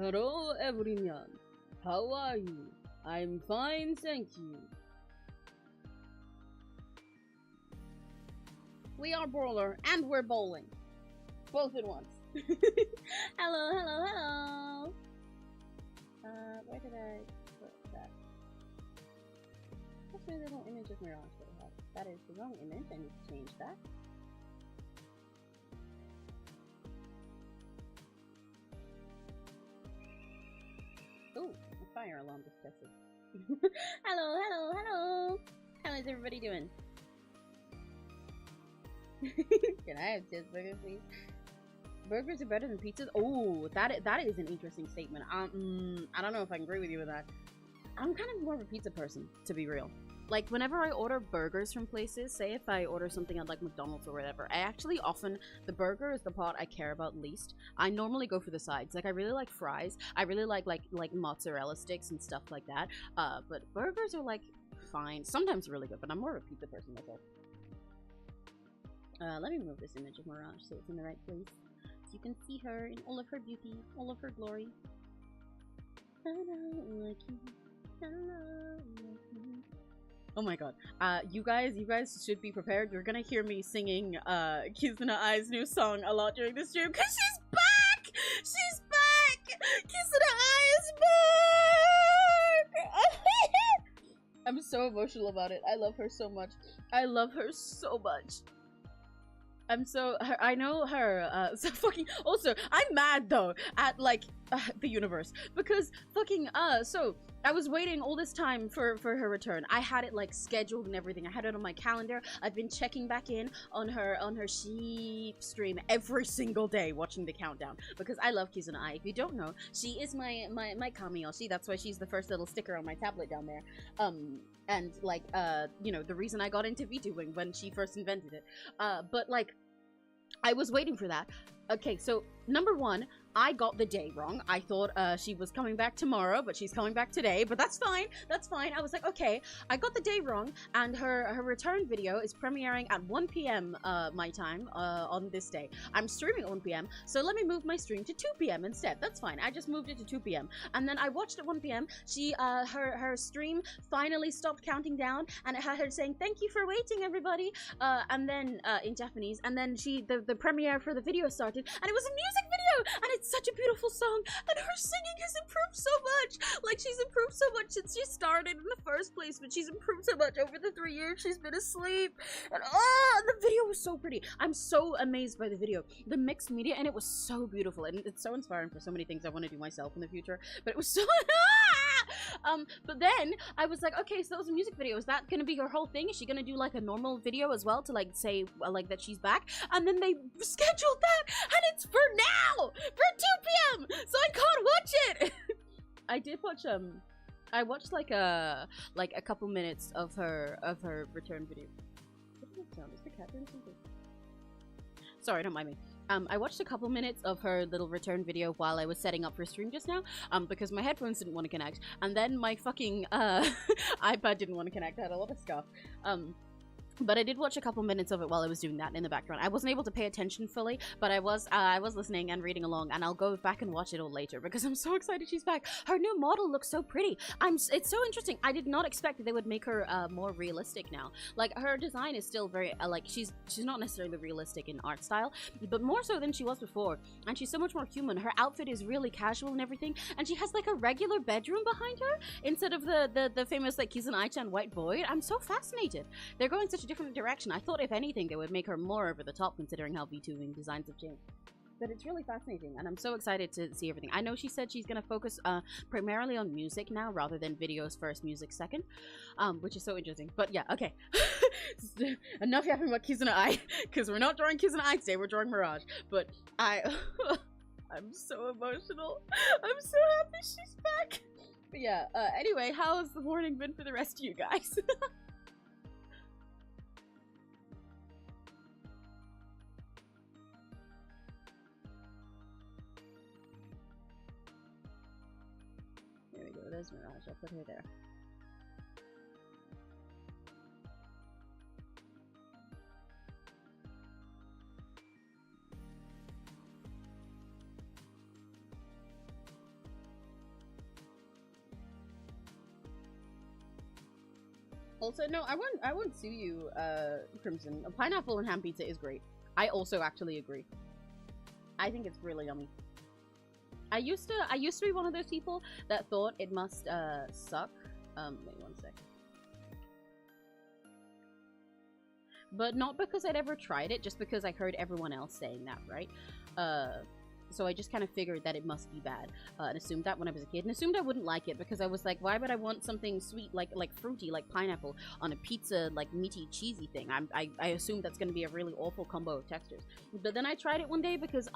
Hello, everyone. How are you? I'm fine, thank you. We are bowler, and we're bowling. Both at once. Hello, hello, hello! Where did I put that? That's a little image of Mirage that I have. That is the wrong image, I need to change that. Oh, a fire alarm just tested. Hello, hello, hello! How is everybody doing? Can I have cheeseburger, please? Burgers are better than pizzas? Oh, that is an interesting statement. I don't know if I can agree with you with that. I'm kind of more of a pizza person, to be real. Like, whenever I order burgers from places, say if I order something at like McDonald's or whatever, I actually often, the burger is the part I care about least. I normally go for the sides. Like, I really like fries. I really like mozzarella sticks and stuff like that. But burgers are like fine. Sometimes really good, but I'm more of a pizza person myself. Let me move this image of Mirage so it's in the right place. So you can see her in all of her beauty, all of her glory. Oh my god. You guys should be prepared. You're gonna hear me singing Kizuna Ai's new song a lot during this stream, because she's back! She's back! Kizuna Ai is back! I'm so emotional about it. I love her so much. I love her so much. I know her, so fucking, also, I'm mad though, at, like, the universe, because fucking, so, I was waiting all this time for her return. I had it, like, scheduled and everything. I had it on my calendar. I've been checking back in on her sheep stream every single day, watching the countdown, because I love Kizuna Ai. If you don't know, she is my Kamiyoshi. That's why she's the first little sticker on my tablet down there. And, like, you know, the reason I got into VTubing when she first invented it. But, like, I was waiting for that. Okay, so, number one, I got the day wrong. I thought she was coming back tomorrow, but she's coming back today, but that's fine. That's fine. I was like, okay, I got the day wrong, and her return video is premiering at 1 p.m. My time on this day. I'm streaming at 1 p.m., so let me move my stream to 2 p.m. instead. That's fine. I just moved it to 2 p.m. And then I watched at 1 p.m. She, her stream finally stopped counting down, and it had her saying, "Thank you for waiting, everybody," and then, in Japanese, and then the premiere for the video started, and it was a music video, and it's such a beautiful song, and her singing has improved so much. Like, she's improved so much since she started in the first place, but she's improved so much over the 3 years she's been asleep. And the video was so pretty. I'm so amazed by the video. The mixed media, and it was so beautiful, and it's so inspiring for so many things I want to do myself in the future. But it was so but then I was like, okay, so that was a music video. Is that gonna be her whole thing? Is she gonna do like a normal video as well to like say like that she's back? And then they scheduled that, and it's for now, for 2 p.m. So I can't watch it. I did watch I watched like a couple minutes of her return video. What is that sound? Is the cat doing something? Sorry, don't mind me. I watched a couple minutes of her little return video while I was setting up for stream just now, because my headphones didn't want to connect, and then my fucking, iPad didn't want to connect. I had a lot of stuff. But I did watch a couple minutes of it while I was doing that in the background. I wasn't able to pay attention fully, but I was listening and reading along, and I'll go back and watch it all later because I'm so excited she's back. Her new model looks so pretty. It's so interesting. I did not expect that they would make her more realistic now. Like, her design is still very like she's not necessarily realistic in art style, but more so than she was before. And she's so much more human. Her outfit is really casual and everything, and she has like a regular bedroom behind her instead of the famous like Kizuna Ai-chan white void. I'm so fascinated. They're going such a different direction. I thought if anything they would make her more over the top considering how VTubing designs have changed. But it's really fascinating, and I'm so excited to see everything. I know she said she's gonna focus primarily on music now rather than videos first, music second, which is so interesting. But yeah, okay. Enough yapping about Kizuna Ai, because we're not drawing Kizuna Ai today, we're drawing Mirage. But I'm so emotional. I'm so happy she's back. But yeah, anyway, how has the morning been for the rest of you guys? There we go, there's Mirage. I'll put her there. Also, no, I won't sue you, Crimson. A pineapple and ham pizza is great. I also actually agree. I think it's really yummy. I used to be one of those people that thought it must suck. Wait one sec. But not because I'd ever tried it, just because I heard everyone else saying that, right? So I just kind of figured that it must be bad, and assumed that when I was a kid, and assumed I wouldn't like it, because I was like, why would I want something sweet, like fruity, like pineapple, on a pizza, like meaty, cheesy thing? I assumed that's going to be a really awful combo of textures. But then I tried it one day, because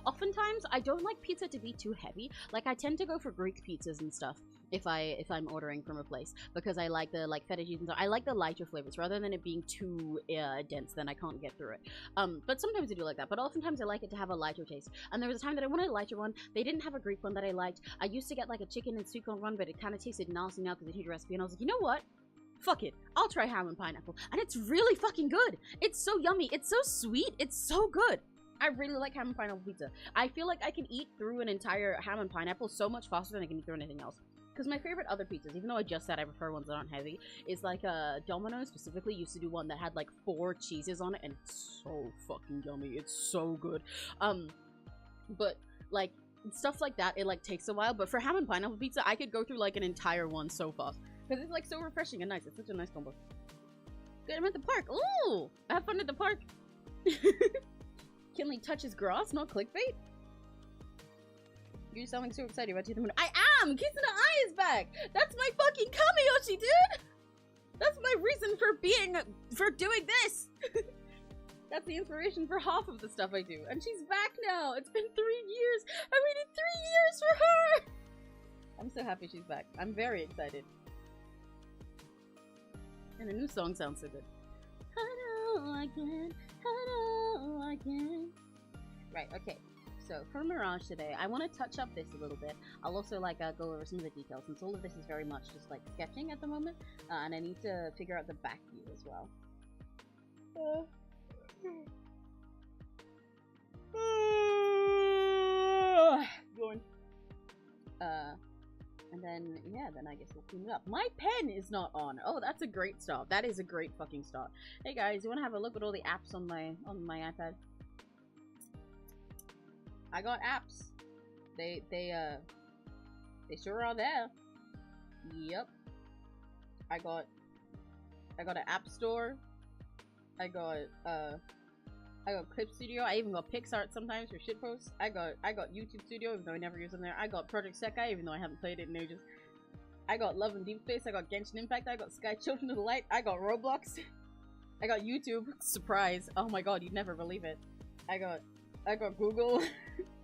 oftentimes, I don't like pizza to be too heavy. Like, I tend to go for Greek pizzas and stuff, if I'm ordering from a place, because I like the, like, feta cheese and stuff. I like the lighter flavors, rather than it being too dense, then I can't get through it. But sometimes I do like that, but oftentimes I like it to have a lighter taste. And there was a time that I wanted a lighter one. They didn't have a Greek one that I liked. I used to get, like, a chicken and sweet corn one, but it kind of tasted nasty now because I changed the recipe, and I was like, you know what? Fuck it. I'll try ham and pineapple. And it's really fucking good. It's so yummy. It's so sweet. It's so good. I really like ham and pineapple pizza. I feel like I can eat through an entire ham and pineapple so much faster than I can eat through anything else. Because my favorite other pizzas, even though I just said I prefer ones that aren't heavy, is like Domino's specifically used to do one that had like 4 cheeses on it, and it's so fucking yummy. It's so good. But like stuff like that, it like takes a while. But for ham and pineapple pizza, I could go through like an entire one so fast because it's like so refreshing and nice. It's such a nice combo. Good, I'm at the park. Ooh, I have fun at the park. Kinley touches grass, not clickbait. You're sounding so excited about the moon. I am! Kiss in the Eye is back! That's my fucking Kamiyoshi, dude! That's my reason for doing this! That's the inspiration for half of the stuff I do. And she's back now! It's been 3 years! I waited 3 years for her! I'm so happy she's back. I'm very excited. And the new song sounds so good. Hello again, hello again. Right, okay. So, for Mirage today, I want to touch up this a little bit. I'll also, like, go over some of the details, since all of this is very much just, like, sketching at the moment, and I need to figure out the back view as well. Going. And then, yeah, then I guess we'll clean it up. My pen is not on. Oh, that's a great start. That is a great fucking start. Hey, guys, you want to have a look at all the apps on my iPad? I got apps. They sure are there. Yep. I got an app store. I got Clip Studio. I even got PixArt sometimes for shitposts. I got YouTube Studio, even though I never use them there. I got Project Sekai, even though I haven't played it in ages. I got Love and Deep Space. I got Genshin Impact. I got Sky Children of the Light. I got Roblox. I got YouTube. Surprise! Oh my god, you'd never believe it. I got Google.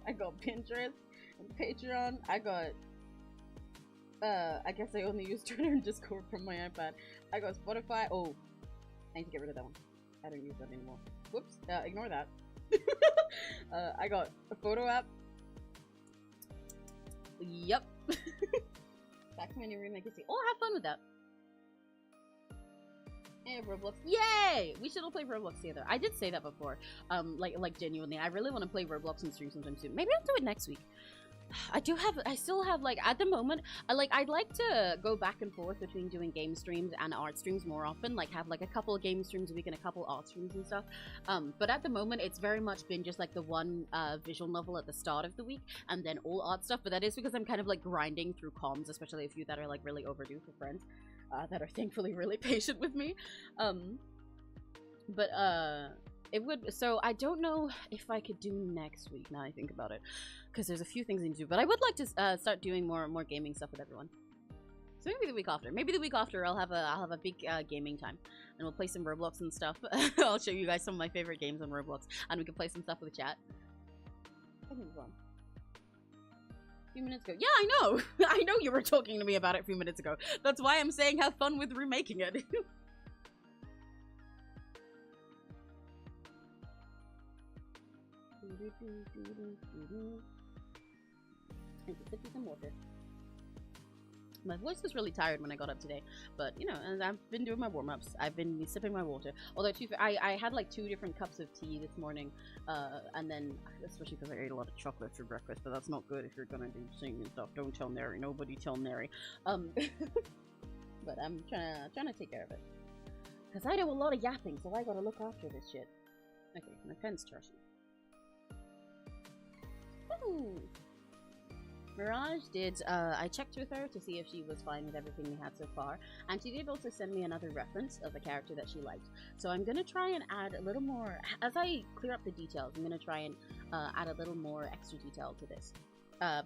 I got Pinterest and Patreon. I got I guess I only use Twitter and Discord from my iPad. I got Spotify. Oh, I need to get rid of that one. I don't use that anymore. Whoops. Ignore that. I got a photo app. Yep. Back to my new remake. Oh, have fun with that. And Roblox. Yay! We should all play Roblox together. I did say that before. Like genuinely, I really want to play Roblox and stream sometime soon. Maybe I'll do it next week. I still have, like, at the moment, I'd like to go back and forth between doing game streams and art streams more often, like, have, like, a couple of game streams a week and a couple art streams and stuff, but at the moment, it's very much been just, like, the one, visual novel at the start of the week, and then all art stuff, but that is because I'm kind of, like, grinding through comms, especially a few that are, like, really overdue for friends, that are thankfully really patient with me, it would, so I don't know if I could do next week, now I think about it, because there's a few things I need to do, but I would like to start doing more gaming stuff with everyone. So maybe the week after. Maybe the week after I'll have a big gaming time, and we'll play some Roblox and stuff. I'll show you guys some of my favorite games on Roblox, and we can play some stuff with the chat. I think it's fun. A few minutes ago. Yeah, I know! I know you were talking to me about it a few minutes ago. That's why I'm saying have fun with remaking it. Some water. My voice was really tired when I got up today, but you know, and I've been doing my warm-ups. I've been sipping my water. Although I had like 2 different cups of tea this morning, and then especially because I ate a lot of chocolate for breakfast. But that's not good if you're gonna do singing and stuff. Don't tell Neri. Nobody tell Neri. but I'm trying to take care of it. Because I do a lot of yapping, so I gotta look after this shit. Okay, my pen's trashy. Woo! Mirage did, I checked with her to see if she was fine with everything we had so far, and she did also send me another reference of a character that she liked. So I'm gonna try and add a little more, as I clear up the details, I'm gonna try and add a little more extra detail to this.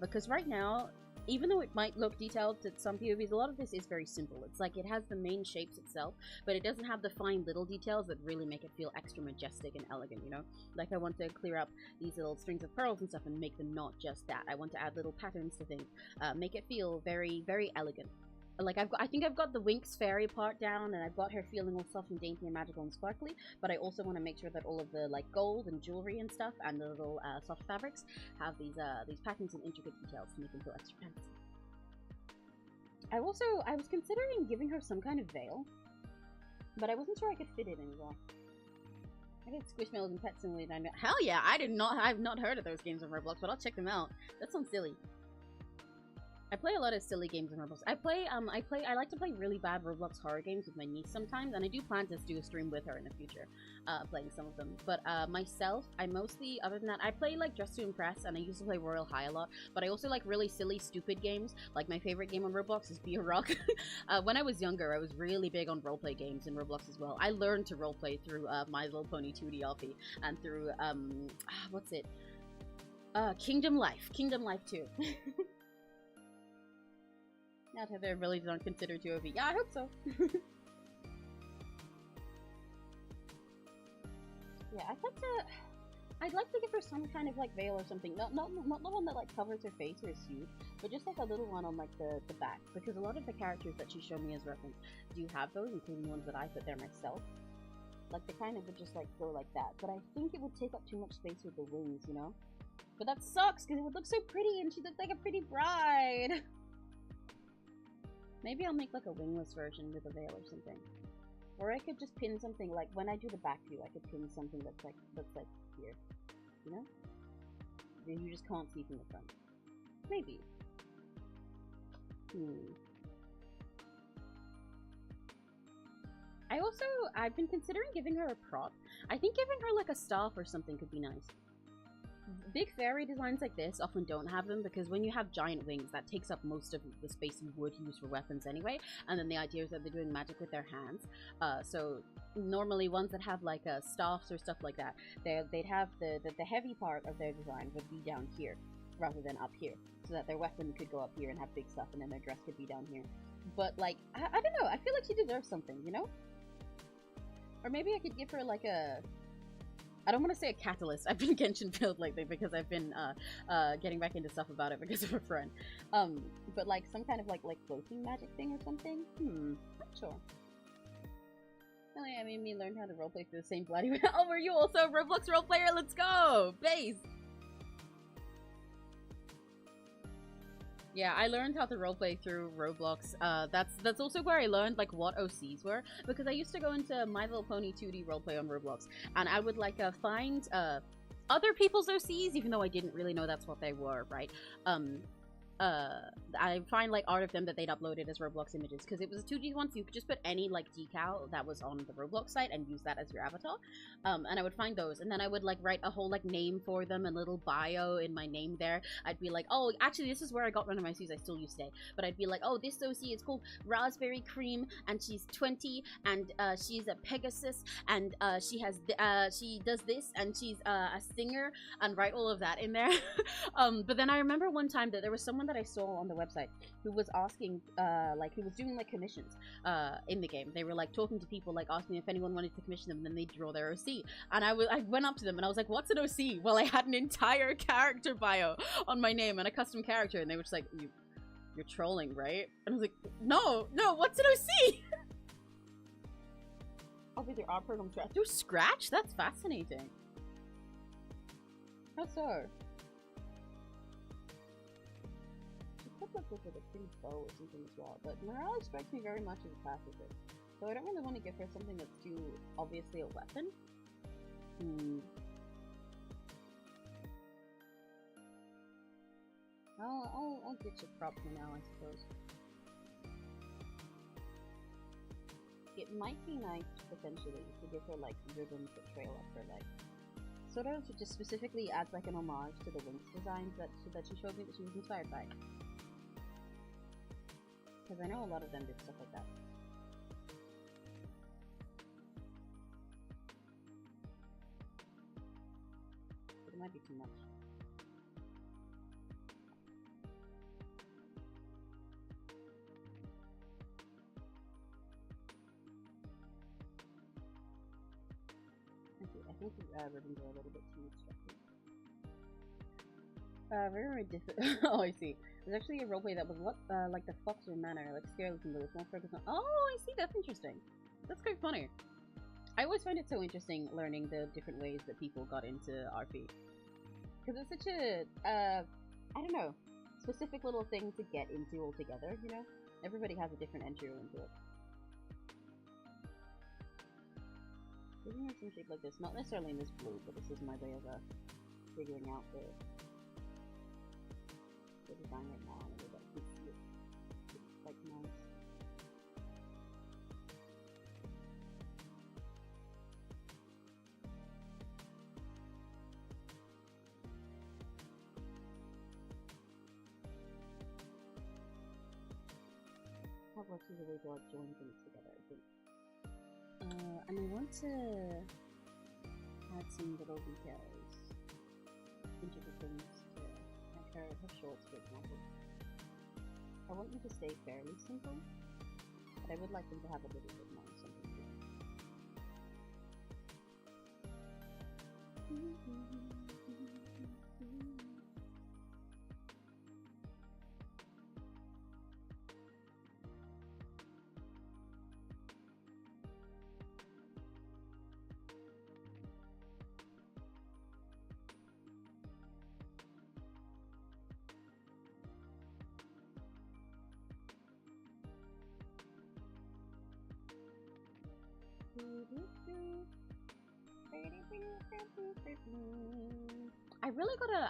Because right now, even though it might look detailed to some POVs, a lot of this is very simple. It's like it has the main shapes itself, but it doesn't have the fine little details that really make it feel extra majestic and elegant, you know? Like I want to clear up these little strings of pearls and stuff and make them not just that. I want to add little patterns to things, make it feel very, very elegant. Like I think I've got the Winx fairy part down, and I've got her feeling all soft and dainty and magical and sparkly, but I also want to make sure that all of the like gold and jewelry and stuff and the little soft fabrics have these patterns and intricate details to make them feel extra fancy. I was considering giving her some kind of veil, but I wasn't sure I could fit it anymore. I did Squishmallows and Pet Simulator. Hell yeah, I've not heard of those games on Roblox, but I'll check them out. That sounds silly. I play a lot of silly games in Roblox. I like to play really bad Roblox horror games with my niece sometimes, and I do plan to do a stream with her in the future, playing some of them. But myself, I mostly, other than that, I play like Dress to Impress, and I used to play Royal High a lot, but I also like really silly, stupid games. Like my favorite game on Roblox is Be a Rock. When I was younger, I was really big on roleplay games in Roblox as well. I learned to roleplay through My Little Pony 2D Alfie, and through, what's it? Kingdom Life 2. Not that they really don't consider 2OV. Yeah, I hope so. Yeah, I'd like to give her some kind of like veil or something. Not the one that like covers her face or is huge, but just like a little one on like the back. Because a lot of the characters that she showed me as reference do have those, including ones that I put there myself. Like they kind of would just like go like that. But I think it would take up too much space with the wings, you know? But that sucks because it would look so pretty and she looks like a pretty bride. Maybe I'll make like a wingless version with a veil or something. Or I could just pin something, like when I do the back view, I could pin something that's like here. You know? You just can't see from the front. Maybe. I've been considering giving her a prop. I think giving her like a staff or something could be nice. Big fairy designs like this often don't have them because when you have giant wings, that takes up most of the space you would use for weapons anyway, and then the idea is that they're doing magic with their hands. So normally ones that have like staffs or stuff like that, they'd have the heavy part of their design would be down here rather than up here, so that their weapon could go up here and have big stuff, and then their dress could be down here. But like, I don't know, I feel like she deserves something, you know? Or maybe I could give her like a... I don't want to say a catalyst. I've been Genshin filled lately because I've been getting back into stuff about it because of a friend. But like some kind of like floating magic thing or something? Not sure. Oh yeah, made me learn how to roleplay through the same bloody way. Oh, were you also a Roblox roleplayer? Let's go! Base! Yeah, I learned how to roleplay through Roblox. That's also where I learned like what OCs were, because I used to go into My Little Pony 2D roleplay on Roblox, and I would like find other people's OCs, even though I didn't really know that's what they were, right? I find like art of them that they'd uploaded as Roblox images, because it was a 2D one, so you could just put any like decal that was on the Roblox site and use that as your avatar. And I would find those, and then I would like write a whole like name for them, a little bio in my name there. I'd be like, oh, actually this is where I got one of my suits I still use today, but I'd be like, oh, this OC is called Raspberry Cream, and she's 20, and she's a Pegasus, and she does this, and she's a singer, and write all of that in there. But then I remember one time that there was someone that I saw on the website who was asking, like, who was doing like commissions in the game. They were like talking to people, like asking if anyone wanted to commission them, and then they'd draw their OC. And I went up to them and I was like, what's an OC? Well, I had an entire character bio on my name and a custom character, and they were just like, you're trolling, right? And I was like, no, what's an OC? I'll be their art program scratch. Do Scratch? That's fascinating. How so? Look with a pretty bow or something as well, but Morale strikes me very much as a pacifist, so I don't really want to give her something that's too obviously a weapon. I'll ditch a prop for now, I suppose. it might be nice, potentially, to give her, like, ribbons that trail up her leg. Sort of just specifically adds, like, an homage to the wings designs that she showed me that she was inspired by. Because I know a lot of them did stuff like that. But it might be too much. I think ribbons are a little bit too obstructive. Very different. Oh, I see. There's actually a roleplay that was like the Foxer Manor, like scary looking, but it's more focused on. Oh, I see. That's interesting. That's quite funny. I always find it so interesting learning the different ways that people got into RP, because it's such a I don't know, specific little thing to get into altogether. You know, everybody has a different entry into it. Looking at some shape like this, not necessarily in this blue, but this is my way of figuring out the design right now. And I can see it. It's like nice. How works is a way to like join things together, I think. And I want to add some little details, intricate things to like her shorts, for example. I want them to stay fairly simple, but I would like them to have a little bit more something to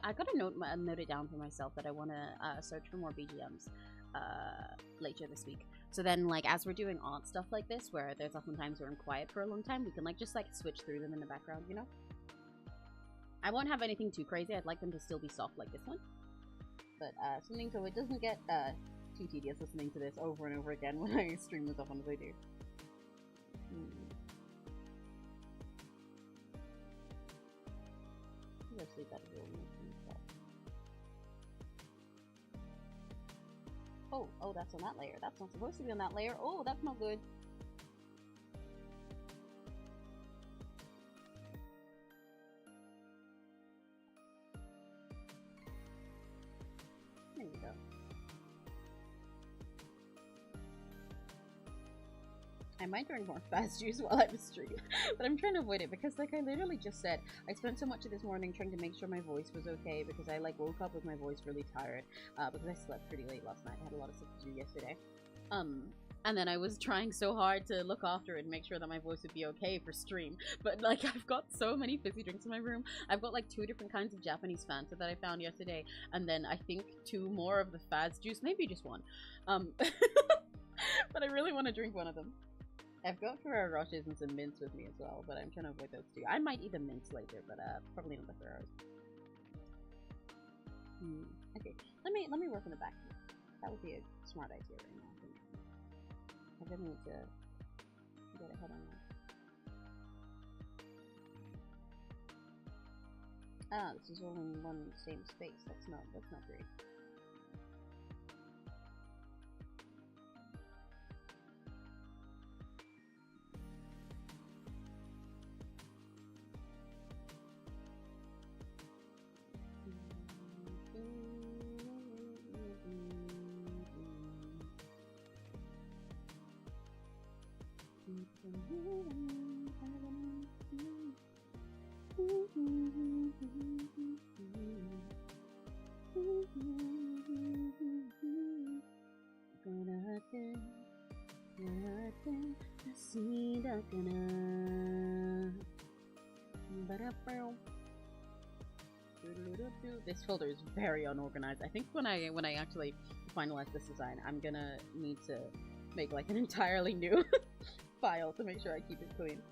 I gotta note it down for myself that I want to search for more BGMs later this week. So then, like, as we're doing odd stuff like this, where there's often times we're in quiet for a long time, we can like just like switch through them in the background, you know? I won't have anything too crazy. I'd like them to still be soft like this one, but something so it doesn't get too tedious listening to this over and over again when I stream this up on as I do. Oh, that's on that layer. That's not supposed to be on that layer. Oh, that's not good. There we go. I might drink more fast juice while I stream, but I'm trying to avoid it because, like I literally just said, I spent so much of this morning trying to make sure my voice was okay because I like woke up with my voice really tired because I slept pretty late last night. I had a lot of stuff to do yesterday. And then I was trying so hard to look after it and make sure that my voice would be okay for stream. But like I've got so many fizzy drinks in my room. I've got like 2 different kinds of Japanese Fanta that I found yesterday, and then I think 2 more of the Faz juice, maybe just 1. But I really want to drink one of them. I've got Ferrero Rochers and some mints with me as well, but I'm trying to avoid those too. I might eat the mints later, but probably not the Ferreros. Okay, let me work on the back here. That would be a smart idea right now, I think. I really need to get ahead on that. Ah, this is all in one same space. That's not great. This folder is very unorganized. I think when I actually finalize this design, I'm gonna need to make like an entirely new file to make sure I keep it clean.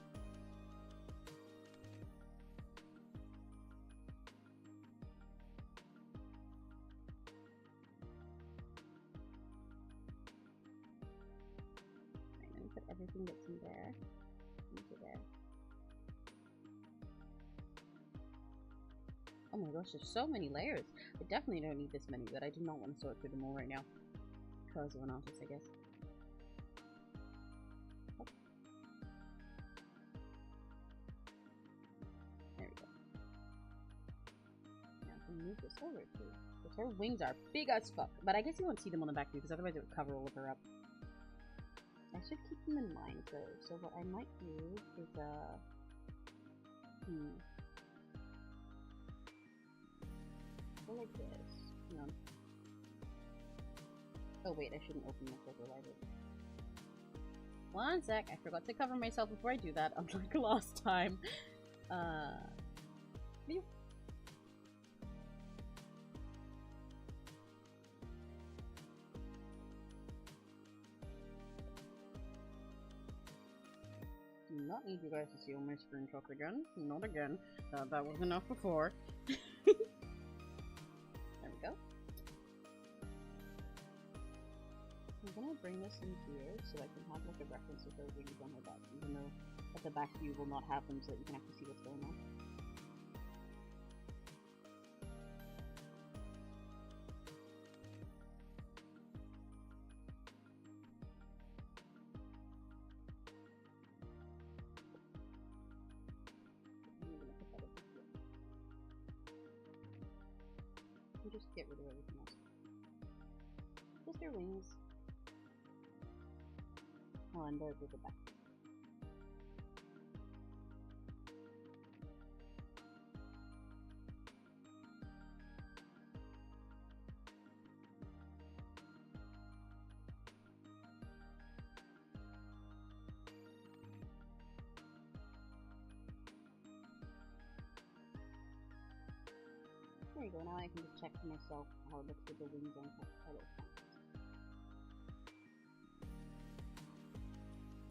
Right, let me put everything that's in there into there. Oh my gosh, there's so many layers. I definitely don't need this many, but I do not want to sort through them all right now. Because of an artist, I guess. Oh. There we go. Now I can move this over too. Because her wings are big as fuck. But I guess you won't see them on the back view, because otherwise it would cover all of her up. I should keep them in mind though. So what I might do is go like this. Hang on. Oh wait, I shouldn't open this over like it. One sec, I forgot to cover myself before I do that, unlike last time. Phew. Do not need you guys to see all my screenshots again. Not again. That was enough before. There we go. I'm gonna bring this in here so I can have like a reference of her wings on her back, even though at the back you will not have them so that you can actually see what's going on. Just get rid of everything else. Just her wings. Oh, and there's the back. There you go, now I can just check for myself how it looks with the wings on top.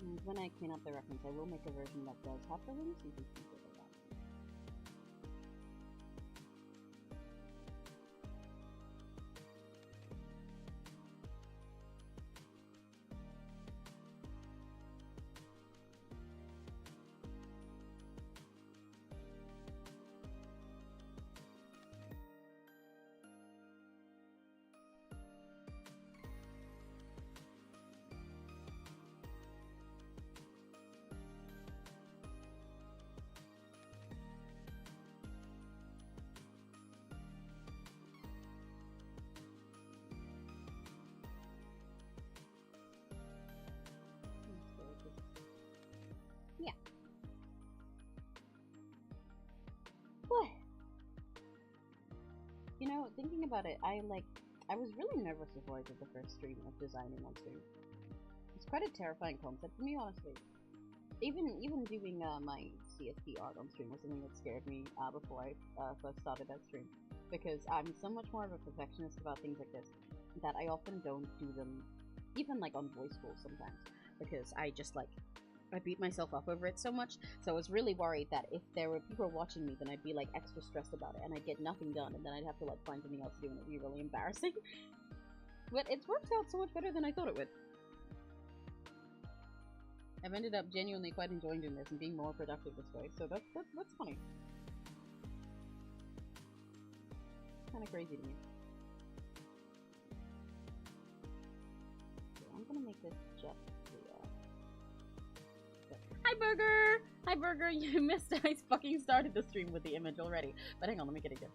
And when I clean up the reference, I will make a version that does have the wings, so you can see it like that. Yeah. Boy. You know, thinking about it, I was really nervous before I did the first stream of designing on stream. It's quite a terrifying concept to me, honestly. Even doing my CSP art on stream was something that scared me before I first started that stream. Because I'm so much more of a perfectionist about things like this that I often don't do them, even like on voice calls sometimes. Because I just I beat myself up over it so much, so I was really worried that if there were people watching me, then I'd be like extra stressed about it, and I'd get nothing done, and then I'd have to like find something else to do, and it'd be really embarrassing. But it's worked out so much better than I thought it would. I've ended up genuinely quite enjoying doing this and being more productive this way, so that's funny. Kind of crazy to me. So I'm gonna make this just. Hi, Burger! Hi, Burger! You missed it. I fucking started the stream with the image already. But hang on, let me get it again.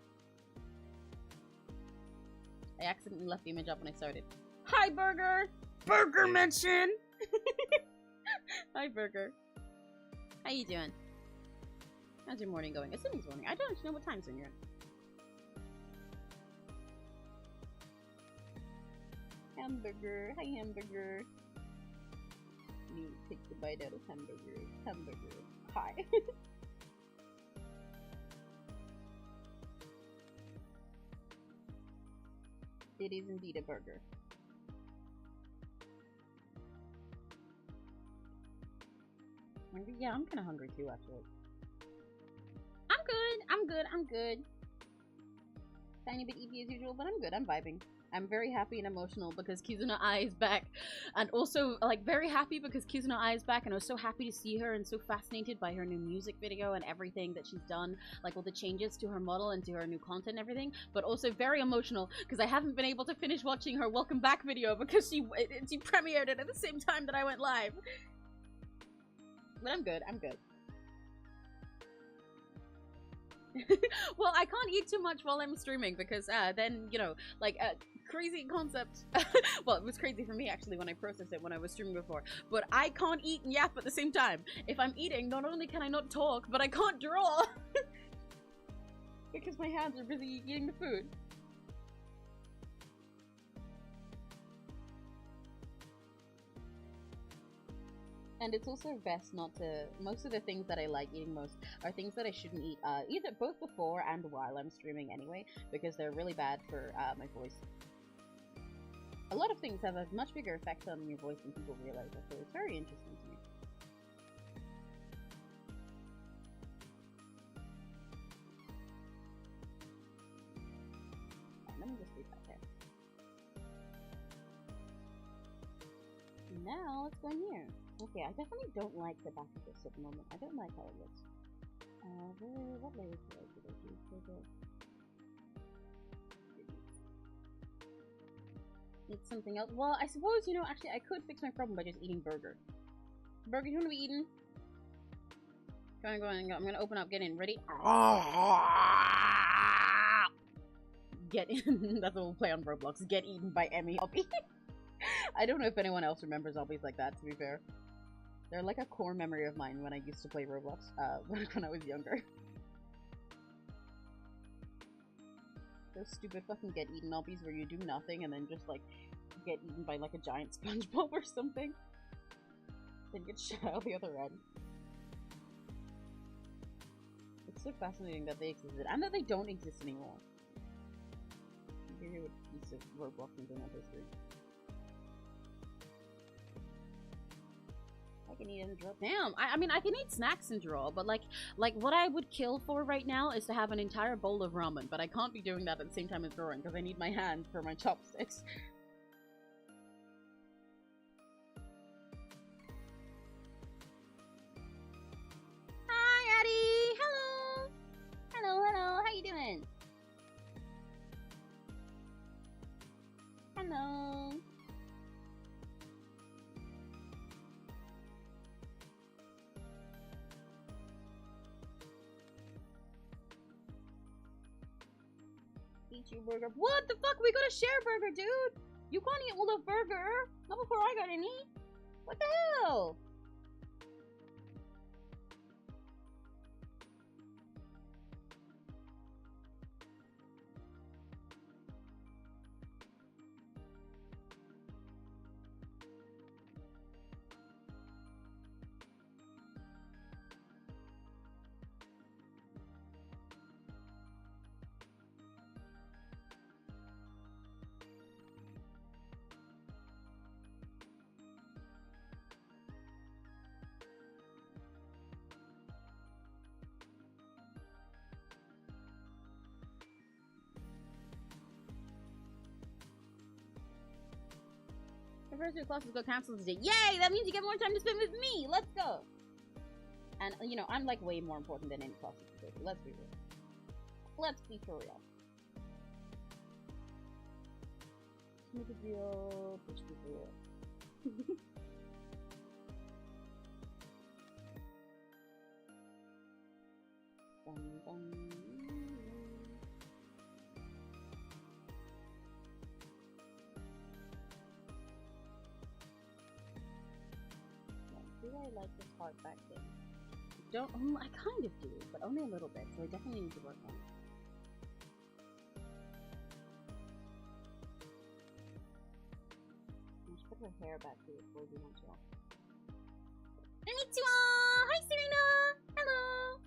I accidentally left the image up when I started. Hi, Burger! Burger mention! Hi, Burger. How you doing? How's your morning going? Assuming it's morning. I don't actually know what time zone you're in. Hamburger. Hi, Hamburger. Me take the bite out of hamburger. Hamburger. Hi. It is indeed a burger. yeah, I'm kind of hungry too, actually. I'm good. I'm good. I'm good. Tiny bit EP as usual, but I'm good. I'm vibing. I'm very happy and emotional because Kizuna Ai is back. And also, like, very happy because Kizuna Ai is back, and I was so happy to see her and so fascinated by her new music video and everything that she's done, like all the changes to her model and to her new content and everything, but also very emotional because I haven't been able to finish watching her welcome back video because she premiered it at the same time that I went live. But I'm good. I'm good. Well, I can't eat too much while I'm streaming because then, you know, like, crazy concept. Well, it was crazy for me actually when I processed it when I was streaming before, but I can't eat and yap at the same time. If I'm eating, not only can I not talk, but I can't draw because my hands are busy eating the food. And it's also best not to, most of the things that I like eating most are things that I shouldn't eat, either both before and while I'm streaming anyway, because they're really bad for my voice. A lot of things have a much bigger effect on your voice than people realize, so it's very interesting to me. Let me just leave that there. Now, let's go in here. Okay, I definitely don't like the back of this at the moment. I don't like how it looks. What layers should I do for this? It's something else. Well, I suppose, you know, actually, I could fix my problem by just eating burger. Burger, you want to be eaten? Go on, go on, go. I'm gonna open up, get in. Ready? Get in. That's what we'll play on Roblox. Get eaten by Emmy Hobby. I don't know if anyone else remembers zombies like that, to be fair. They're like a core memory of mine when I used to play Roblox, when I was younger. Those stupid fucking get eaten obbies where you do nothing and then just like get eaten by like a giant SpongeBob or something. Then get shot out the other end. It's so fascinating that they existed and that they don't exist anymore. Here's a piece of Roblox internet history. I can eat and draw. Damn, I mean, I can eat snacks and draw, but like what I would kill for right now is to have an entire bowl of ramen, but I can't be doing that at the same time as drawing because I need my hands for my chopsticks. Hi, Addie! Hello! Hello, hello, how you doing? Hello! VTuber. What the fuck? We got a share burger, dude! You can't eat all the burger! Not before I got any! What the hell? The first two classes got cancelled today. Yay! That means you get more time to spend with me! Let's go! And, you know, I'm, like, way more important than any classes today. Let's be real. Let's be for real. Make a deal. Push me for real. Dun, dun. Do I like this part back there? Don't. I kind of do, but only a little bit. So I definitely need to work on it. Let's put her hair back here before we want to. Konnichiwa! Hi, Serena! Hello!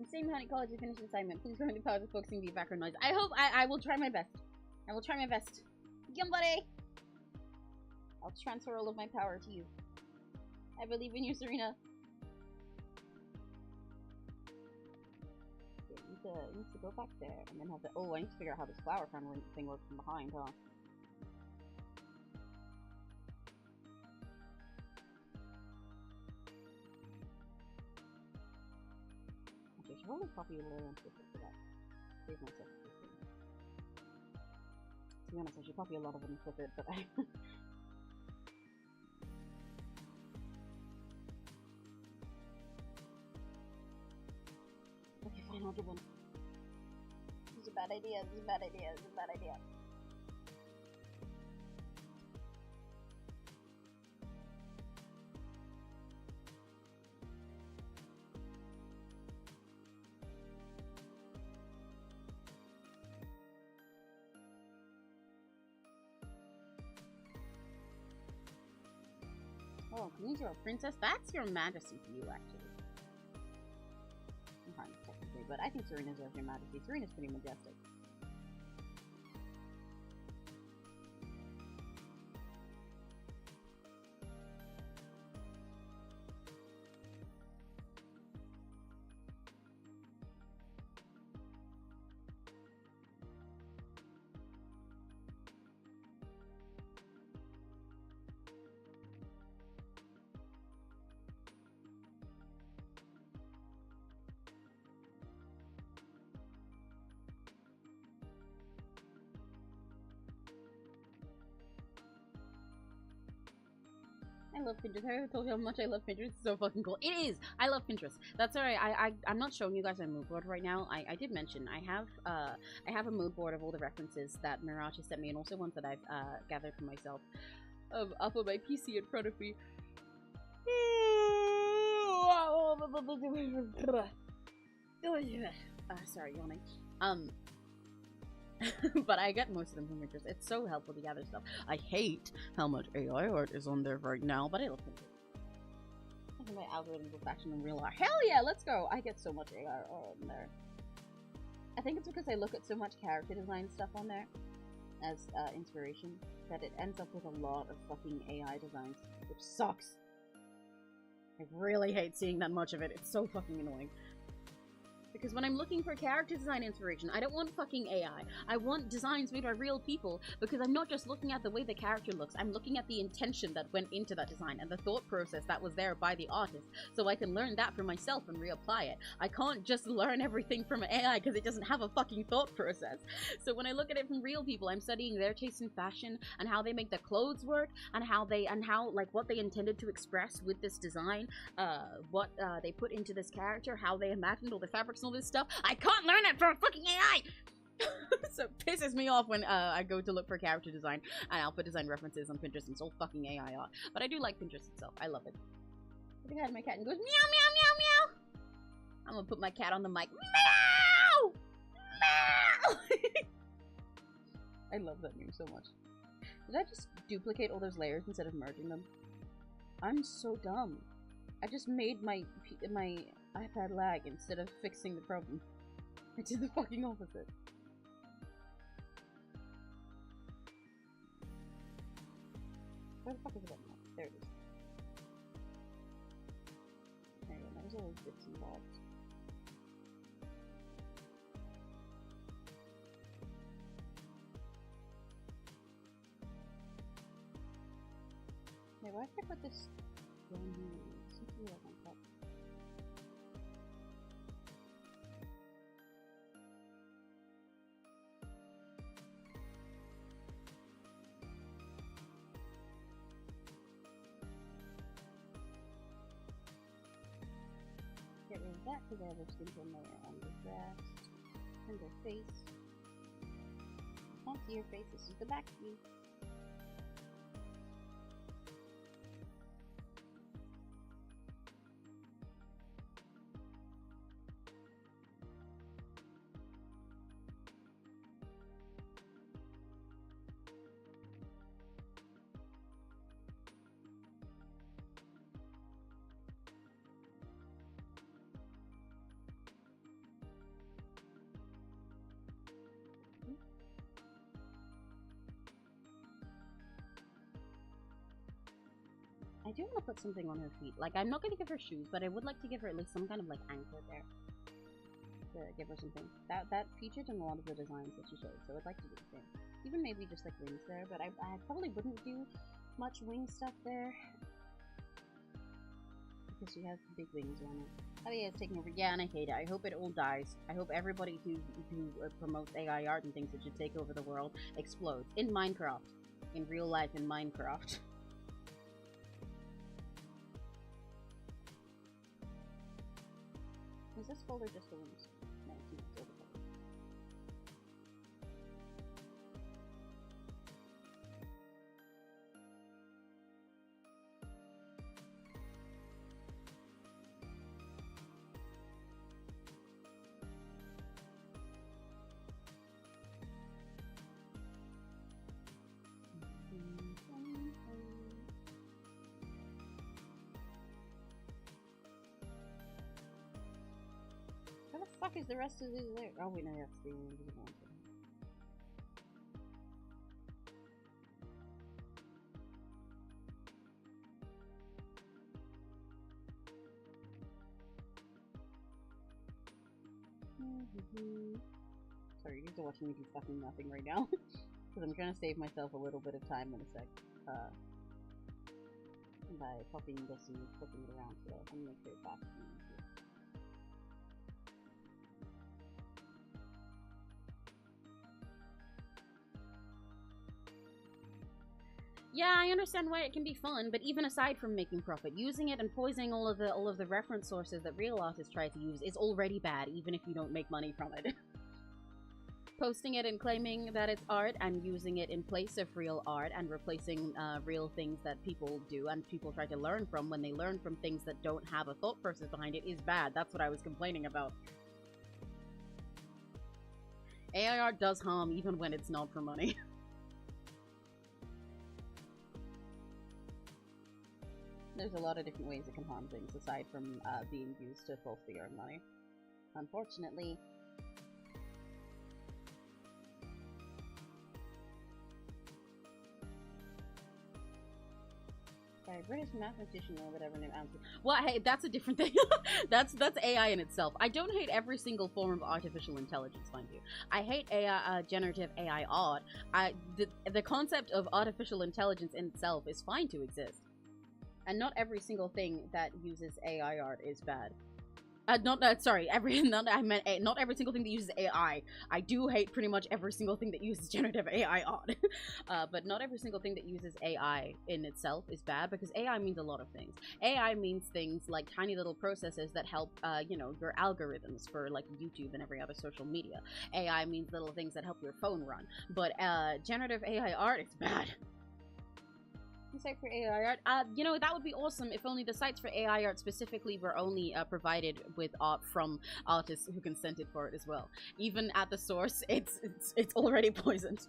I'm staying behind at college to finish the assignment. Please remember the power of focusing the background noise. I hope I will try my best. I will try my best. Gambare! I'll transfer all of my power to you. I believe in you, Serena. to go back there and then have the. Oh, I need to figure out how this flower crown thing works from behind, huh? Okay, I should probably copy a little and flip it for that. Save myself. To be honest, I should copy a lot of them and flip it, but I. Okay, fine, I'll give one. This is a bad idea, this is a bad idea, this is a bad idea. Oh, Queen's your princess? That's your majesty to you, actually. Fine, technically, but I think Serena's your majesty. Serena's pretty majestic. I love Pinterest. Have I ever told you how much I love Pinterest? It's so fucking cool. It is! I love Pinterest. That's alright. I'm not showing you guys my mood board right now. I did mention I have a mood board of all the references that Mirachi sent me and also ones that I've gathered for myself up on my PC in front of me. Sorry, yawning. But I get most of them from Pinterest. It's so helpful to gather stuff. I hate how much AI art is on there right now, but I love Pinterest. I think my algorithms will faction in real life. Hell yeah, let's go! I get so much AI art on there. I think it's because I look at so much character design stuff on there as inspiration that it ends up with a lot of fucking AI designs, which sucks. I really hate seeing that much of it. It's so fucking annoying. Because when I'm looking for character design inspiration, I don't want fucking AI. I want designs made by real people, because I'm not just looking at the way the character looks, I'm looking at the intention that went into that design and the thought process that was there by the artist, so I can learn that for myself and reapply it. I can't just learn everything from AI because it doesn't have a fucking thought process. So when I look at it from real people, I'm studying their taste in fashion and how they make the clothes work and how like what they intended to express with this design, what they put into this character, how they imagined all the fabrics and all this stuff. I can't learn it from fucking AI! So it pisses me off when I go to look for character design and outfit design references on Pinterest and it's all fucking AI art. But I do like Pinterest itself. I love it. Look at my cat and goes meow meow meow meow. I'm gonna put my cat on the mic. Meow! Meow! I love that meme so much. Did I just duplicate all those layers instead of merging them? I'm so dumb. I just made my iPad lag instead of fixing the problem. I did the fucking opposite. Where the fuck is it now? There it is. There you go, there's all those bits and bobs. Hey, why did I put this down here? Something like on top. Get rid of that because I have a skin tone layer on the breast and the face. I can't see your face, this is the back view. I do want to put something on her feet. Like, I'm not going to give her shoes, but I would like to give her at least some kind of, like, anchor there. to give her something. That featured in a lot of the designs that she showed, so I'd like to do the same. Even maybe just like wings there, but I probably wouldn't do much wing stuff there. Because she has big wings on it. Oh yeah, it's taking over. Yeah, and I hate it. I hope it all dies. I hope everybody who promotes AI art and thinks it should take over the world explodes. In Minecraft. In real life in Minecraft. Is this folder just the wings? No, it's not. It's over there. Where the fuck is the rest of this there? Oh wait, no, that's the invisible one. Sorry, you guys are watching me do fucking nothing right now. Because I'm trying to save myself a little bit of time in a sec. By copying this and flipping it around, so I'm gonna make sure it's fast. Yeah, I understand why it can be fun, but even aside from making profit, using it and poisoning all of the reference sources that real artists try to use is already bad, even if you don't make money from it. Posting it and claiming that it's art and using it in place of real art and replacing real things that people do and people try to learn from when they learn from things that don't have a thought process behind it is bad. That's what I was complaining about. AI art does harm even when it's not for money. There's a lot of different ways it can harm things aside from being used to falsely earn money. Unfortunately. By a British mathematician or whatever name answer. Well, hey, that's a different thing. that's AI in itself. I don't hate every single form of artificial intelligence, mind you. I hate AI, generative AI art. The concept of artificial intelligence in itself is fine to exist. And not every single thing that uses AI art is bad. Not every single thing that uses AI. I do hate pretty much every single thing that uses generative AI art. But not every single thing that uses AI in itself is bad, because AI means a lot of things. AI means things like tiny little processes that help, you know, your algorithms for like YouTube and every other social media. AI means little things that help your phone run. But generative AI art is bad. Site for AI art. You know, that would be awesome if only the sites for AI art specifically were only provided with art from artists who consented for it as well. Even at the source, it's already poisoned.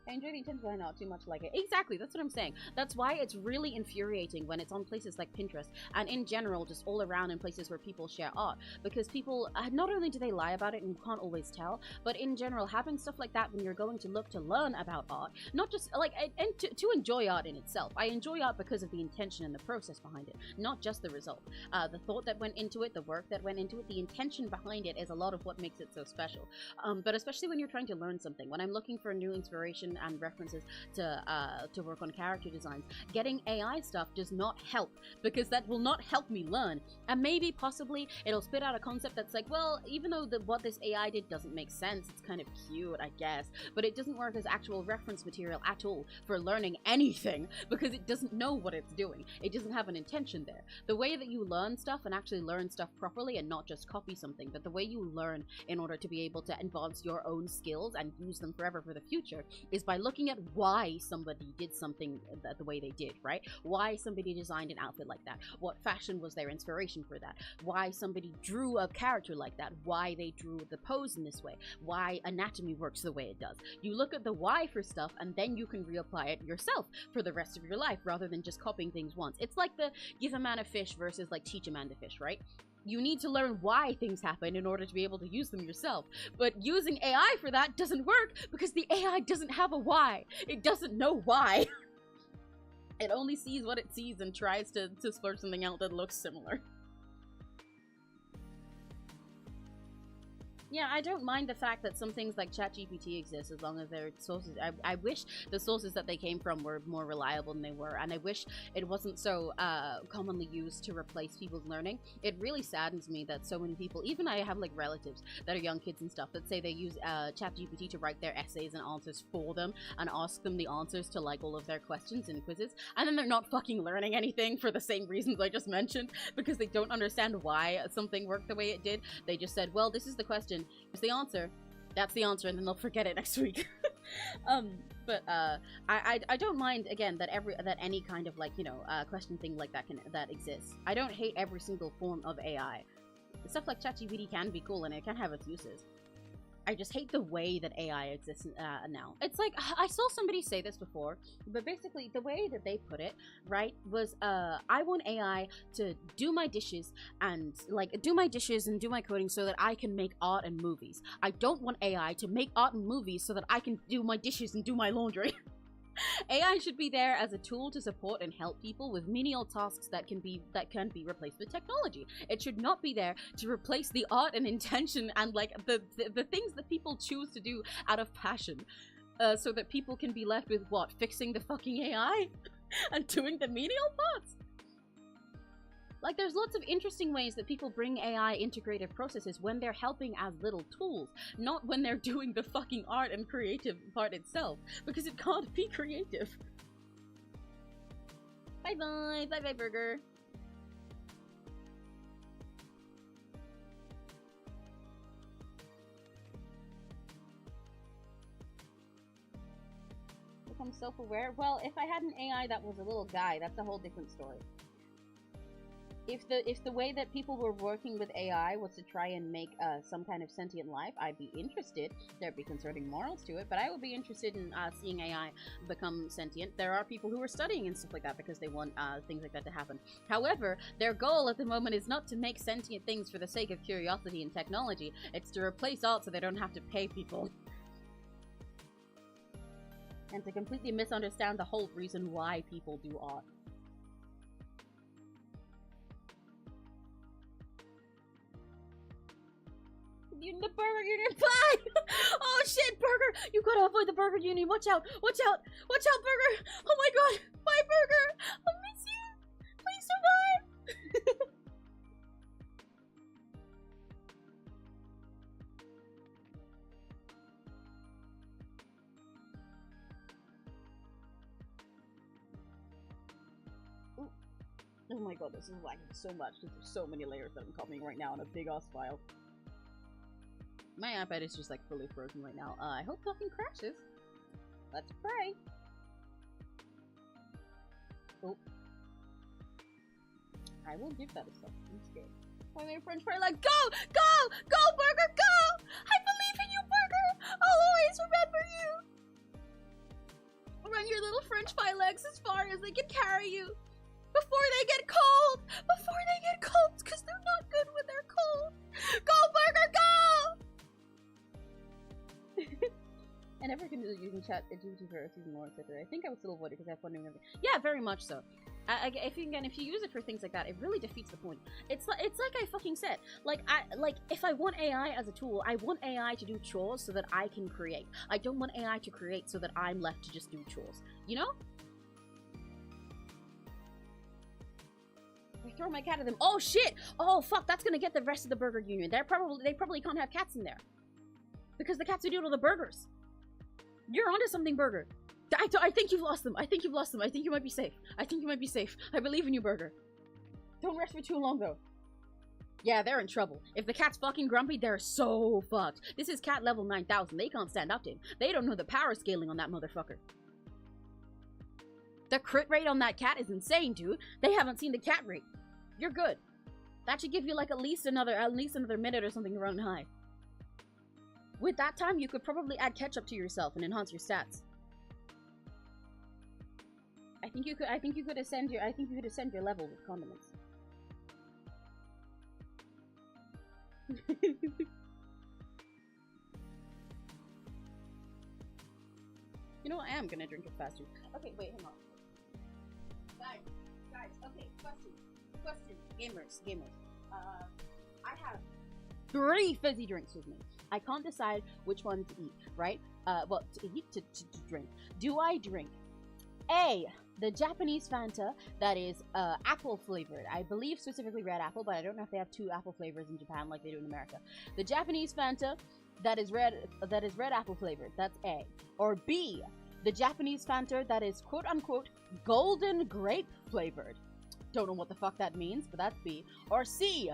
I enjoy the intent, but I not too much like it. Exactly, that's what I'm saying. That's why it's really infuriating when it's on places like Pinterest, and in general, just all around in places where people share art. Because people, not only do they lie about it and you can't always tell, but in general, having stuff like that when you're going to look to learn about art, not just, like, and to enjoy art in itself. I enjoy art because of the intention and the process behind it, not just the result. The thought that went into it, the work that went into it, the intention behind it is a lot of what makes it so special. But especially when you're trying to learn something, when I'm looking for new inspiration and references to work on character designs, getting AI stuff does not help, because that will not help me learn. And maybe possibly it'll spit out a concept that's like, well, even though what this AI did doesn't make sense, it's kind of cute, I guess, but it doesn't work as actual reference material at all for learning anything, because it doesn't know what it's doing. It doesn't have an intention there. The way that you learn stuff and actually learn stuff properly and not just copy something, but the way you learn in order to be able to advance your own skills and use them forever for the future is by looking at why somebody did something the way they did, right? Why somebody designed an outfit like that? What fashion was their inspiration for that? Why somebody drew a character like that? Why they drew the pose in this way? Why anatomy works the way it does? You look at the why for stuff, and then you can reapply it yourself for the rest of your life, rather than just copying things once. It's like the give a man a fish versus like teach a man to fish, right? You need to learn why things happen in order to be able to use them yourself. But using AI for that doesn't work because the AI doesn't have a why. It doesn't know why. It only sees what it sees and tries to splurge something out that looks similar. Yeah, I don't mind the fact that some things like ChatGPT exist as long as their sources. I wish the sources that they came from were more reliable than they were, and I wish it wasn't so commonly used to replace people's learning. It really saddens me that so many people, even I have like relatives that are young kids and stuff, that say they use ChatGPT to write their essays and answers for them and ask them the answers to like all of their questions and quizzes, and then they're not fucking learning anything for the same reasons I just mentioned, because they don't understand why something worked the way it did. They just said, well, this is the question. It's the answer. That's the answer, and then they'll forget it next week. I don't mind again that any kind of like question thing like that exists. I don't hate every single form of AI. Stuff like ChatGPT can be cool and it can have its uses. I just hate the way that AI exists now. It's like, I saw somebody say this before, but basically the way that they put it, right, was, I want AI to do my dishes and, like, do my coding so that I can make art and movies. I don't want AI to make art and movies so that I can do my dishes and do my laundry. AI should be there as a tool to support and help people with menial tasks that can be replaced with technology. It should not be there to replace the art and intention and like the things that people choose to do out of passion, so that people can be left with what? Fixing the fucking AI and doing the menial parts. Like, there's lots of interesting ways that people bring AI into creative processes when they're helping as little tools, not when they're doing the fucking art and creative part itself, because it can't be creative. Bye-bye. Bye-bye, burger. Become self-aware? Well, if I had an AI that was a little guy, that's a whole different story. If the way that people were working with AI was to try and make some kind of sentient life, I'd be interested. There'd be concerning morals to it, but I would be interested in seeing AI become sentient. There are people who are studying and stuff like that because they want things like that to happen. However, their goal at the moment is not to make sentient things for the sake of curiosity and technology. It's to replace art so they don't have to pay people. And to completely misunderstand the whole reason why people do art. The Burger Union pie! Oh shit, Burger! You gotta avoid the Burger Union. Watch out! Watch out! Watch out, Burger! Oh my god! Bye, Burger! I'll miss you! Please survive! Oh my god, this is lagging so much because there's so many layers that I'm copying right now in a big ass file. My iPad is just like fully frozen right now. I hope nothing crashes. Let's pray. Oh. I will give that a second. I'm scared. My name French fry like, go! Go! Go, Burger, go! I believe in you, Burger! I'll always remember you! Run your little French fry legs as far as they can carry you! Before they get cold! Before they get cold! Because they're not good when they're cold! Go, Burger, go! I never considered using ChatGPT for season more, etc. I think I would still avoid it because I have fun doing everything. Yeah, very much so. If you use it for things like that, it really defeats the point. It's like I fucking said. Like if I want AI as a tool, I want AI to do chores so that I can create. I don't want AI to create so that I'm left to just do chores. You know? I throw my cat at them. Oh shit! Oh fuck! That's gonna get the rest of the Burger Union. They probably can't have cats in there because the cats are doing all the burgers. You're onto something, Burger. I think you've lost them. I think you've lost them. I think you might be safe. I think you might be safe. I believe in you, Burger. Don't rest for too long, though. Yeah, they're in trouble. If the cat's fucking grumpy, they're so fucked. This is cat level 9000. They can't stand up to him. They don't know the power scaling on that motherfucker. The crit rate on that cat is insane, dude. They haven't seen the cat rate. You're good. That should give you like at least another minute or something to run high. With that time, you could probably add ketchup to yourself and enhance your stats. I think you could ascend your level with condiments. You know what? I am gonna drink it faster. Okay, wait, hang on. Guys, okay, question. Gamers. I have 3 fizzy drinks with me. I can't decide which one to eat, right? Well, to eat, to drink. Do I drink A, the Japanese Fanta that is apple flavored? I believe specifically red apple, but I don't know if they have 2 apple flavors in Japan like they do in America. The Japanese Fanta that is red apple flavored. That's A. Or B, the Japanese Fanta that is quote unquote golden grape flavored. Don't know what the fuck that means, but that's B. Or C,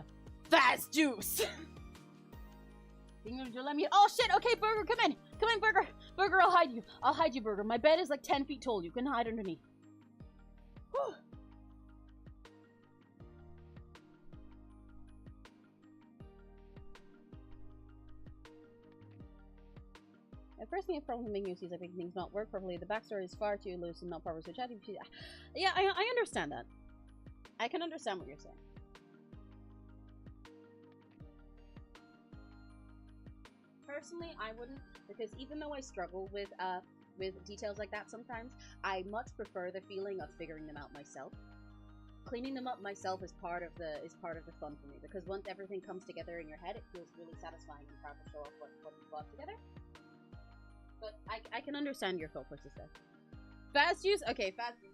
fast juice. Let me. Oh shit! Okay, Burger, come in, Burger. Burger, I'll hide you. I'll hide you, Burger. My bed is like 10 feet tall. You can hide underneath. Whew. At first, me a problem making you see that making things not work properly. The backstory is far too loose and not proper. So ChatGPT. Yeah, I understand that. I can understand what you're saying. Personally, I wouldn't, because even though I struggle with details like that sometimes, I much prefer the feeling of figuring them out myself. Cleaning them up myself is part of the fun for me, because once everything comes together in your head, it feels really satisfying and proud to show off what you got together. But I can understand your thought process there. Fast juice? Okay, fast juice.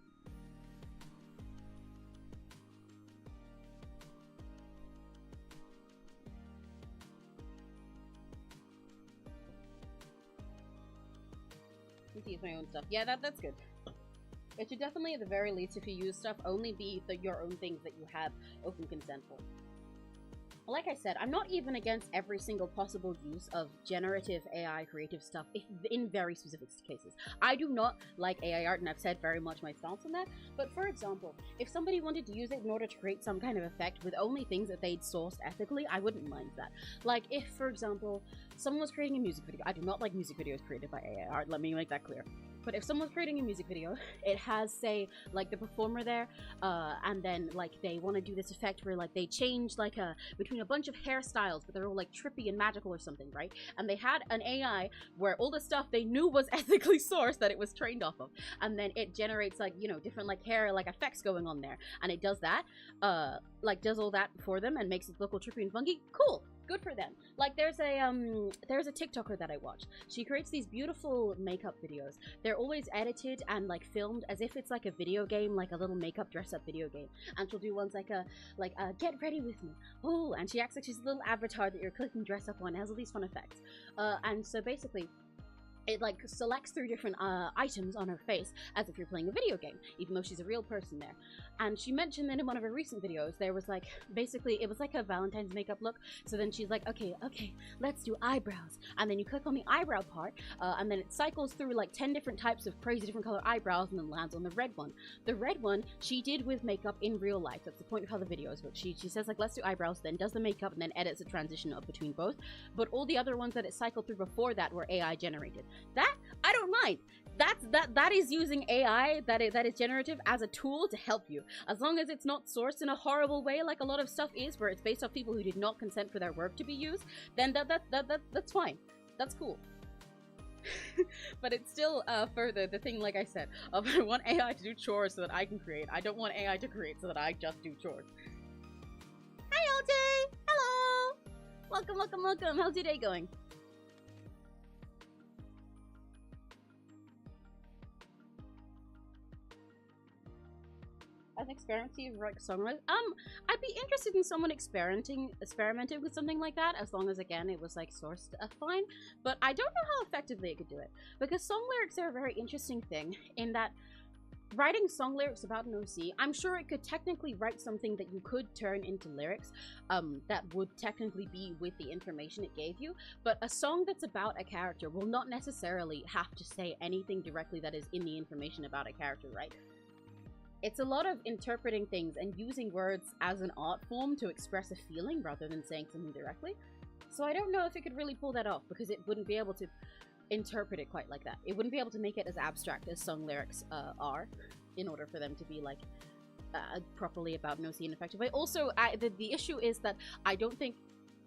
To use my own stuff. Yeah, that's good. It should definitely, at the very least, if you use stuff, only be your own things that you have open consent for. Like I said, I'm not even against every single possible use of generative AI creative stuff in very specific cases. I do not like AI art, and I've said very much my stance on that. But for example, if somebody wanted to use it in order to create some kind of effect with only things that they'd sourced ethically, I wouldn't mind that. Like if, for example, someone was creating a music video. I do not like music videos created by AI art, let me make that clear. But if someone's creating a music video, it has, say, like the performer there, and then like they want to do this effect where like they change like between a bunch of hairstyles, but they're all like trippy and magical or something, right? And they had an AI where all the stuff they knew was ethically sourced that it was trained off of, and then it generates like, you know, different like hair like effects going on there, and it does that, like does all that for them and makes it look all trippy and funky. Cool. Good for them. Like there's a TikToker that I watch. She creates these beautiful makeup videos. They're always edited and like filmed as if it's like a video game, like a little makeup dress up video game. And she'll do ones like get ready with me. Oh, and she acts like she's a little avatar that you're clicking dress up on. It has all these fun effects. And so basically it like selects through different items on her face as if you're playing a video game, even though she's a real person there. And she mentioned that in one of her recent videos there was like, basically it was like a Valentine's makeup look. So then she's like, okay, let's do eyebrows, and then you click on the eyebrow part, and then it cycles through like 10 different types of crazy different color eyebrows and then lands on the red one. The red one she did with makeup in real life. That's the point of how the video is. But she says like, let's do eyebrows, then does the makeup, and then edits the transition up between both. But all the other ones that it cycled through before that were AI generated. That I don't mind. That is using AI that is generative as a tool to help you, as long as it's not sourced in a horrible way like a lot of stuff is, where it's based off people who did not consent for their work to be used. Then that's fine. That's cool. But it's still further the thing, like I said, of I want AI to do chores so that I can create. I don't want AI to create so that I just do chores. Hi LJ! Hello! Welcome. How's your day going? An experimenting like songwriter. I'd be interested in someone experimenting with something like that, as long as again it was like sourced fine. But I don't know how effectively it could do it, because song lyrics are a very interesting thing in that writing song lyrics about an OC, I'm sure it could technically write something that you could turn into lyrics that would technically be with the information it gave you, but a song that's about a character will not necessarily have to say anything directly that is in the information about a character, right? It's a lot of interpreting things and using words as an art form to express a feeling rather than saying something directly. So I don't know if it could really pull that off, because it wouldn't be able to interpret it quite like that. It wouldn't be able to make it as abstract as song lyrics are, in order for them to be like properly about no scene effective way. Also, the issue is that I don't think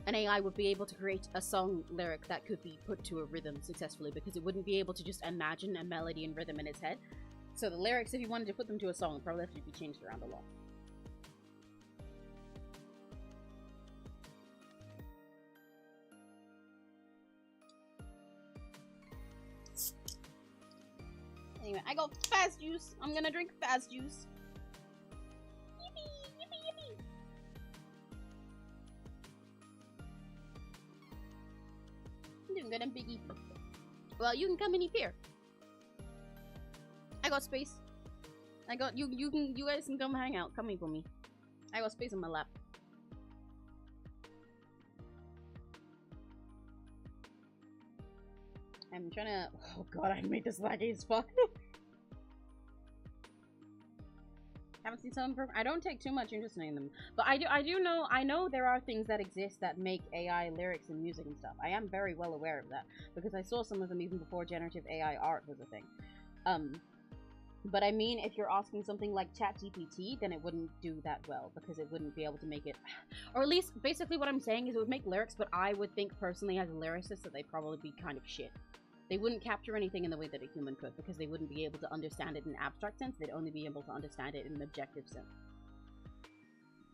an AI would be able to create a song lyric that could be put to a rhythm successfully, because it wouldn't be able to just imagine a melody and rhythm in its head. So the lyrics, if you wanted to put them to a song, would probably have to be changed around a lot. Anyway, I got fast juice. I'm gonna drink fast juice. Yippee, yippee, yippee. I'm doing good. I'm biggie. Well, you can come in here. I got space. I got you. You guys can come hang out. Come in for me. I got space on my lap. I'm trying to. Oh god, I made this laggy as fuck. Haven't seen some. I don't take too much interest in them, but I do know. I know there are things that exist that make AI lyrics and music and stuff. I am very well aware of that because I saw some of them even before generative AI art was a thing. But I mean, if you're asking something like ChatGPT, then it wouldn't do that well because it wouldn't be able to make it. Or at least, basically, what I'm saying is it would make lyrics, but I would think personally as a lyricist that they'd probably be kind of shit. They wouldn't capture anything in the way that a human could because they wouldn't be able to understand it in an abstract sense. They'd only be able to understand it in an objective sense.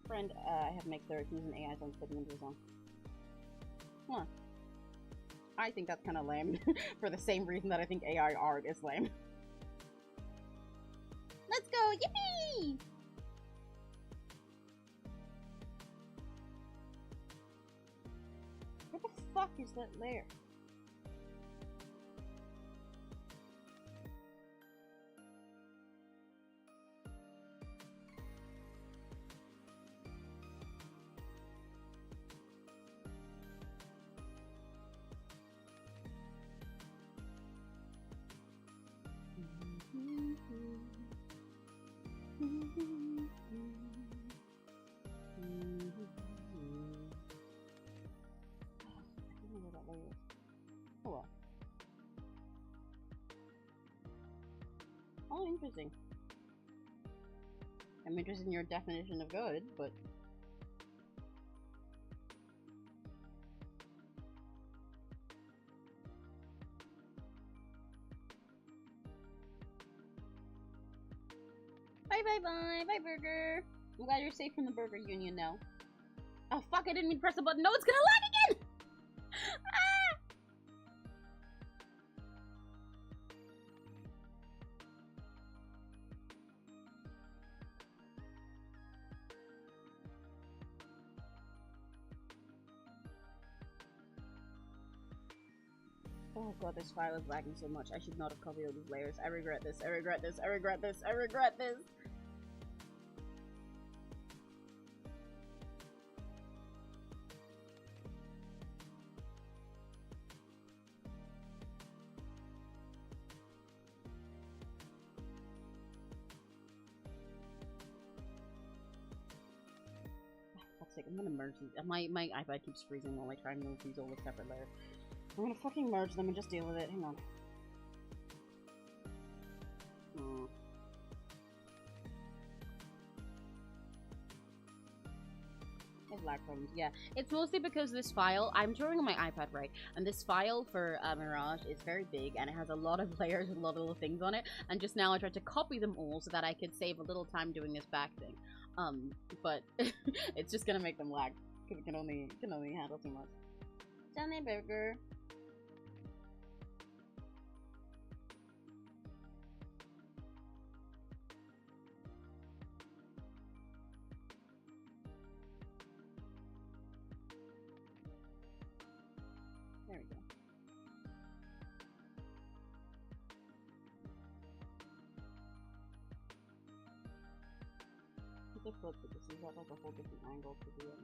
Friend, I have mixed lyrics using AI songs putting into a song. Huh. I think that's kind of lame for the same reason that I think AI art is lame. Let's go! Yippee! What the fuck is that layer? Oh well. Oh, interesting. I'm interested in your definition of good, but... Bye bye bye! Bye burger! I'm glad you're safe from the burger union now. Oh fuck, I didn't mean to press the button! No, it's gonna lag again! Ah! Oh god, this file is lagging so much. I should not have copied all these layers. I regret this. I regret this. I regret this. I regret this. Fuck's sake, I'm gonna merge these. My iPad keeps freezing while I try and move these all as separate layers. I'm gonna fucking merge them and just deal with it. Hang on. I have lag problems. Yeah, it's mostly because this file, I'm drawing on my iPad, right? And this file for Mirage is very big and it has a lot of layers with a lot of little things on it. And just now I tried to copy them all so that I could save a little time doing this back thing. But it's just gonna make them lag because it can only handle too much. Johnny Burger. There we go. Just flip it. This is got like a whole different angle to do it.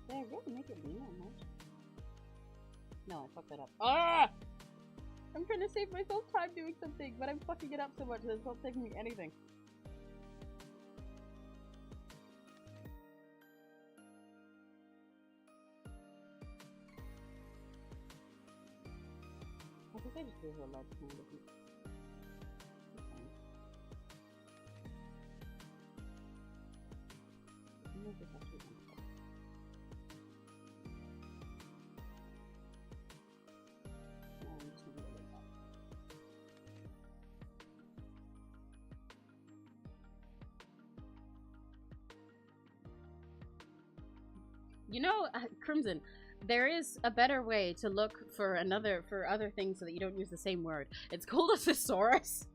Did I really make it lean that much? No, I fucked that up. Ah! I'm trying to save myself time doing something, but I'm fucking it up so much that it's not taking me anything. I think I just gave her a lot more different. You know, Crimson, there is a better way to look for other things so that you don't use the same word. It's called a thesaurus.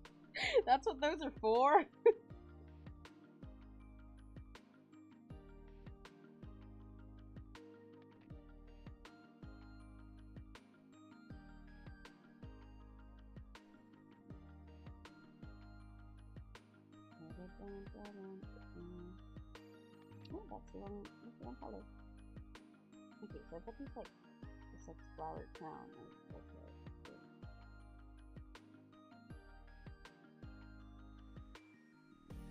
That's what those are for. Oh, that's the wrong color. Okay, so I got these like this like flower crown. Okay.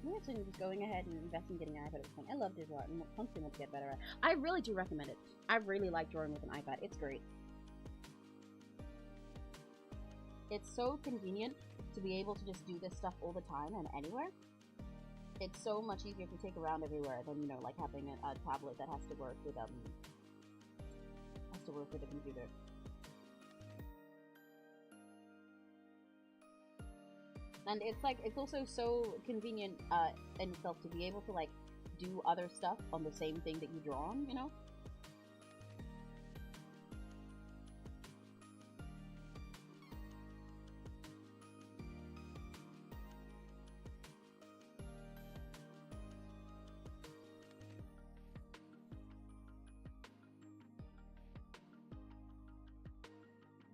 Imagine just going ahead and investing, getting an iPad at this point. I love digital art and constantly want to get better at it. I really do recommend it. I really like drawing with an iPad. It's great. It's so convenient to be able to just do this stuff all the time and anywhere. It's so much easier to take around everywhere than, you know, like having a tablet that has to work with a computer. And it's like, it's also so convenient in itself to be able to like do other stuff on the same thing that you draw on, you know?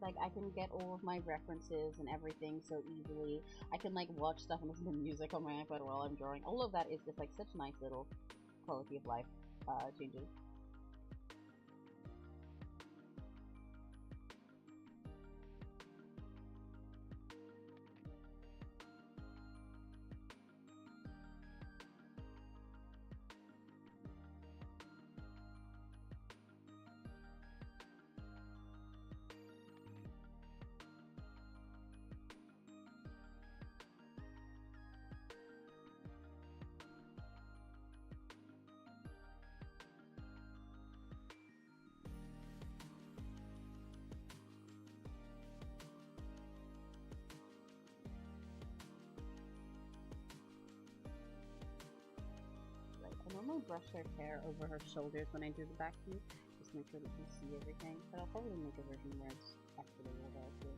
Like, I can get all of my references and everything so easily. I can, like, watch stuff and listen to music on my iPad while I'm drawing. All of that is just, like, such nice little quality of life changes. I normally brush her hair over her shoulders when I do the back view, just to make sure that you see everything. But I'll probably make a version where it's actually rolled out too.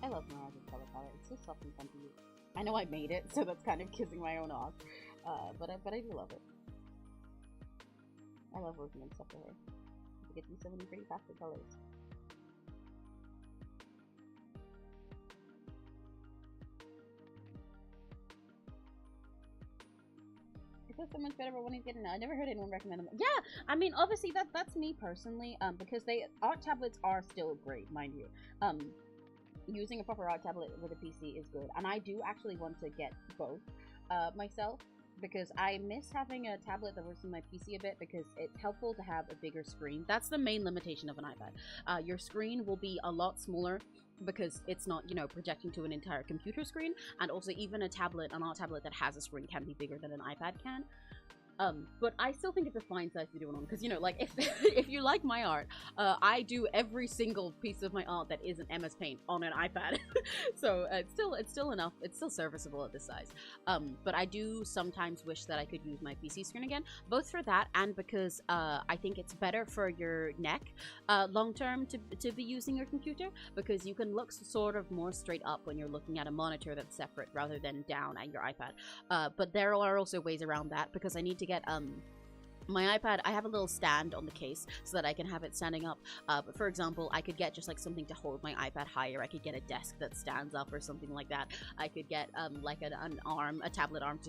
I love Mirage's color palette. It's so soft and fun to use. I know I made it, so that's kind of kissing my own off. But I do love it. I love working on stuff for her. It gets me so many pretty pastel colors. It feels so much better when he's getting. I never heard anyone recommend them. Yeah, I mean, obviously that's me personally. Because art tablets are still great, mind you. Using a proper art tablet with a PC is good, and I do actually want to get both myself, because I miss having a tablet that works on my PC a bit, because it's helpful to have a bigger screen. That's the main limitation of an iPad. Your screen will be a lot smaller because it's not, you know, projecting to an entire computer screen, and also even an art tablet that has a screen can be bigger than an iPad can. But I still think it's a fine size to do it on, because, you know, like, if if you like my art, I do every single piece of my art that isn't MS Paint on an iPad. So it's still enough, it's still serviceable at this size. But I do sometimes wish that I could use my PC screen again, both for that and because I think it's better for your neck long term to be using your computer, because you can look sort of more straight up when you're looking at a monitor that's separate rather than down at your iPad. But there are also ways around that, because I need to get my iPad, I have a little stand on the case so that I can have it standing up. But for example, I could get just like something to hold my iPad higher. I could get a desk that stands up or something like that. I could get like a tablet arm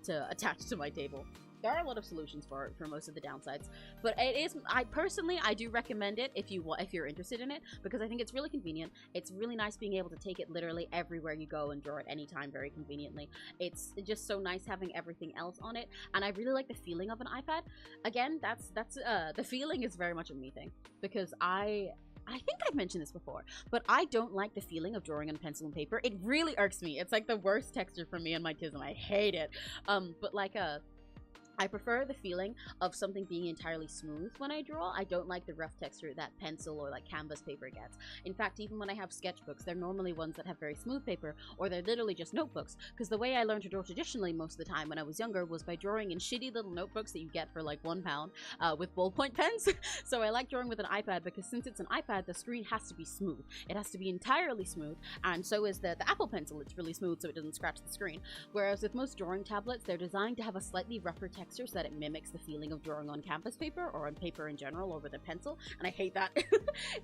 to attach to my table. There are a lot of solutions for most of the downsides, but I personally do recommend it if you're interested in it, because I think it's really convenient. It's really nice being able to take it literally everywhere you go and draw it anytime very conveniently. It's just so nice having everything else on it, and I really like the feeling of an iPad. Again, that's the feeling is very much a me thing, because I I think I've mentioned this before, but I don't like the feeling of drawing on pencil and paper. It really irks me. It's like the worst texture for me and my tism. I hate it. But like I prefer the feeling of something being entirely smooth when I draw. I don't like the rough texture that pencil or like canvas paper gets. In fact, even when I have sketchbooks, they're normally ones that have very smooth paper, or they're literally just notebooks. Because the way I learned to draw traditionally most of the time when I was younger was by drawing in shitty little notebooks that you get for like £1 with ballpoint pens. So I like drawing with an iPad because since it's an iPad, the screen has to be smooth. It has to be entirely smooth, and so is the Apple Pencil. It's really smooth so it doesn't scratch the screen. Whereas with most drawing tablets, they're designed to have a slightly rougher texture so that it mimics the feeling of drawing on canvas paper or on paper in general over the pencil, and I hate that.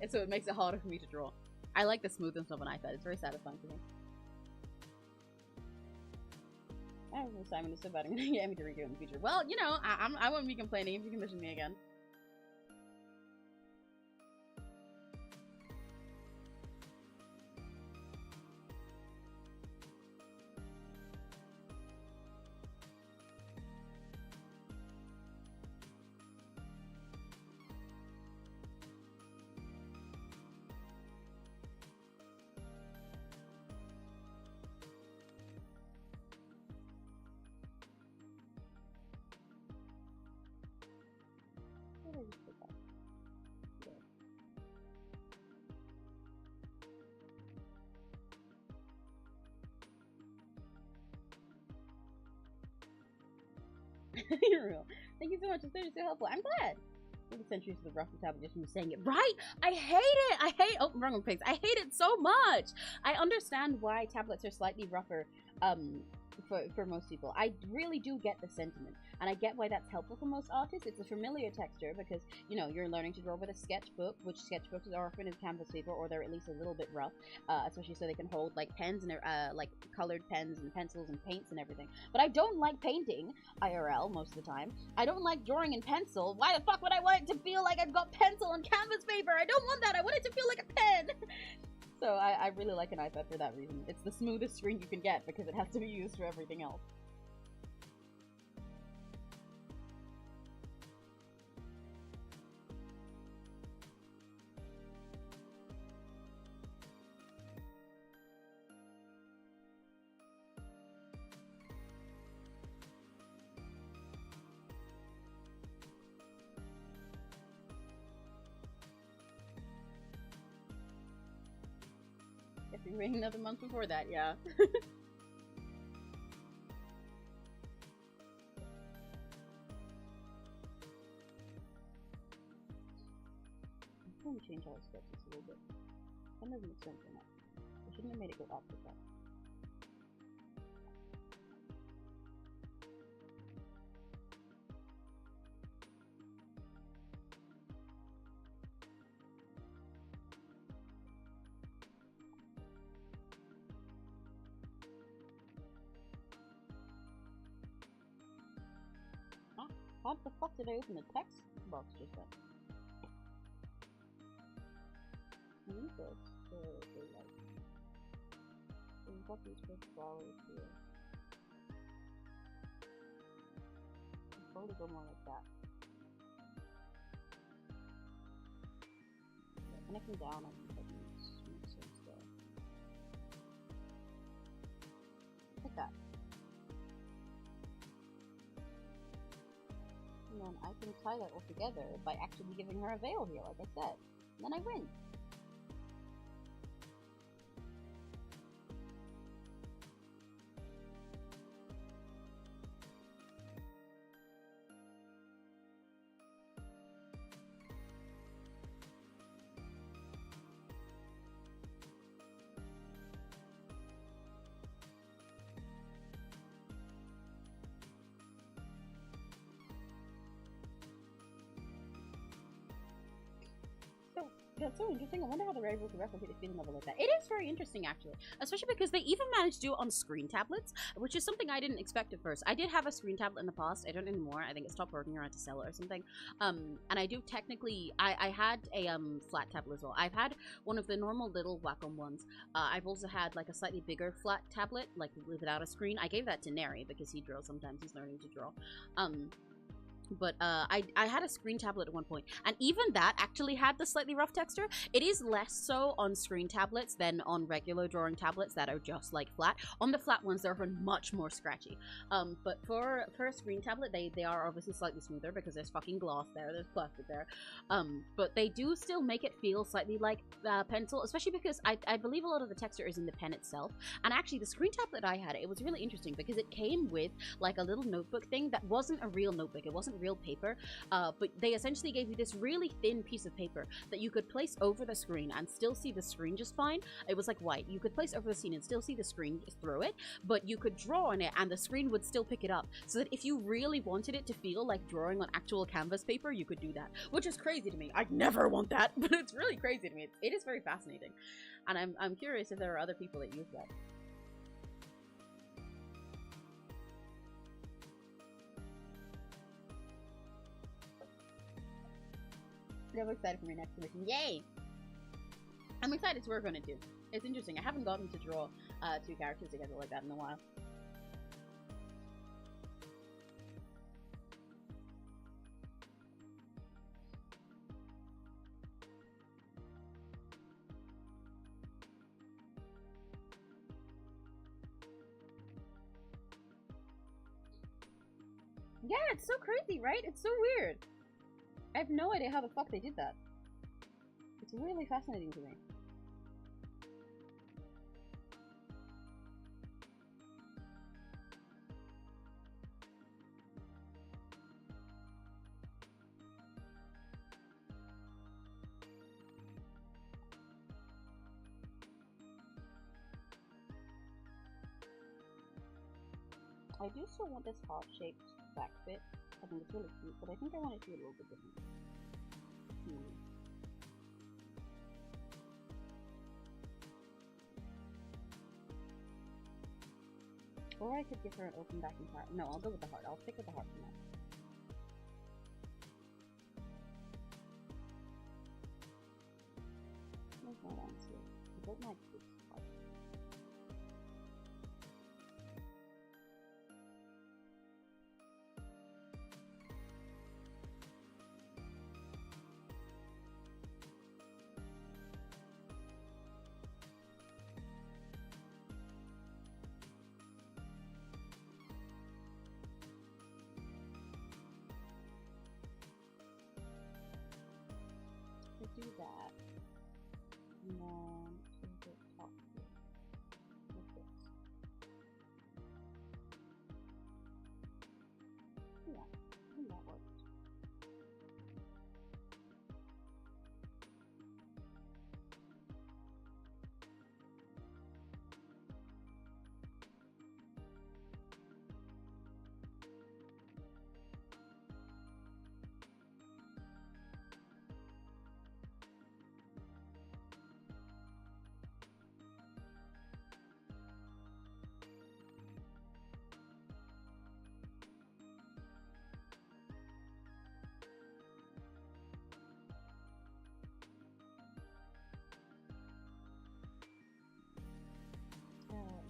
And so it makes it harder for me to draw. I like the smoothness of an iPad. It's very satisfying for me. Oh, Simon is so bad. I'm gonna get me to redo it in the future. Well, you know, I won't be complaining if you commission me again. You're real. Thank you so much. It's so helpful. I'm glad. Maybe centuries to the rough tablet just from saying it. Right? I hate it. I hate. Oh, wrong with pigs. I hate it so much. I understand why tablets are slightly rougher. For most people. I really do get the sentiment, and I get why that's helpful for most artists. It's a familiar texture because, you know, you're learning to draw with a sketchbook, which sketchbooks are often in canvas paper, or they're at least a little bit rough, especially so they can hold, like, pens and, like, colored pens and pencils and paints and everything. But I don't like painting IRL most of the time. I don't like drawing in pencil. Why the fuck would I want it to feel like I've got pencil and canvas paper? I don't want that. I want it to feel like a pen. So I really like an iPad for that reason. It's the smoothest screen you can get because it has to be used for everything else. Guess we waiting another month before that, yeah. I'm going to change how it sketches a little bit. That doesn't make sense enough. I shouldn't have made it go up with that. How the fuck did I open the text box just then? We've got these big flowers here. I'll probably go more like that. Yeah, connecting down, I think that makes sense there. Like that. And then I can tie that all together by actually giving her a veil here, like I said. And then I win. That's so interesting. I wonder how they're able to replicate a feeling level like that. It is very interesting, actually. Especially because they even managed to do it on screen tablets, which is something I didn't expect at first. I did have a screen tablet in the past. I don't anymore. I think it stopped working or I had to sell it or something. And I do technically... I had a flat tablet as well. I've had one of the normal little Wacom ones. I've also had, like, a slightly bigger flat tablet, like, without a screen. I gave that to Neri because he draws sometimes. He's learning to draw. But I had a screen tablet at one point, and even that actually had the slightly rough texture. It is less so on screen tablets than on regular drawing tablets that are just like flat. On the flat ones, they're much more scratchy. But for a screen tablet, they are obviously slightly smoother because there's fucking gloss there, there's plastic there. But they do still make it feel slightly like pencil, especially because I believe a lot of the texture is in the pen itself. And actually, the screen tablet I had, it was really interesting because it came with like a little notebook thing that wasn't a real notebook. It wasn't real paper, but they essentially gave you this really thin piece of paper that you could place over the screen and still see the screen just fine. It was like white. You could place over the screen and still see the screen just through it, but you could draw on it and the screen would still pick it up, so that if you really wanted it to feel like drawing on actual canvas paper, you could do that, which is crazy to me. I'd never want that, but it's really crazy to me. It is very fascinating, and I'm curious if there are other people that use that. I'm excited for my next commission. Yay! I'm excited to work on it too. It's interesting. I haven't gotten to draw two characters together like that in a while. Yeah, it's so crazy, right? It's so weird. I have no idea how the fuck they did that. It's really fascinating to me. I do still want this heart-shaped back bit. I think it's really cute, but I think I want it to be a little bit different. Or I could give her an open backing heart. No, I'll go with the heart. I'll stick with the heart for now. Where's my answer? I don't like this heart. Do that, and then change it top here, like this. Yeah, I think that works.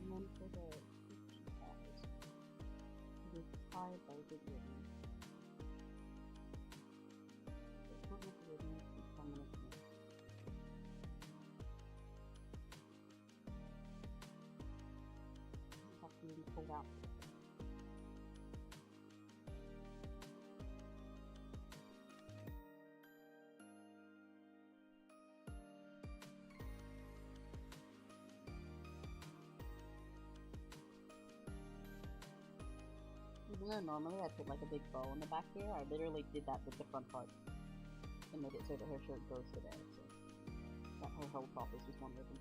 And then for the office, it is tied by the ribbon. So it's not like the ribbon, it's combination. This has to be pulled out. Even though normally I put like a big bow on the back here, I literally did that with the front part and made it so that her shirt goes to there, so that her whole top is just one ribbon.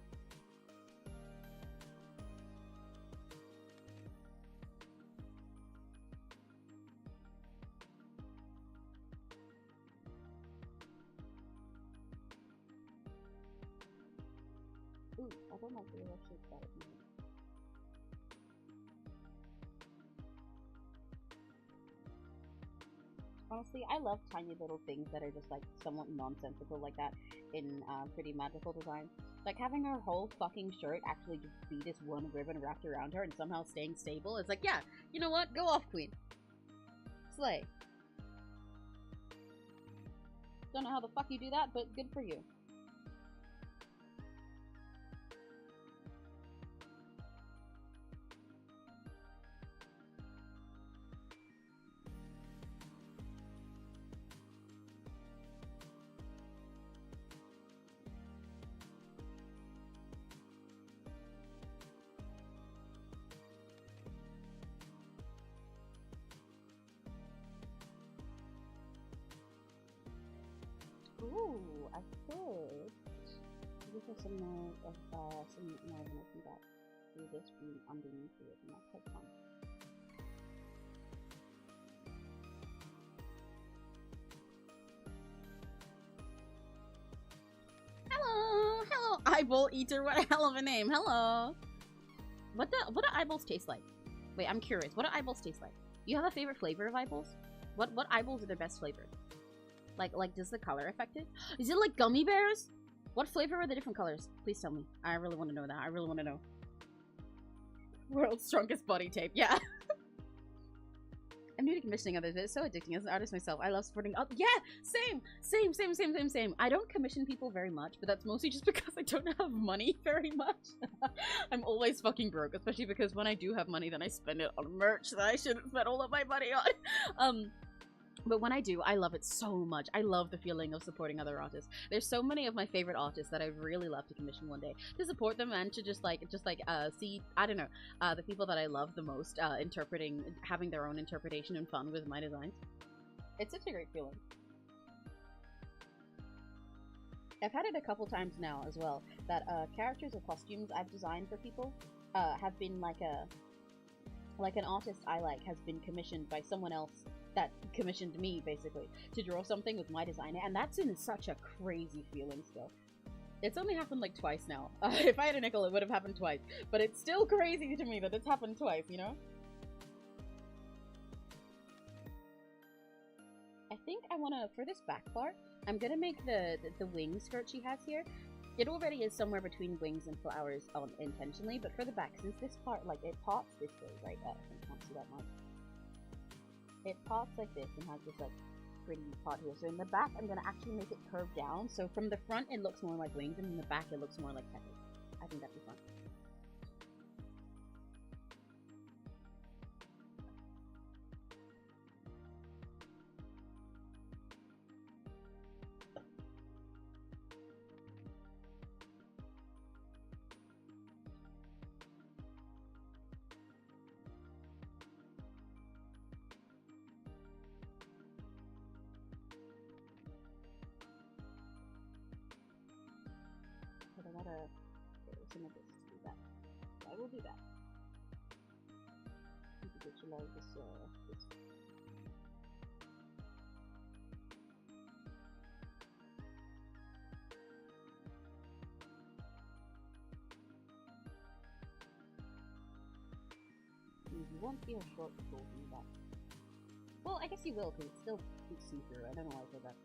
Ooh, I don't like the way that shape that at the moment. Honestly, I love tiny little things that are just like somewhat nonsensical like that in pretty magical design. Like having her whole fucking shirt actually just be this one ribbon wrapped around her and somehow staying stable. It's like, yeah, you know what? Go off, queen. Slay. Don't know how the fuck you do that, but good for you. Ooh, I could. This is some more of some more of an open back. Do this from underneath it, and that's quite fun. Hello, hello, eyeball eater. What a hell of a name. Hello. What do eyeballs taste like? Wait, I'm curious. What do eyeballs taste like? You have a favorite flavor of eyeballs? What eyeballs are their best flavor? Like, does the color affect it? Is it like gummy bears? What flavor are the different colors? Please tell me. I really want to know that. I really want to know. World's strongest body tape. Yeah. I'm new to commissioning others. It's so addicting. As an artist myself, I love supporting. Oh, yeah, same. I don't commission people very much, but that's mostly just because I don't have money very much. I'm always fucking broke, especially because when I do have money, then I spend it on merch that I shouldn't spend all of my money on. But when I do, I love it so much. I love the feeling of supporting other artists. There's so many of my favorite artists that I'd really love to commission one day to support them and to just see, I don't know, the people that I love the most having their own interpretation and fun with my designs. It's such a great feeling. I've had it a couple times now as well that characters or costumes I've designed for people have been like an artist I like has been commissioned by someone else that commissioned me, basically, to draw something with my design, and that's in such a crazy feeling still. It's only happened like twice now. If I had a nickel, it would have happened twice, but it's still crazy to me that it's happened twice, you know? I think I want to, for this back part, I'm gonna make the wing skirt she has here. It already is somewhere between wings and flowers intentionally, but for the back, since this part, like, it pops this way, right? I can't see that much. It pops like this and has this, like, pretty pot here. So in the back, I'm gonna actually make it curve down. So from the front, it looks more like wings, and in the back, it looks more like petals. I think that'd be fun. Some of this to do that. I will do that. Visualize this, this. You won't see a short goal from that. Well, I guess you will, because it's still see-through. I don't know why I said that.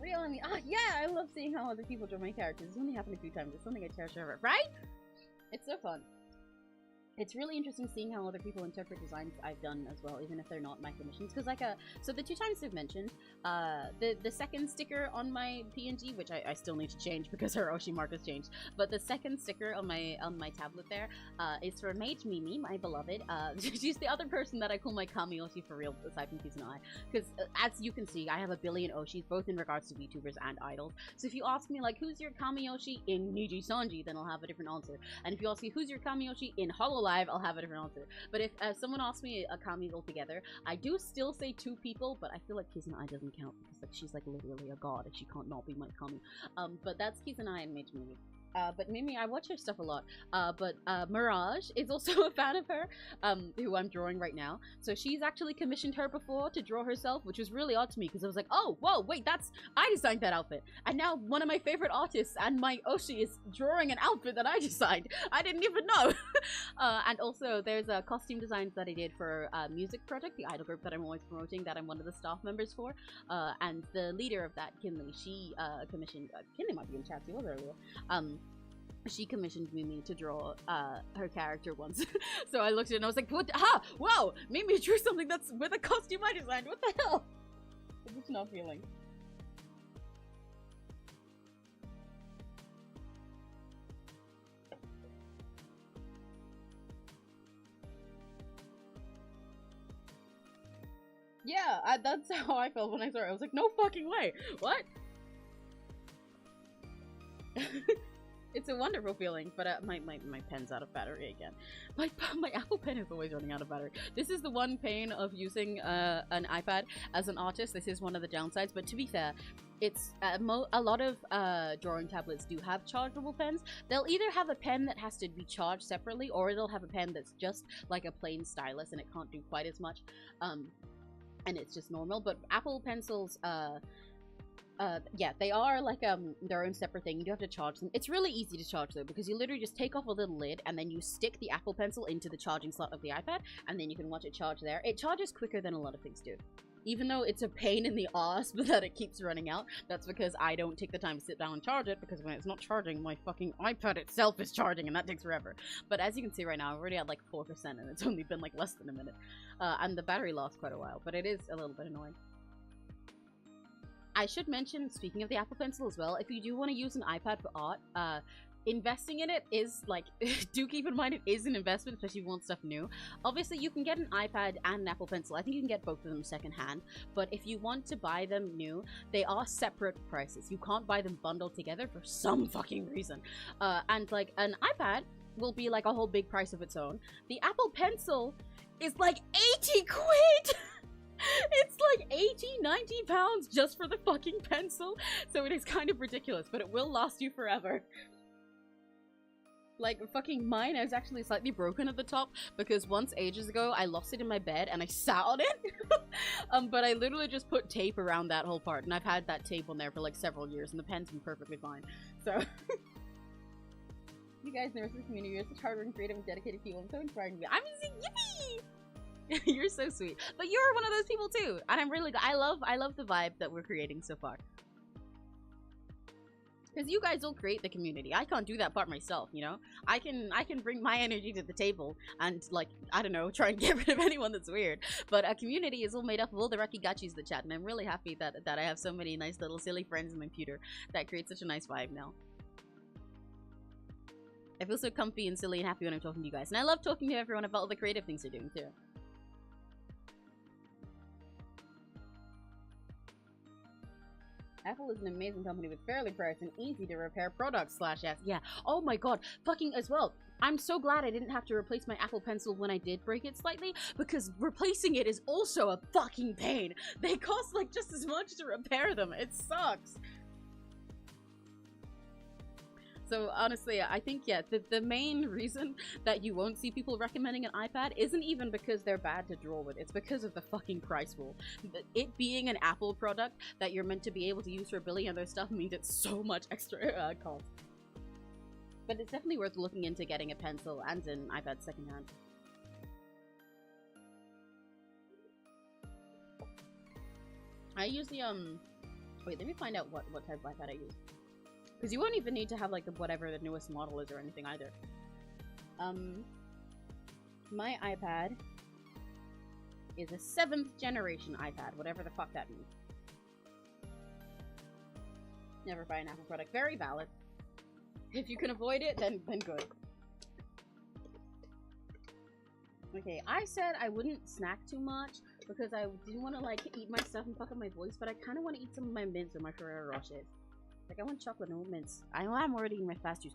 Real on me. Ah, yeah, I love seeing how other people draw my characters. It's only happened a few times. It's something I cherish forever, right? It's so fun. It's really interesting seeing how other people interpret designs I've done as well, even if they're not my commissions. Because, like, so the 2 times I've mentioned, the second sticker on my PNG, which I still need to change because her Oshi mark has changed, but the second sticker on my tablet there is for Mage Mimi, my beloved. She's the other person that I call my Kami Oshi for real, aside from Kizuna. Because, as you can see, I have a billion Oshis, both in regards to VTubers and idols. So if you ask me, like, who's your Kami Oshi in Niji Sanji, then I'll have a different answer. And if you ask me, who's your Kami Oshi in Hololive, I'll have a different answer. But if someone asks me a Kami altogether, I do still say 2 people, but I feel like Kizuna doesn't count because, like, she's like literally a god and she can't not be my Kami. But that's Kizuna and Mage Mimi. But Mimi, I watch her stuff a lot. But Mirage is also a fan of her, who I'm drawing right now. So she's actually commissioned her before to draw herself, which was really odd to me because I was like, oh, whoa, wait, I designed that outfit. And now one of my favorite artists and my Oshi is drawing an outfit that I designed. I didn't even know. And also there's costume designs that I did for Music Project, the idol group that I'm always promoting, that I'm one of the staff members for. And the leader of that, Kinley, she commissioned, Kinley might be in chat, she was earlier. She commissioned Mimi to draw her character once. So I looked at it and I was like, what? Ha! Wow! Mimi drew something that's with a costume I designed. What the hell? I'm just not feeling. Yeah, that's how I felt when I saw it. I was like, no fucking way. What? It's a wonderful feeling, but my pen's out of battery again. My Apple Pen is always running out of battery. This is the one pain of using an iPad as an artist. This is one of the downsides, but to be fair, it's a lot of drawing tablets do have chargeable pens. They'll either have a pen that has to be charged separately, or they'll have a pen that's just like a plain stylus and it can't do quite as much. And it's just normal, but Apple Pencils, yeah, they are like their own separate thing. You do have to charge them. It's really easy to charge though, because you literally just take off a little lid and then you stick the Apple Pencil into the charging slot of the iPad, and then you can watch it charge there. It charges quicker than a lot of things do. Even though it's a pain in the ass that it keeps running out, that's because I don't take the time to sit down and charge it, because when it's not charging, my fucking iPad itself is charging, and that takes forever. But as you can see right now, I'm already at like 4%, and it's only been like less than a minute. And the battery lasts quite a while, but it is a little bit annoying. I should mention, speaking of the Apple Pencil as well, if you do want to use an iPad for art, investing in it is like, do keep in mind it is an investment, especially if you want stuff new. Obviously, you can get an iPad and an Apple Pencil. I think you can get both of them secondhand, but if you want to buy them new, they are separate prices. You can't buy them bundled together for some fucking reason. And like an iPad will be like a whole big price of its own. The Apple Pencil is like 80 quid! It's like 80, 90 pounds just for the fucking pencil. So it is kind of ridiculous, but it will last you forever. Like, fucking mine is actually slightly broken at the top, because once ages ago, I lost it in my bed and I sat on it. But I literally just put tape around that whole part, and I've had that tape on there for like several years, and the pen's been perfectly fine. So... You guys, nurses community, you're such hardworking, creative, and dedicated people. I'm so inspiring to me. I'm just yippee! You're so sweet, but you're one of those people too, and I'm really I love the vibe that we're creating so far, because you guys will create the community. I can't do that part myself, you know. I can I bring my energy to the table and, like, I don't know, try and get rid of anyone that's weird, but a community is all made up of all the Rakigachis that chat, and I'm really happy that I have so many nice little silly friends in my computer that create such a nice vibe now. I feel so comfy and silly and happy when I'm talking to you guys, and I love talking to everyone about all the creative things they're doing too. Apple is an amazing company with fairly priced and easy to repair products / yes. Yeah. Oh my god. Fucking as well. I'm so glad I didn't have to replace my Apple Pencil when I did break it slightly, because replacing it is also a fucking pain. They cost like just as much to repair them. It sucks. So honestly, I think, yeah, the main reason that you won't see people recommending an iPad isn't even because they're bad to draw with. It's because of the fucking price rule. It being an Apple product that you're meant to be able to use for a billion other stuff means it's so much extra cost. But it's definitely worth looking into getting a pencil and an iPad secondhand. I use the, wait, let me find out what type of iPad I use. Because you won't even need to have, like, whatever the newest model is or anything either. My iPad is a 7th generation iPad, whatever the fuck that means. Never buy an Apple product. Very valid. If you can avoid it, then good. Okay, I said I wouldn't snack too much because I didn't want to, like, eat my stuff and fuck up my voice, but I kind of want to eat some of my mints or my Ferrero Rochers. Like, I want chocolate and mints. I know I'm already eating my fast juice.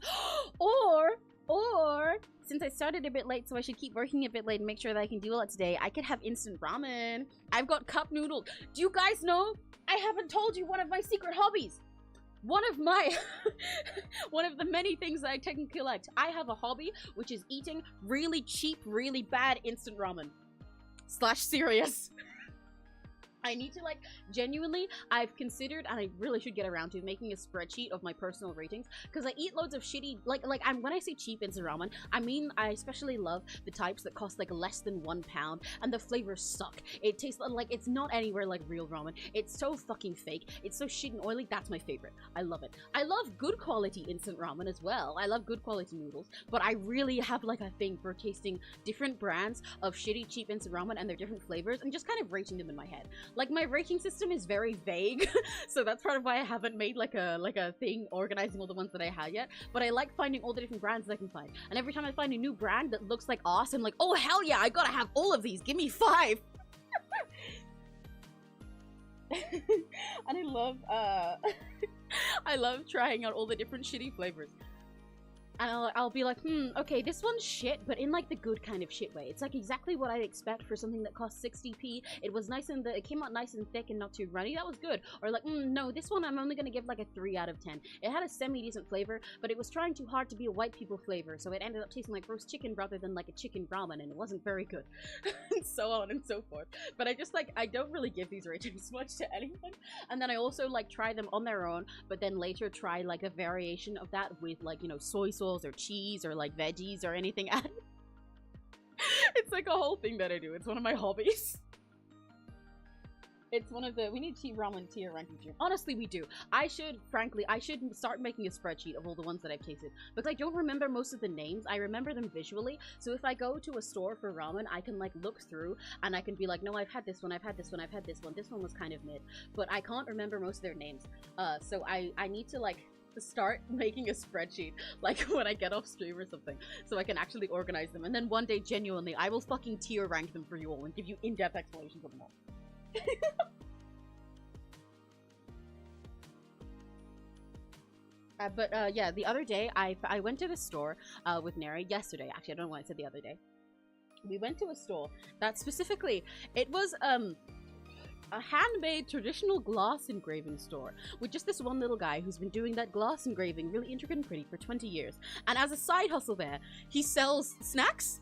Or, since I started a bit late, so I should keep working a bit late and make sure that I can do a lot today, I could have instant ramen. I've got cup noodles. Do you guys know? I haven't told you one of my secret hobbies. one of my one of the many things that I technically collect. I have a hobby, which is eating really cheap, really bad instant ramen. / serious. I need to, like, genuinely, I've considered, and I really should get around to making a spreadsheet of my personal ratings, because I eat loads of shitty, when I say cheap instant ramen, I mean, I especially love the types that cost, like, less than £1, and the flavors suck. It tastes like, it's not anywhere like real ramen. It's so fucking fake. It's so shit and oily. That's my favorite. I love it. I love good quality instant ramen as well. I love good quality noodles, but I really have, like, a thing for tasting different brands of shitty, cheap instant ramen and their different flavors, and just kind of rating them in my head. Like, my rating system is very vague, so that's part of why I haven't made, like a thing organizing all the ones that I had yet, but I like finding all the different brands that I can find, and every time I find a new brand that looks like awesome, like, oh, hell yeah, I gotta have all of these, give me 5! And I love, I love trying out all the different shitty flavors. And I'll be like, okay, this one's shit, but in, like, the good kind of shit way. It's, like, exactly what I'd expect for something that costs 60p. It was nice and it came out nice and thick and not too runny. That was good. Or, like, no, this one I'm only gonna give, like, a 3 out of 10. It had a semi-decent flavor, but it was trying too hard to be a white people flavor, so it ended up tasting like roast chicken rather than, like, a chicken ramen, and it wasn't very good. And so on and so forth. But I just, like, I don't really give these ratings much to anyone. And then I also, like, try them on their own, but then later try, like, a variation of that with, like, you know, soy sauce or cheese or like veggies or anything added. It's like a whole thing that I do. It's one of my hobbies. It's one of the, we need ramen tier ranking tier. Honestly, we do. I should start making a spreadsheet of all the ones that I've tasted, because I don't remember most of the names. I remember them visually, so if I go to a store for ramen, I can, like, look through and I can be like, no, I've had this one, I've had this one, I've had this one. This one was kind of mid, but I can't remember most of their names. So I need to, like, start making a spreadsheet, like, when I get off stream or something, so I can actually organize them, and then one day, genuinely, I will fucking tier rank them for you all and give you in-depth explanations of them all. Yeah, the other day, I went to the store with Neri, yesterday, actually, I don't know why I said the other day. We went to a store that specifically, it was, a handmade traditional glass engraving store with just this one little guy who's been doing that glass engraving really intricate and pretty for 20 years. And as a side hustle there, he sells snacks.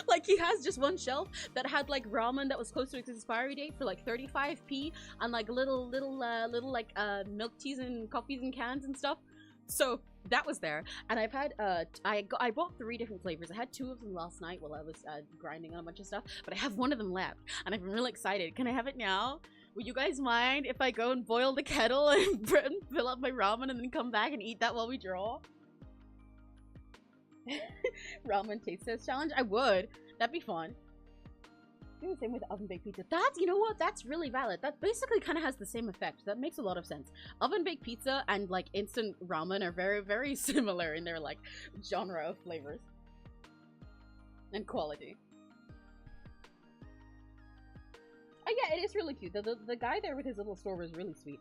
Like, he has just one shelf that had, like, ramen that was close to its expiry date for, like, 35p, and, like, little milk teas and coffees and cans and stuff. So that was there, and I've had I bought 3 different flavors. I had 2 of them last night while I was grinding on a bunch of stuff, but I have one of them left, and I'm really excited. Can I have it now? Would you guys mind if I go and boil the kettle and fill up my ramen and then come back and eat that while we draw? Ramen taste test challenge? I would. That'd be fun. Do the same with oven baked pizza. That's, you know what? That's really valid. That basically kind of has the same effect. That makes a lot of sense. Oven baked pizza and, like, instant ramen are very, very similar in their, like, genre of flavors and quality. Oh yeah, it is really cute. The guy there with his little store was really sweet.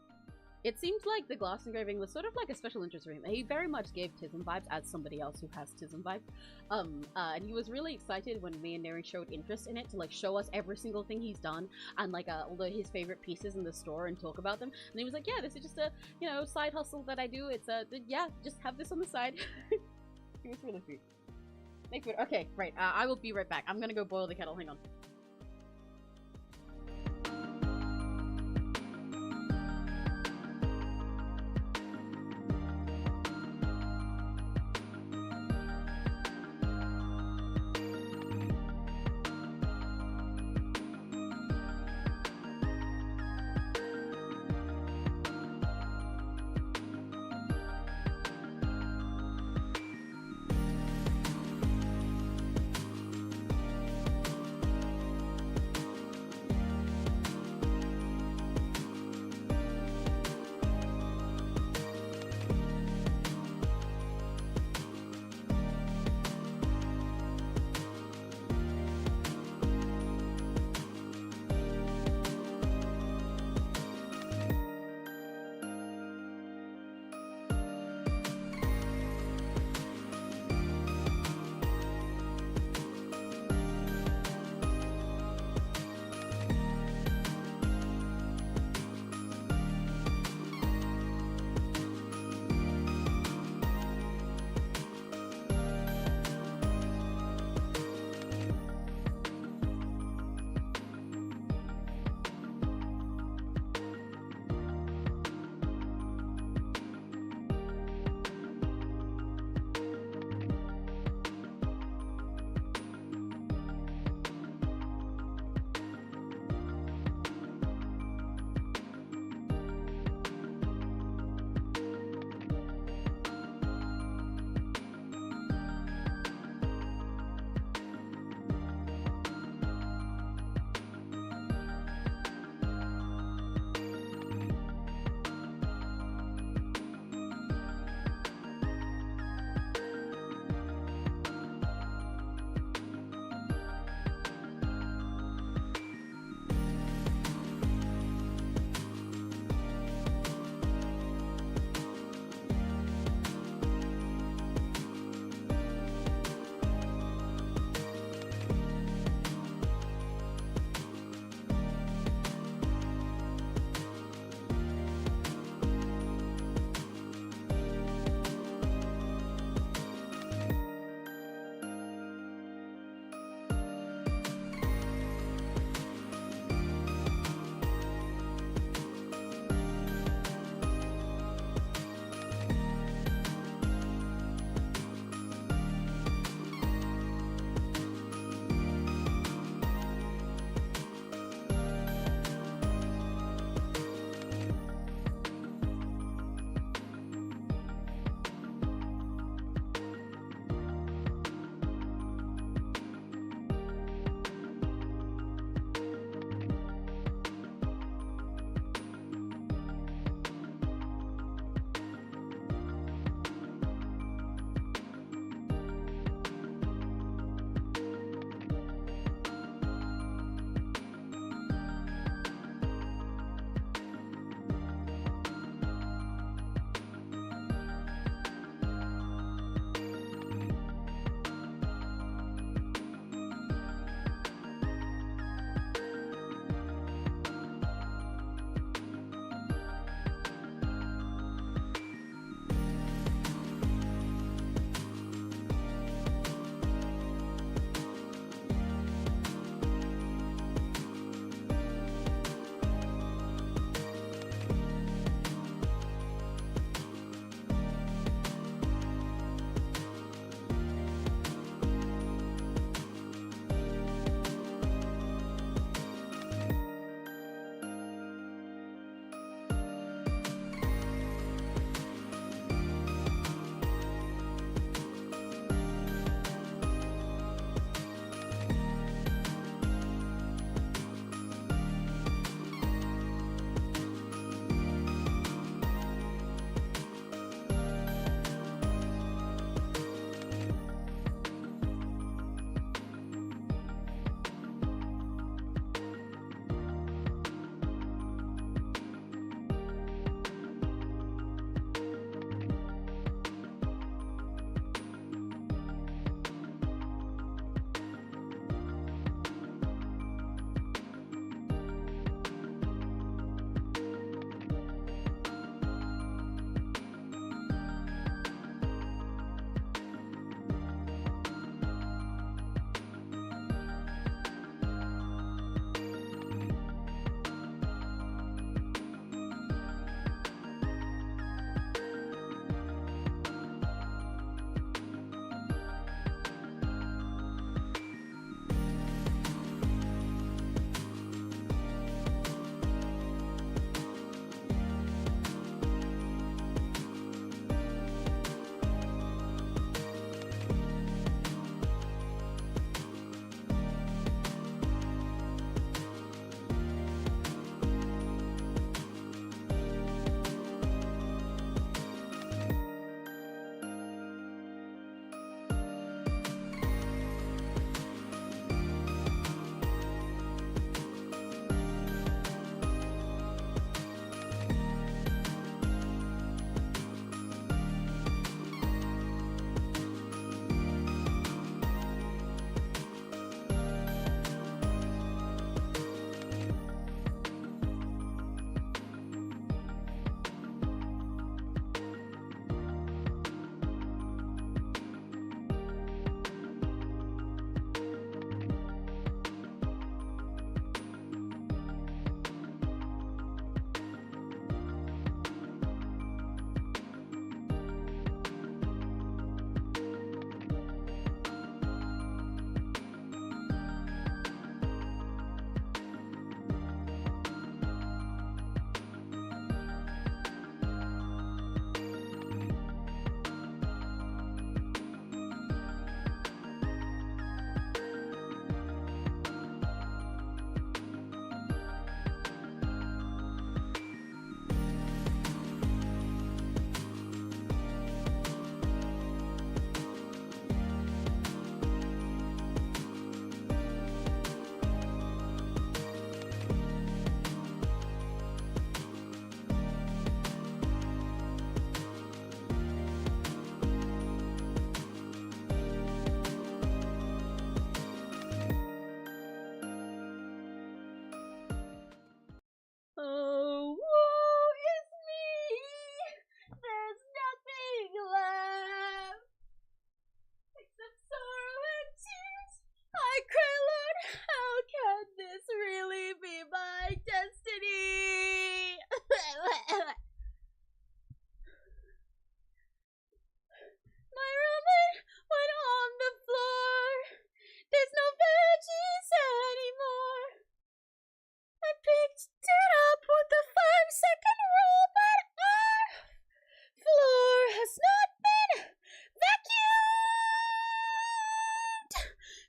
It seems like the glass engraving was sort of like a special interest for him. He very much gave Tism vibes, as somebody else who has Tism vibes. And he was really excited when me and Neri showed interest in it to, like, show us every single thing he's done and, like, all his favorite pieces in the store and talk about them. And he was like, yeah, this is just a, you know, side hustle that I do. It's yeah, just have this on the side. He was really sweet. Make food. Okay, right. I will be right back. I'm gonna go boil the kettle. Hang on.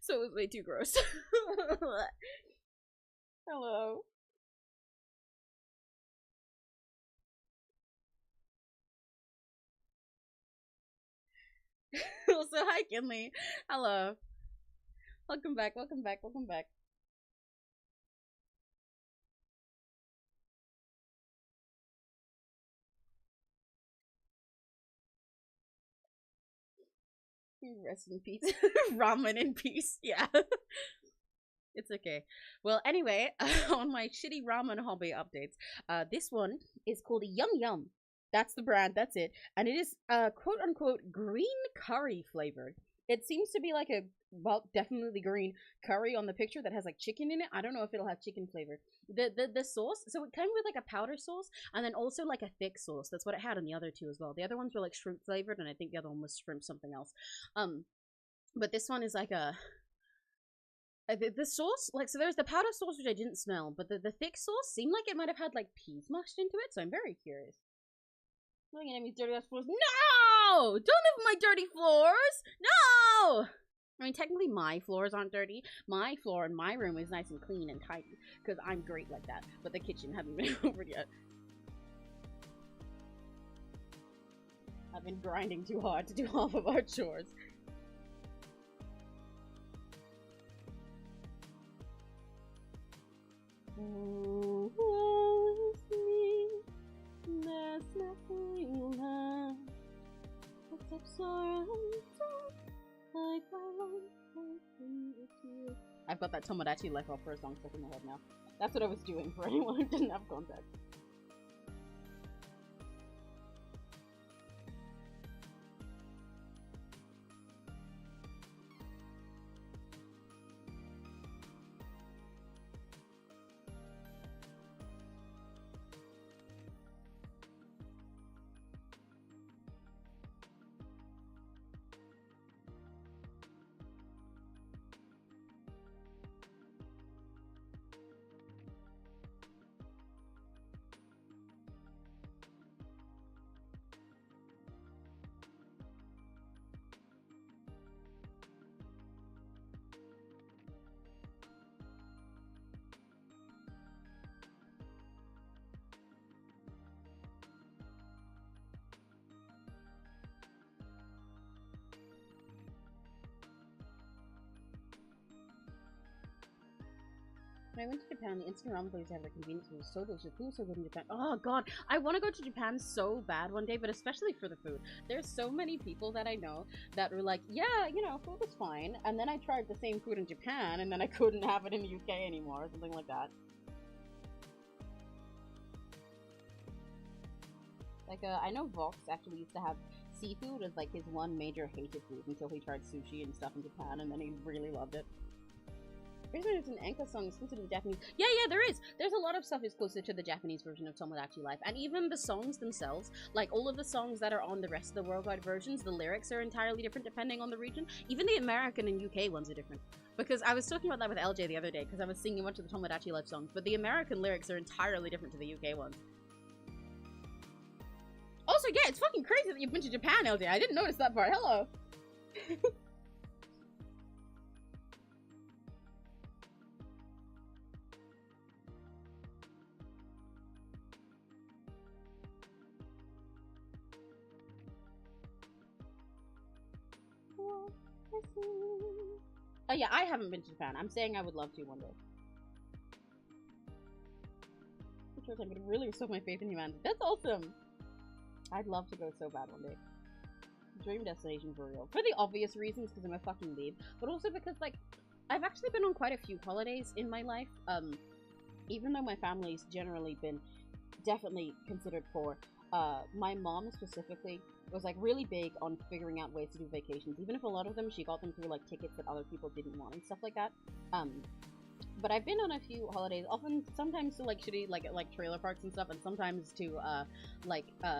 So it was way too gross. Hello. Also, hi Kinley. Hello. Welcome back, welcome back, welcome back. Rest in peace. Ramen in peace. Yeah. It's okay. Well, anyway, on my shitty ramen hobby updates, this one is called Yum Yum. That's the brand. That's it, and it is quote unquote green curry flavored. It seems to be like a, well, definitely green curry on the picture that has like chicken in it. I don't know if it'll have chicken flavor. The sauce, so it came with like a powder sauce and then also like a thick sauce. That's what it had on the other two as well. The other ones were like shrimp flavored, and I think the other one was shrimp something else. But this one is like a the sauce, like, so there's the powder sauce which I didn't smell, but the thick sauce seemed like it might have had like peas mashed into it, so I'm very curious. Looking at enemies dirty ass floors. No! Don't have my dirty floors! No! I mean, technically my floors aren't dirty. My floor in my room is nice and clean and tidy, because I'm great like that, but the kitchen hasn't been over yet. I've been grinding too hard to do half of our chores. Oh, there's nothing left except sorrow. I've got that Tomodachi Life Opera song stuck in my head now. That's what I was doing for anyone who didn't have context. When I went to Japan, the instant ramen places have their convenience food was so delicious. Food was so good in Japan. Oh god, I want to go to Japan so bad one day, but especially for the food. There's so many people that I know that were like, yeah, you know, food was fine. And then I tried the same food in Japan, and then I couldn't have it in the UK anymore, or something like that. Like, I know Vox actually used to have seafood as like his one major hated food until he tried sushi and stuff in Japan, and then he really loved it. There's an Enka song exclusive to the Japanese. Yeah, there is. There's a lot of stuff exclusive to the Japanese version of Tomodachi Life. And even the songs themselves, like all of the songs that are on the rest of the worldwide versions, the lyrics are entirely different depending on the region. Even the American and UK ones are different. Because I was talking about that with LJ the other day, because I was singing a bunch of the Tomodachi Life songs, but the American lyrics are entirely different to the UK ones. Also, yeah, it's fucking crazy that you've been to Japan, LJ. I didn't notice that part. Hello. Oh yeah, I haven't been to Japan. I'm saying I would love to one day. I'm gonna really restore my faith in humanity. That's awesome. I'd love to go so bad one day. Dream destination for real. For the obvious reasons, because I'm a fucking lead, but also because, like, I've actually been on quite a few holidays in my life. Even though my family's generally been definitely considered poor, my mom specifically was like really big on figuring out ways to do vacations, even if a lot of them she got them through like tickets that other people didn't want and stuff like that. But I've been on a few holidays, often sometimes to like shitty like trailer parks and stuff, and sometimes to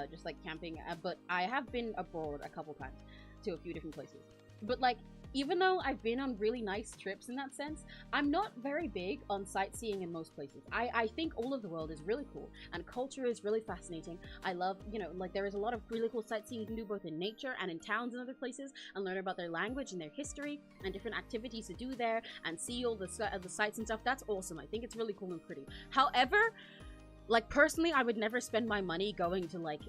just like camping, but I have been abroad a couple times to a few different places. But like even though I've been on really nice trips in that sense, I'm not very big on sightseeing in most places. I think all of the world is really cool, and culture is really fascinating. I love, you know, like there is a lot of really cool sightseeing you can do both in nature and in towns and other places, and learn about their language and their history, and different activities to do there, and see all the sights and stuff. That's awesome. I think it's really cool and pretty. However, like personally, I would never spend my money going to like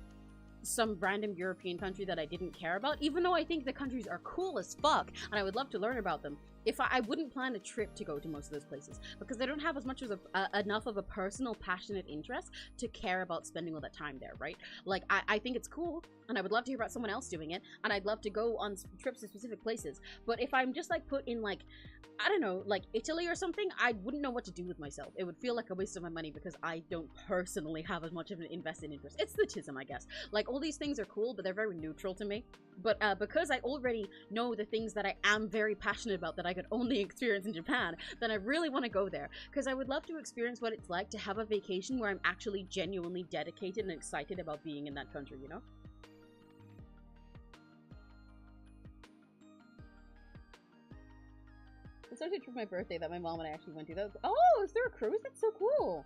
some random European country that I didn't care about, even though I think the countries are cool as fuck and I would love to learn about them. If I wouldn't plan a trip to go to most of those places because they don't have as much as enough of a personal, passionate interest to care about spending all that time there, right? Like, I think it's cool and I would love to hear about someone else doing it, and I'd love to go on trips to specific places. But if I'm just like put in like, I don't know, like Italy or something, I wouldn't know what to do with myself. It would feel like a waste of my money because I don't personally have as much of an invested interest. It's elitism, I guess. Like, all these things are cool, but they're very neutral to me. But because I already know the things that I am very passionate about that I could only experience in Japan, then I really want to go there. Because I would love to experience what it's like to have a vacation where I'm actually genuinely dedicated and excited about being in that country, you know? It's actually true for my birthday that my mom and I actually went to. That was, oh, is there a cruise? That's so cool.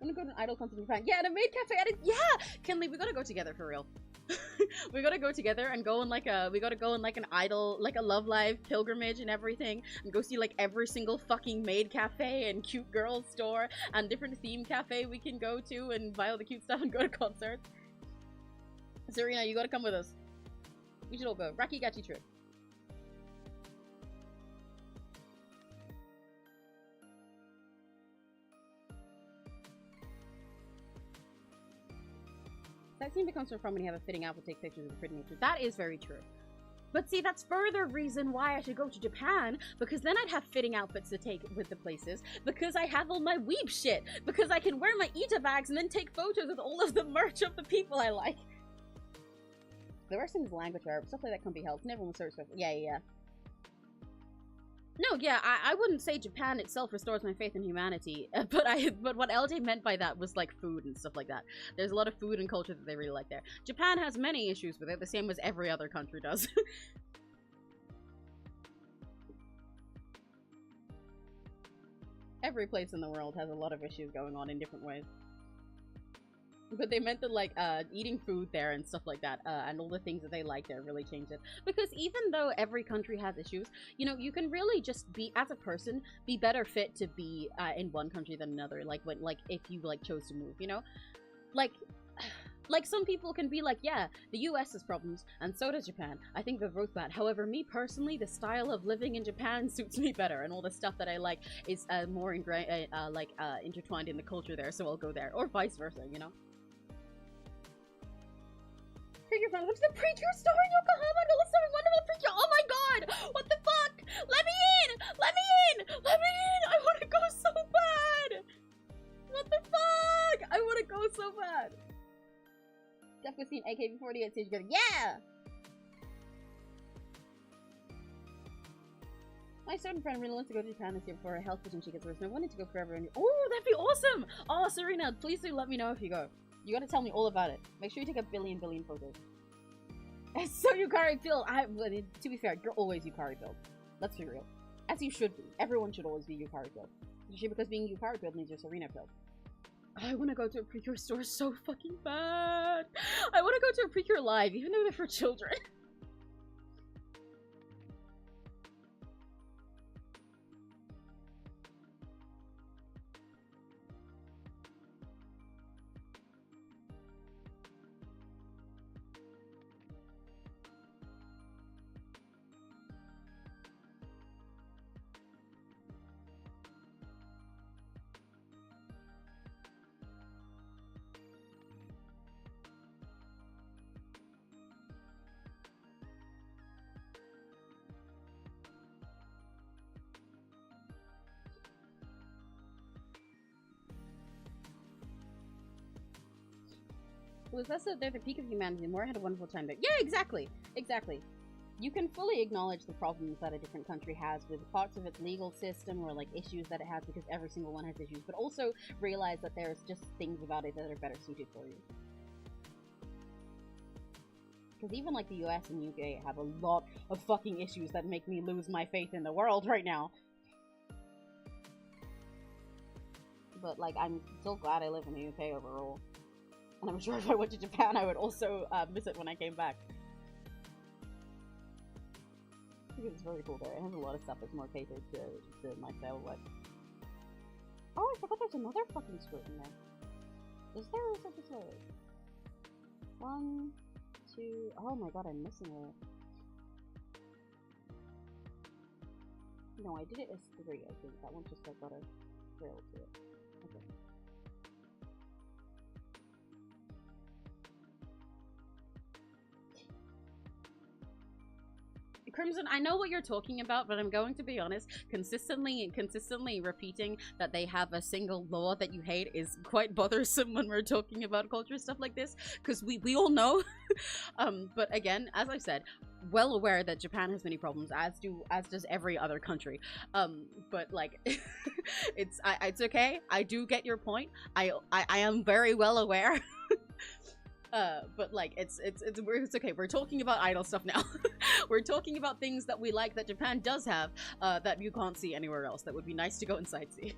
I'm gonna go to an idol concert in Japan. Yeah, and a maid cafe. Yeah, Kinley, we gotta go together for real. We gotta go together and go on like a, we gotta go on like an idol, like a Love Live pilgrimage and everything, and go see like every single fucking maid cafe and cute girls store and different theme cafe we can go to and buy all the cute stuff and go to concerts. Serena, you gotta come with us. We should all go. Rakigachi trip. That scene becomes from when you have a fitting outfit, take pictures of the pretty nature. That is very true. But see, that's further reason why I should go to Japan, because then I'd have fitting outfits to take with the places, because I have all my weeb shit, because I can wear my Ita bags and then take photos with all of the merch of the people I like. The worst thing is language barrier, stuff like that can't be helped. Never will search for. Yeah. No, yeah, I wouldn't say Japan itself restores my faith in humanity, but what LJ meant by that was like food and stuff like that. There's a lot of food and culture that they really like there. Japan has many issues with it, the same as every other country does. Every place in the world has a lot of issues going on in different ways. But they meant that, like, eating food there and stuff like that, and all the things that they like there really changed it. Because even though every country has issues, you know, you can really just be, as a person, be better fit to be in one country than another. Like, when, like, if you, like, chose to move, you know? Like, some people can be like, yeah, the US has problems, and so does Japan. I think they're both bad. However, me personally, the style of living in Japan suits me better, and all the stuff that I like is more intertwined in the culture there, so I'll go there. Or vice versa, you know? Preacher friend, what's the preacher store in Yokohama? No, it's so wonderful preacher. Oh my god! What the fuck? Let me in! Let me in! Let me in! I want to go so bad! What the fuck? I want to go so bad. Definitely seen AKB48 stage together. Yeah! My certain friend really wants to go to Japan this year for her health vision she gets worse. And I wanted to go forever. And oh, that'd be awesome! Oh, Serena, please do let me know if you go. You gotta tell me all about it. Make sure you take a billion photos. So Yukari build. To be fair, you're always Yukari build. Let's be real. As you should be. Everyone should always be Yukari build. Especially because being Yukari build means you're Serena build. I want to go to a Precure store so fucking bad. I want to go to a Precure Live, even though they're for children. Was that they're the peak of humanity? More had a wonderful time there. Yeah, exactly. Exactly. You can fully acknowledge the problems that a different country has with parts of its legal system or like issues that it has, because every single one has issues, but also realize that there's just things about it that are better suited for you. Because even like the US and UK have a lot of fucking issues that make me lose my faith in the world right now. But like, I'm so glad I live in the UK overall. And I'm sure if I went to Japan, I would also miss it when I came back. Because it's very cool there. It has a lot of stuff that's more catered to my style of life. Oh, I forgot there's another fucking skirt in there. Is there, or is it just like... 1, 2... Oh my god, I'm missing it. No, I did it as 3, I think. That one just like got a trail to it. Okay. Crimson, I know what you're talking about, but I'm going to be honest, consistently repeating that they have a single law that you hate is quite bothersome when we're talking about culture stuff like this, because we all know. But again, as I've said, well aware that Japan has many problems, as does every other country. But like, it's okay. I do get your point. I am very well aware. But like, it's okay. We're talking about idol stuff now. We're talking about things that we like that Japan does have, that you can't see anywhere else. That would be nice to go and sightsee.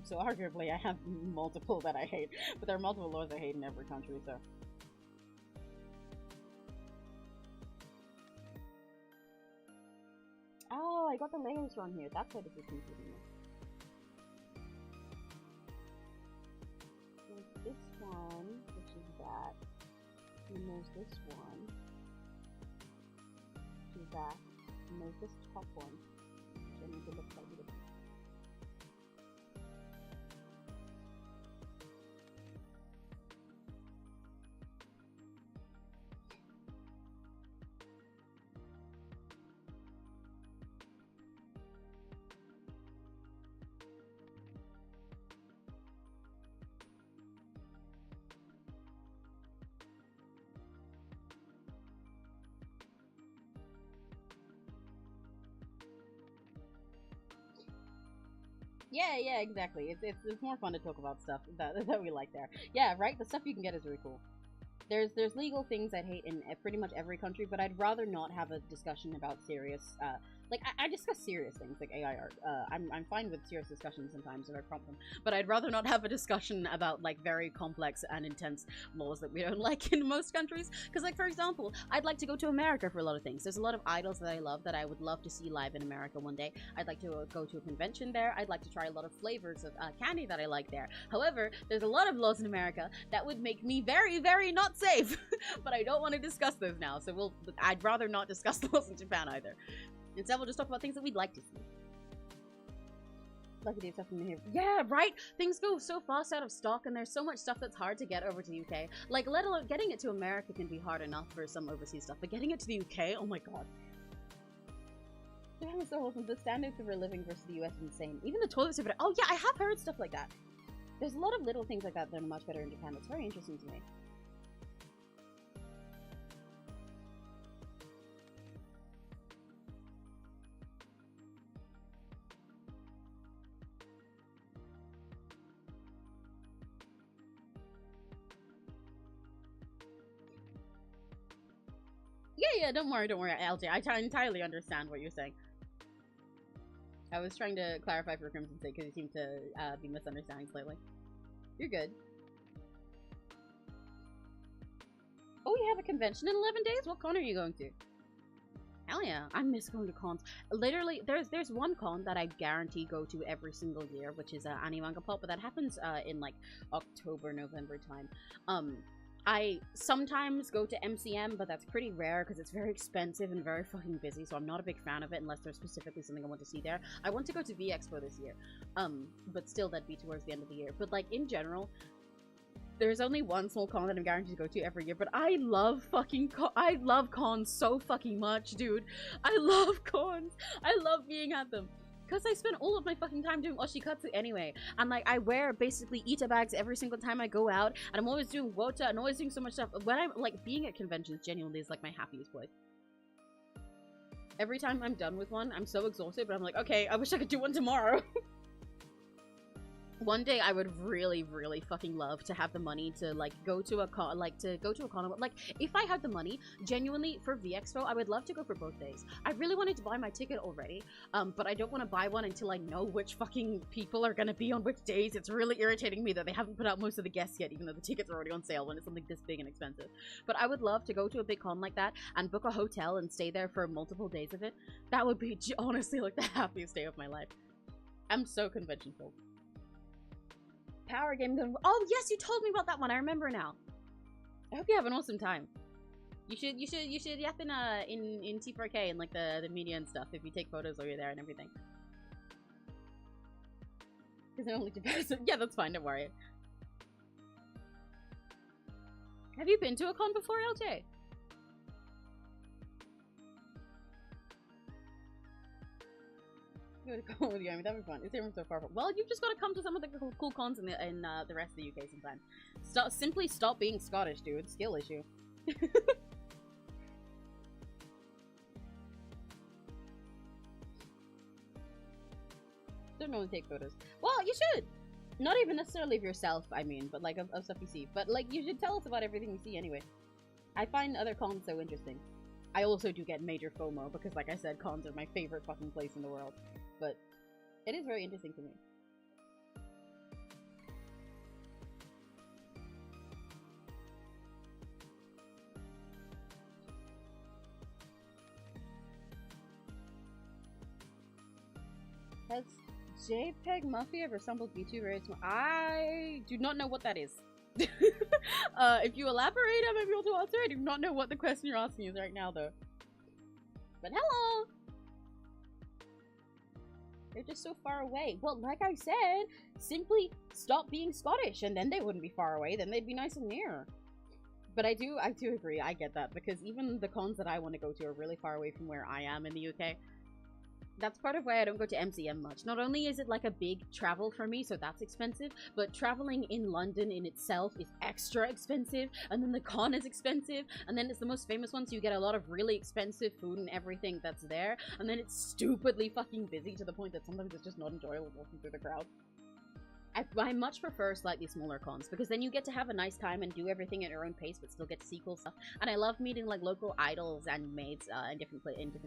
So arguably, I have multiple that I hate, but there are multiple laws I hate in every country. So. Oh, I got the layers wrong here. That's why this is confusing me. There's this one, which is that. And there's this one, which is that. And there's this top one, which I need to look slightly different. Yeah, exactly. It's more fun to talk about stuff that we like there. Yeah, right? The stuff you can get is really cool. There's legal things I'd hate in pretty much every country, but I'd rather not have a discussion about serious, like, I discuss serious things, like AI art. I'm fine with serious discussions sometimes if I prompt them, but I'd rather not have a discussion about, like, very complex and intense laws that we don't like in most countries. Because, like, for example, I'd like to go to America for a lot of things. There's a lot of idols that I love that I would love to see live in America one day. I'd like to go to a convention there. I'd like to try a lot of flavors of candy that I like there. However, there's a lot of laws in America that would make me very, very not safe. But I don't want to discuss those now, so I'd rather not discuss the laws in Japan either. Instead, we'll just talk about things that we'd like to see. Like the stuff from here. Yeah, right? Things go so fast out of stock, and there's so much stuff that's hard to get over to the UK. Like, let alone getting it to America can be hard enough for some overseas stuff, but getting it to the UK, oh my god. Damn, it's so awesome. The standards of living versus the US is insane. Even the toilets are better. Oh yeah, I have heard stuff like that. There's a lot of little things like that that are much better in Japan. That's very interesting to me. Yeah, don't worry, LJ. I entirely understand what you're saying. I was trying to clarify for Crimson's sake because you seem to be misunderstanding slightly. You're good. Oh, you have a convention in 11 days? What con are you going to? Hell yeah, I miss going to cons. Literally, there's one con that I guarantee go to every single year, which is Anime Manga Pop, but that happens in like October, November time. I sometimes go to MCM, but that's pretty rare because it's very expensive and very fucking busy, so I'm not a big fan of it unless there's specifically something I want to see there. I want to go to V-Expo this year, but still that'd be towards the end of the year. But like, in general, there's only one small con that I'm guaranteed to go to every year, but I love fucking I love cons so fucking much, dude. I love cons. I love being at them. Because I spend all of my fucking time doing oshikatsu anyway. And like, I wear basically Ita bags every single time I go out. And I'm always doing wota and always doing so much stuff. When I'm like, being at conventions genuinely is like my happiest place. Every time I'm done with one, I'm so exhausted, but I'm like, okay, I wish I could do one tomorrow. One day I would really, really fucking love to have the money to like go to a con, like if I had the money, genuinely for VExpo, I would love to go for both days. I really wanted to buy my ticket already, but I don't want to buy one until I know which fucking people are gonna be on which days. It's really irritating me that they haven't put out most of the guests yet, even though the tickets are already on sale when it's something this big and expensive. But I would love to go to a big con like that and book a hotel and stay there for multiple days of it. That would be honestly like the happiest day of my life. I'm so convention-filled. Power game gun. Oh yes, you told me about that one. I remember now. I hope you have an awesome time. You should yap in T4K and like the media and stuff if you take photos while you're there and everything. Because they're only 2 pairs. Yeah, that's fine. Don't worry. Have you been to a con before, LJ? Go to con with you. I mean, that'd be fun. It's even so far. Well, you've just got to come to some of the cool cons in the rest of the UK sometime. Simply stop being Scottish, dude. Skill issue. Don't only take photos. Well, you should. Not even necessarily of yourself, I mean, but like of stuff you see. But like, you should tell us about everything you see anyway. I find other cons so interesting. I also do get major FOMO because, like I said, cons are my favorite fucking place in the world. But it is very interesting to me. Has JPEG Mafia resembled VTuber? I do not know what that is. If you elaborate, I might be able to answer. I do not know what the question you're asking is right now, though. But hello! They're just so far away. Well, like I said, simply stop being Scottish, and then they wouldn't be far away. Then they'd be nice and near. But I do agree. I get that, because even the cons that I want to go to are really far away from where I am in the UK. That's part of why I don't go to MCM much. Not only is it like a big travel for me, so that's expensive, but traveling in London in itself is extra expensive, and then the con is expensive, and then it's the most famous one, so you get a lot of really expensive food and everything that's there, and then it's stupidly fucking busy to the point that sometimes it's just not enjoyable walking through the crowd. I much prefer slightly smaller cons, because then you get to have a nice time and do everything at your own pace, but still get to see cool stuff. And I love meeting like local idols and maids in different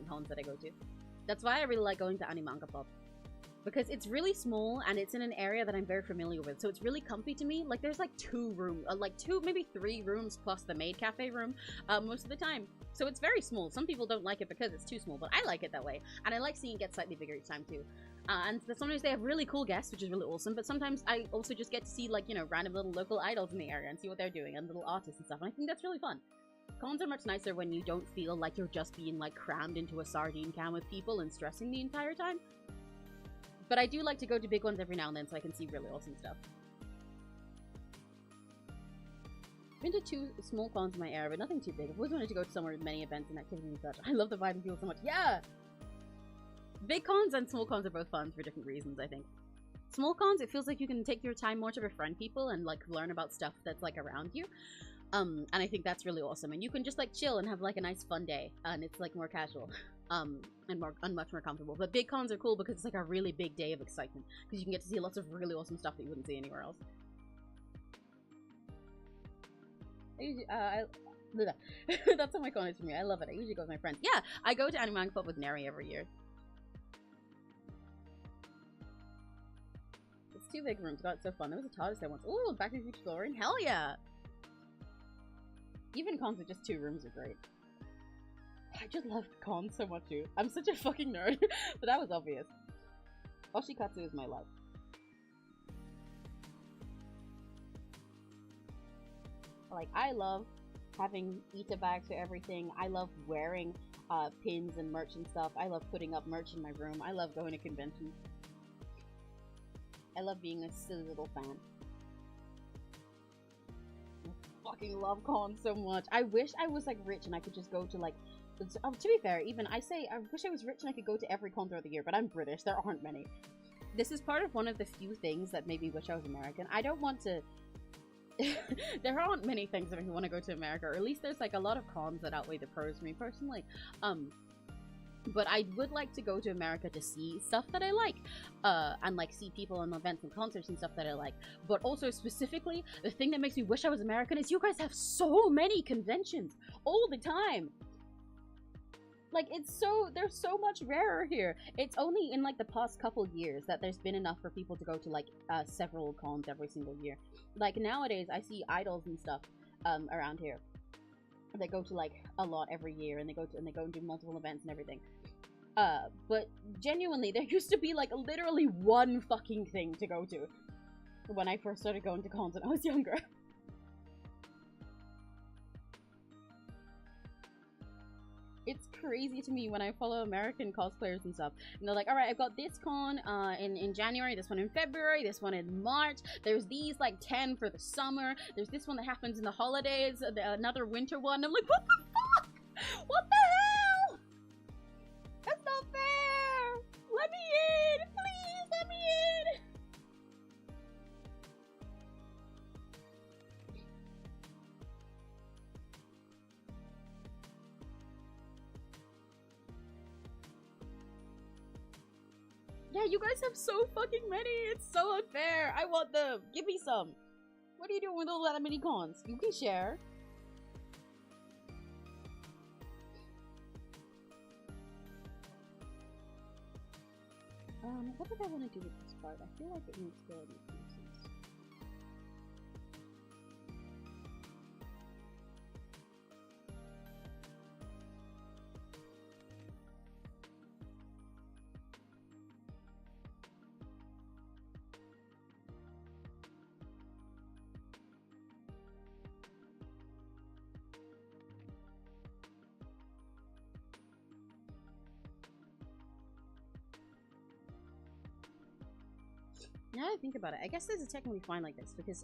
cons that I go to. That's why I really like going to Animanga Pop. Because it's really small and it's in an area that I'm very familiar with. So it's really comfy to me. Like there's like 2 rooms, maybe 3 rooms plus the maid cafe room most of the time. So it's very small. Some people don't like it because it's too small, but I like it that way. And I like seeing it get slightly bigger each time too. And sometimes they have really cool guests, which is really awesome. But sometimes I also just get to see like, you know, random little local idols in the area and see what they're doing and little artists and stuff. And I think that's really fun. Cons are much nicer when you don't feel like you're just being like crammed into a sardine can with people and stressing the entire time. But I do like to go to big ones every now and then so I can see really awesome stuff. I've been to 2 small cons in my area, but nothing too big. I've always wanted to go to somewhere with many events and activities and such. I love the vibe and feel so much. Yeah! Big cons and small cons are both fun for different reasons, I think. Small cons, it feels like you can take your time more to befriend people and like learn about stuff that's like around you. And I think that's really awesome. And you can just like chill and have like a nice fun day. And it's like more casual. And much more comfortable. But big cons are cool because it's like a really big day of excitement. Because you can get to see lots of really awesome stuff that you wouldn't see anywhere else. That's how my con is for me. I love it. I usually go with my friends. Yeah, I go to Animanga Pop with Neri every year. It's 2 big rooms. God, it's so fun. There was a TARDIS there once. Ooh, Back to the Future DeLorean. Hell yeah! Even cons with just 2 rooms are great. I just love cons so much too. I'm such a fucking nerd. But that was obvious. Oshikatsu is my life. Like, I love having Ita bags for everything. I love wearing pins and merch and stuff. I love putting up merch in my room. I love going to conventions. I love being a silly little fan. Fucking love cons so much. I wish I was like rich and I could just go to like to be fair, even I wish I was rich and I could go to every con throughout the year, but I'm British. There aren't many. This is part of one of the few things that made me wish I was American. I don't want to there aren't many things that make me want to go to America, or at least there's like a lot of cons that outweigh the pros for me personally. But I would like to go to America to see stuff that I like, and like see people in events and concerts and stuff that I like. But also specifically, the thing that makes me wish I was American is you guys have so many conventions all the time. Like, they're so much rarer here. It's only in like the past couple years that there's been enough for people to go to like several cons every single year. Like nowadays, I see idols and stuff around here. They go to like a lot every year, and they go and do multiple events and everything. But genuinely, there used to be like literally one fucking thing to go to when I first started going to cons when I was younger. It's crazy to me when I follow American cosplayers and stuff. And they're like, alright, I've got this con in January, this one in February, this one in March. There's these like 10 for the summer. There's this one that happens in the holidays, another winter one. I'm like, what the fuck? What the hell? That's not fair! Let me in! Please, let me in! Yeah, you guys have so fucking many. It's so unfair. I want them. Give me some. What are you doing with all that many cons? You can share. What did I want to do with this part? I feel like it needs to go in pieces. Now that I think about it, I guess this is technically fine like this, because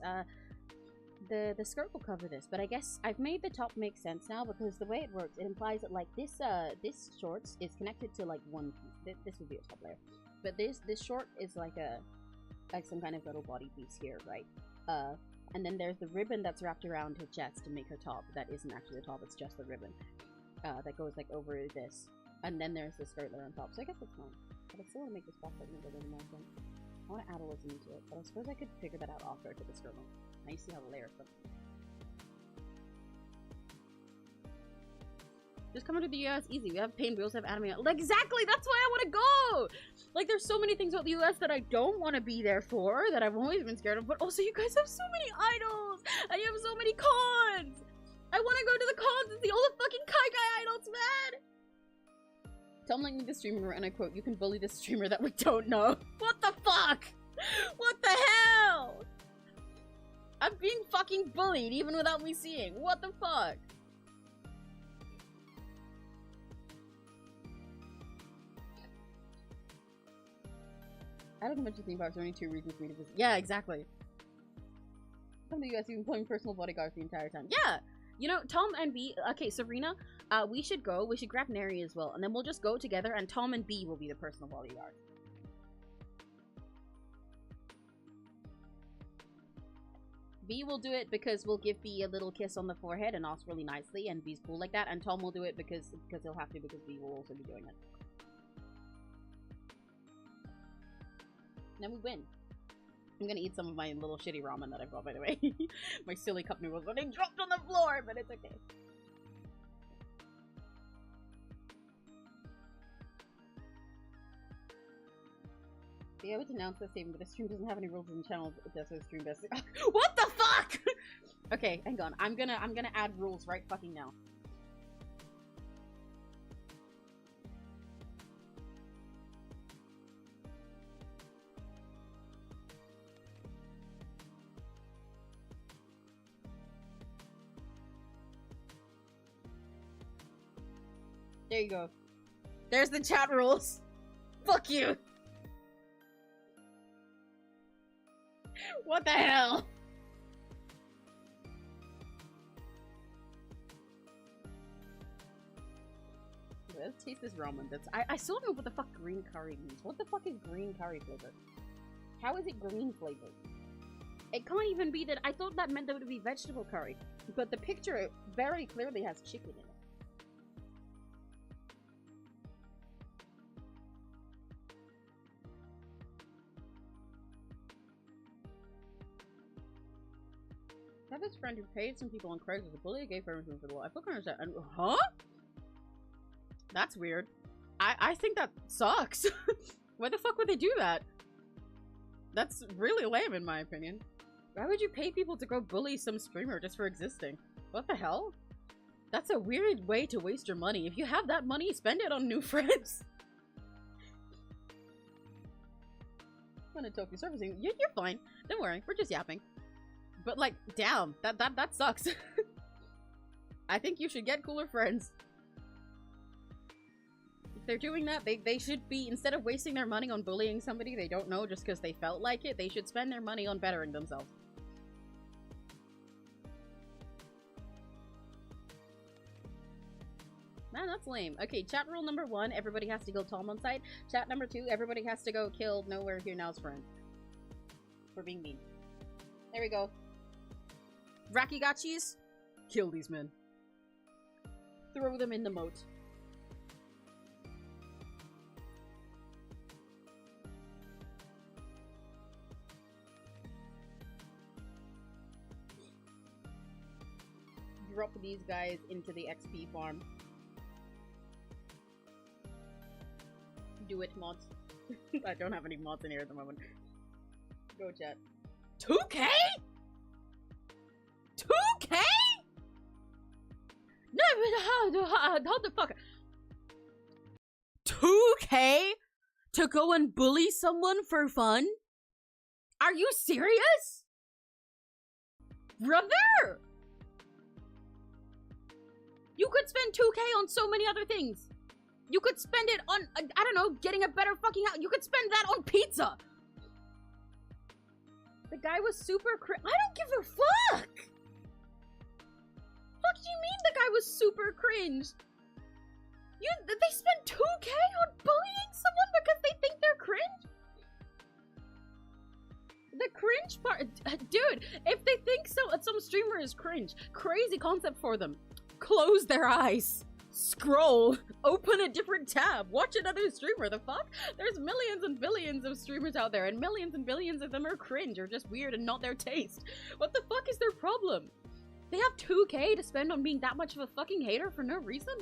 the skirt will cover this, but I guess I've made the top make sense now, because the way it works, it implies that like this shorts is connected to like one piece. This would be a top layer, but this short is like some kind of little body piece here, right? And then there's the ribbon that's wrapped around her chest to make her top. That isn't actually the top; it's just the ribbon that goes like over this, and then there's the skirt layer on top. So I guess that's fine, but I still want to make this top like a little more fun. I want to add a listen to it, but I suppose I could figure that out after I took the skirt on. Now you see how the layers look. Just coming to the US easy. We have pain, we also have anime. Like, exactly! That's why I want to go! Like, there's so many things about the US that I don't want to be there for, that I've always been scared of, but also you guys have so many idols! And you have so many cons! I want to go to the cons and see all the fucking Kai Guy idols, man! Tell me like the streamer, and I quote, you can bully the streamer that we don't know. What the fuck? What the hell? I'm being fucking bullied even without me seeing. What the fuck? I don't convention theme parks are only 2 reasons for me to visit. Yeah, exactly. Come to the US, you've been playing personal bodyguards the entire time. Yeah! You know, Tom and B, okay, Serena, we should go. We should grab Neri as well. And then we'll just go together and Tom and B will be the personal bodyguard. B will do it because we'll give B a little kiss on the forehead and ask really nicely, and B's cool like that. And Tom will do it because he'll have to, because B will also be doing it. And then we win. I'm gonna eat some of my little shitty ramen that I brought, by the way. My silly cup noodles, but they dropped on the floor, but it's okay. Yeah, I would announce the same, but the stream doesn't have any rules in the channel. It does say stream best. What the fuck? Okay, hang on. I'm gonna add rules right fucking now. There you go. There's the chat rules. Fuck you. What the hell? Let's taste this ramen. I still don't know what the fuck green curry means. What the fuck is green curry flavor? How is it green flavored? It can't even be that. I thought that meant that it would be vegetable curry. But the picture very clearly has chicken in it. have this friend who paid some people on Craigslist to bully a gay friend for the law. I fucking understand. Huh? That's weird. I think that sucks. Why the fuck would they do that? That's really lame in my opinion. Why would you pay people to go bully some streamer just for existing? What the hell? That's a weird way to waste your money. If you have that money, spend it on new friends. I'm gonna Tokyo servicing. You're fine. Don't worry. We're just yapping. But like, damn, that sucks. I think you should get cooler friends. If they're doing that, they should be, instead of wasting their money on bullying somebody they don't know just because they felt like it, they should spend their money on bettering themselves. Man, that's lame. Okay, chat rule number 1, everybody has to go Tom on site. Chat number 2, everybody has to go kill Nowhere Here Now's friend. For being mean. There we go. Rakigachis, kill these men. Throw them in the moat. Drop these guys into the XP farm. Do it, mods. I don't have any mods in here at the moment. Go, chat. 2K? 2K? No, hold the fuck. 2K? To go and bully someone for fun? Are you serious? Brother! You could spend 2K on so many other things. You could spend it on, I don't know, getting a better fucking house. You could spend that on pizza. The guy was super I don't give a fuck. Fuck do you mean the guy was super cringe? They spend 2K on bullying someone because they think they're cringe? The cringe part, dude, if they think some streamer is cringe, crazy concept for them. Close their eyes. Scroll. Open a different tab. Watch another streamer. The fuck? There's millions and billions of streamers out there, and millions of them are cringe or just weird and not their taste. What the fuck is their problem? They have 2K to spend on being that much of a fucking hater for no reason?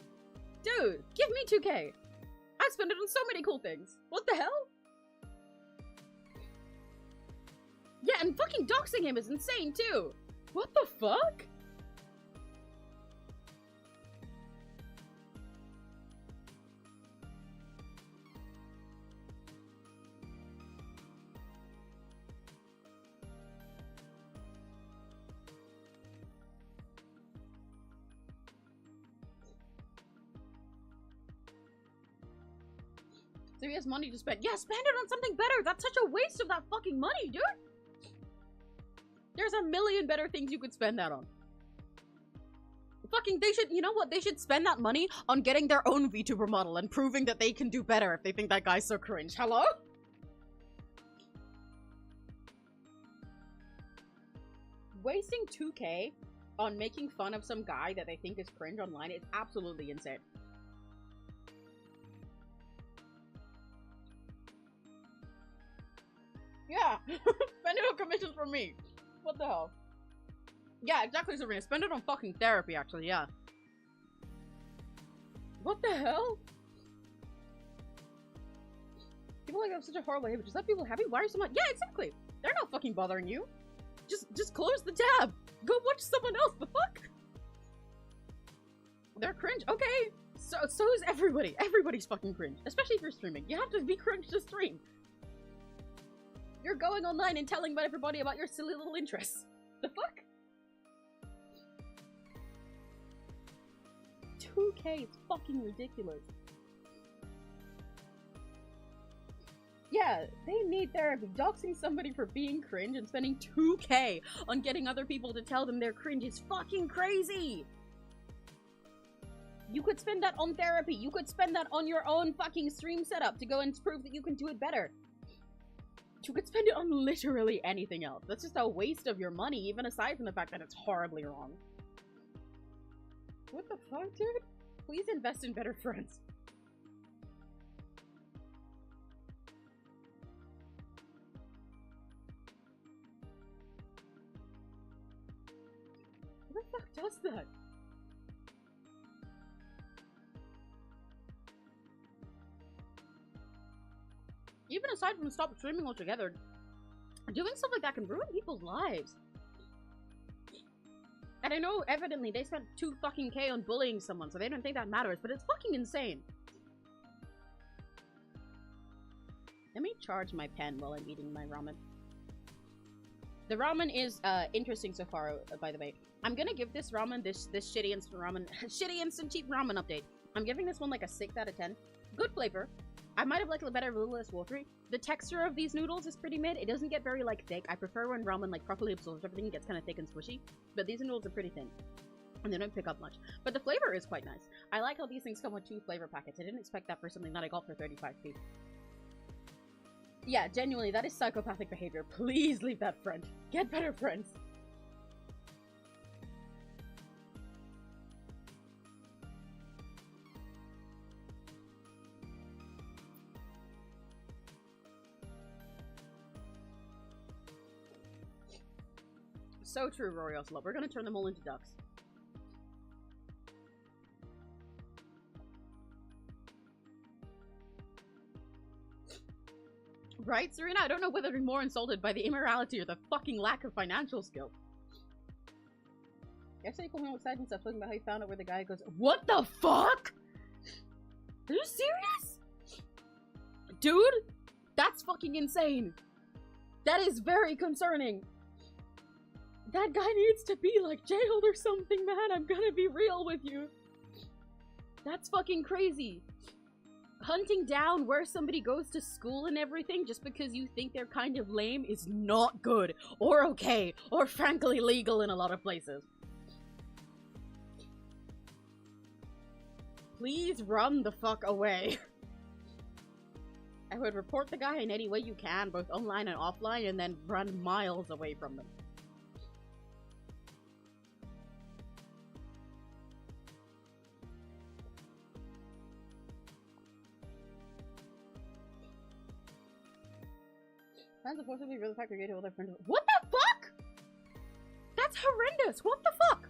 Dude, give me 2K. I spend it on so many cool things. What the hell? Yeah, and fucking doxing him is insane too. What the fuck? So he has money to spend. Yeah, spend it on something better. That's such a waste of that fucking money, dude. There's a million better things you could spend that on. Fucking, they should, you know what? They should spend that money on getting their own VTuber model and proving that they can do better if they think that guy's so cringe. Hello? Wasting 2K on making fun of some guy that they think is cringe online is absolutely insane. Yeah, spend it on commissions from me. What the hell? Yeah, exactly, Serena. Spend it on fucking therapy, actually, yeah. What the hell? People like have such a horrible behavior. Just let people happy? Why are you so much? Yeah, exactly. They're not fucking bothering you. Just close the tab. Go watch someone else. The fuck? They're cringe. Okay. So is everybody. Everybody's fucking cringe. Especially if you're streaming. You have to be cringe to stream. You're going online and telling everybody about your silly little interests. The fuck? 2K, it's fucking ridiculous. Yeah, they need therapy. Doxing somebody for being cringe and spending 2K on getting other people to tell them they're cringe is fucking crazy! You could spend that on therapy. You could spend that on your own fucking stream setup to go and prove that you can do it better. You could spend it on literally anything else. That's just a waste of your money, even aside from the fact that it's horribly wrong. What the fuck, dude? Please invest in better friends. does that? Even aside from stop streaming altogether, doing stuff like that can ruin people's lives. And I know, evidently, they spent 2 fucking K on bullying someone, so they don't think that matters, but it's fucking insane. Let me charge my pen while I'm eating my ramen. The ramen is interesting so far, by the way. I'm gonna give this ramen, this shitty instant ramen, shitty instant cheap ramen update. I'm giving this one like a 6 out of 10. Good flavor. I might have liked it better if it was less watery. The texture of these noodles is pretty mid. It doesn't get very, like, thick. I prefer when ramen, like, properly absorbs everything. It gets kind of thick and squishy. But these noodles are pretty thin. And they don't pick up much. But the flavor is quite nice. I like how these things come with 2 flavor packets. I didn't expect that for something that I got for 35p. Yeah, genuinely, that is psychopathic behavior. Please leave that friend. Get better friends. So true, Rory Ocelot. We're gonna turn them all into ducks. Right, Serena? I don't know whether to be more insulted by the immorality or the fucking lack of financial skill. Yesterday you called me all excited and stuff, talking about how you found out where the guy goes, what the fuck? Are you serious? Dude, that's fucking insane. That is very concerning. That guy needs to be, like, jailed or something, man. I'm gonna be real with you. That's fucking crazy. Hunting down where somebody goes to school and everything just because you think they're kind of lame is not good, or okay, or frankly legal in a lot of places. Please run the fuck away. I would report the guy in any way you can, both online and offline, and then run miles away from them. Fans are forcibly really fact created all their friends. What the fuck? That's horrendous. What the fuck?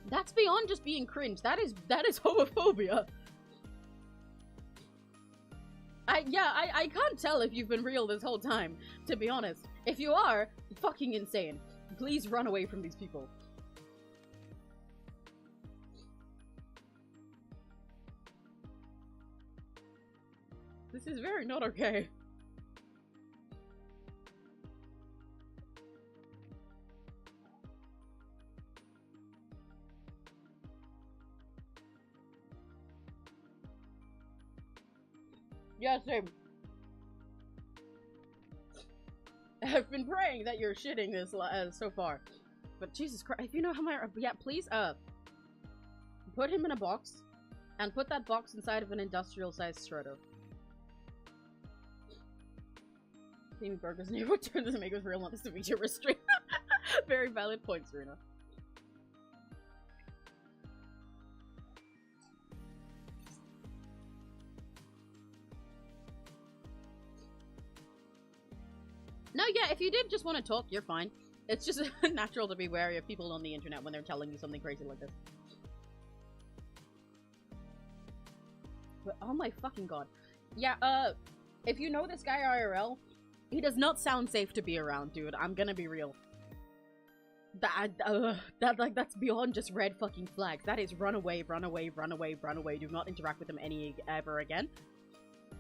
That's beyond just being cringe. That is homophobia. I can't tell if you've been real this whole time, to be honest. If you are, fucking insane. Please run away from these people. This is very not okay. Yeah, same. I've been praying that you're shitting this so far. But Jesus Christ, if you know how my... Yeah, please, put him in a box. And put that box inside of an industrial-sized shredder. Amy Burger's name would turn this to make us real, not this to be your stream. Very valid point, Serena. No, yeah, if you did just want to talk, you're fine. It's just natural to be wary of people on the internet when they're telling you something crazy like this. But, oh my fucking god. Yeah, if you know this guy IRL, he does not sound safe to be around, dude. I'm gonna be real. That's beyond just red fucking flags. That is run away, run away, run away, run away. Do not interact with him ever again.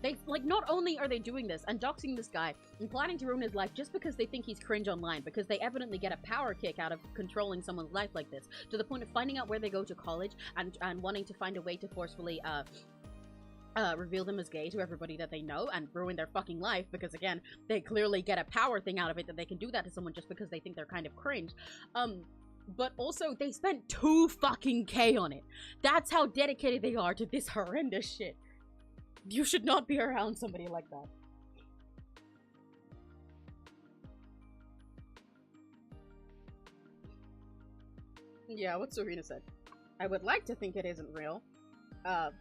They, like, not only are they doing this and doxing this guy and planning to ruin his life just because they think he's cringe online, because they evidently get a power kick out of controlling someone's life like this, to the point of finding out where they go to college and wanting to find a way to forcefully, reveal them as gay to everybody that they know and ruin their fucking life because, again, they clearly get a power thing out of it that they can do that to someone just because they think they're kind of cringe. But also, they spent 2 fucking K on it. That's how dedicated they are to this horrendous shit. You should not be around somebody like that. Yeah, what Serena said. I would like to think it isn't real. I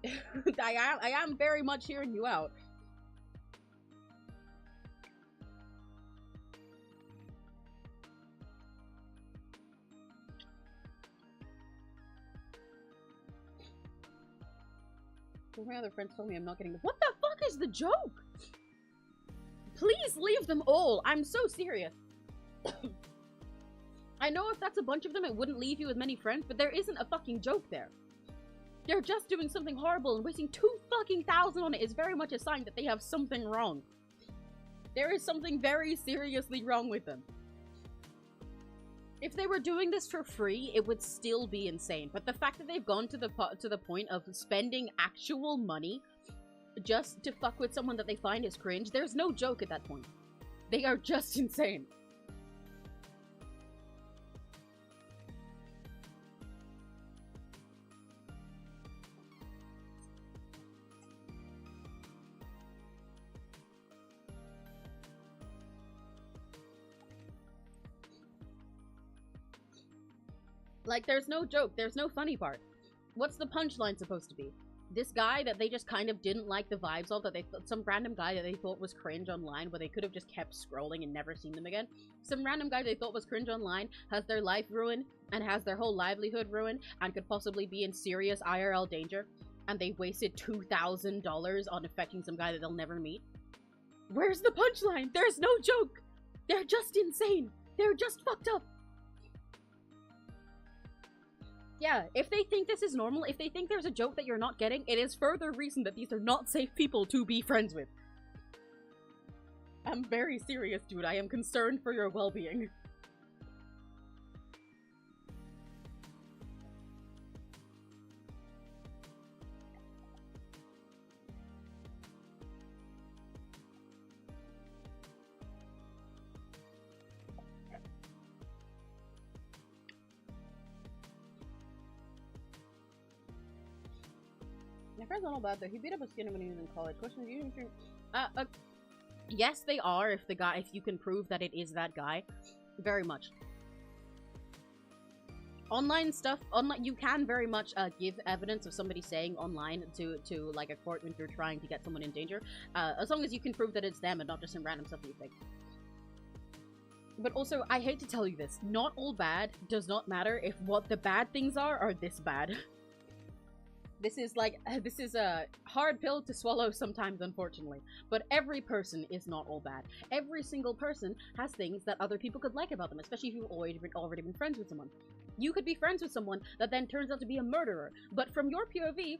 am very much hearing you out. My other friends told me I'm not getting the— What the fuck is the joke? Please leave them all. I'm so serious. I know if that's a bunch of them, it wouldn't leave you with many friends, but there isn't a fucking joke there. They're just doing something horrible, and wasting 2,000 on it is very much a sign that they have something wrong. There is something very seriously wrong with them. If they were doing this for free, it would still be insane. But the fact that they've gone to the point of spending actual money just to fuck with someone that they find is cringe, there's no joke at that point. They are just insane. Like, there's no joke. There's no funny part. What's the punchline supposed to be? This guy that they just kind of didn't like the vibes of, that they some random guy that they thought was cringe online, where they could have just kept scrolling and never seen them again. Some random guy they thought was cringe online has their life ruined and has their whole livelihood ruined and could possibly be in serious IRL danger, and they wasted $2,000 on affecting some guy that they'll never meet. Where's the punchline? There's no joke. They're just insane. They're just fucked up. Yeah, if they think this is normal, if they think there's a joke that you're not getting, it is further reason that these are not safe people to be friends with. I'm very serious, dude. I am concerned for your well-being. My friend's not all bad though. He beat up a skinner when he was in college. Question is, you yes, they are. If you can prove that it is that guy, very much. Online stuff, you can very much give evidence of somebody saying online to like a court when you're trying to get someone in danger, as long as you can prove that it's them and not just some random stuff that you think. But also, I hate to tell you this, not all bad does not matter if what the bad things are this bad. This is a hard pill to swallow sometimes, unfortunately. But every person is not all bad. Every single person has things that other people could like about them, especially if you've already been friends with someone. You could be friends with someone that then turns out to be a murderer. But from your POV,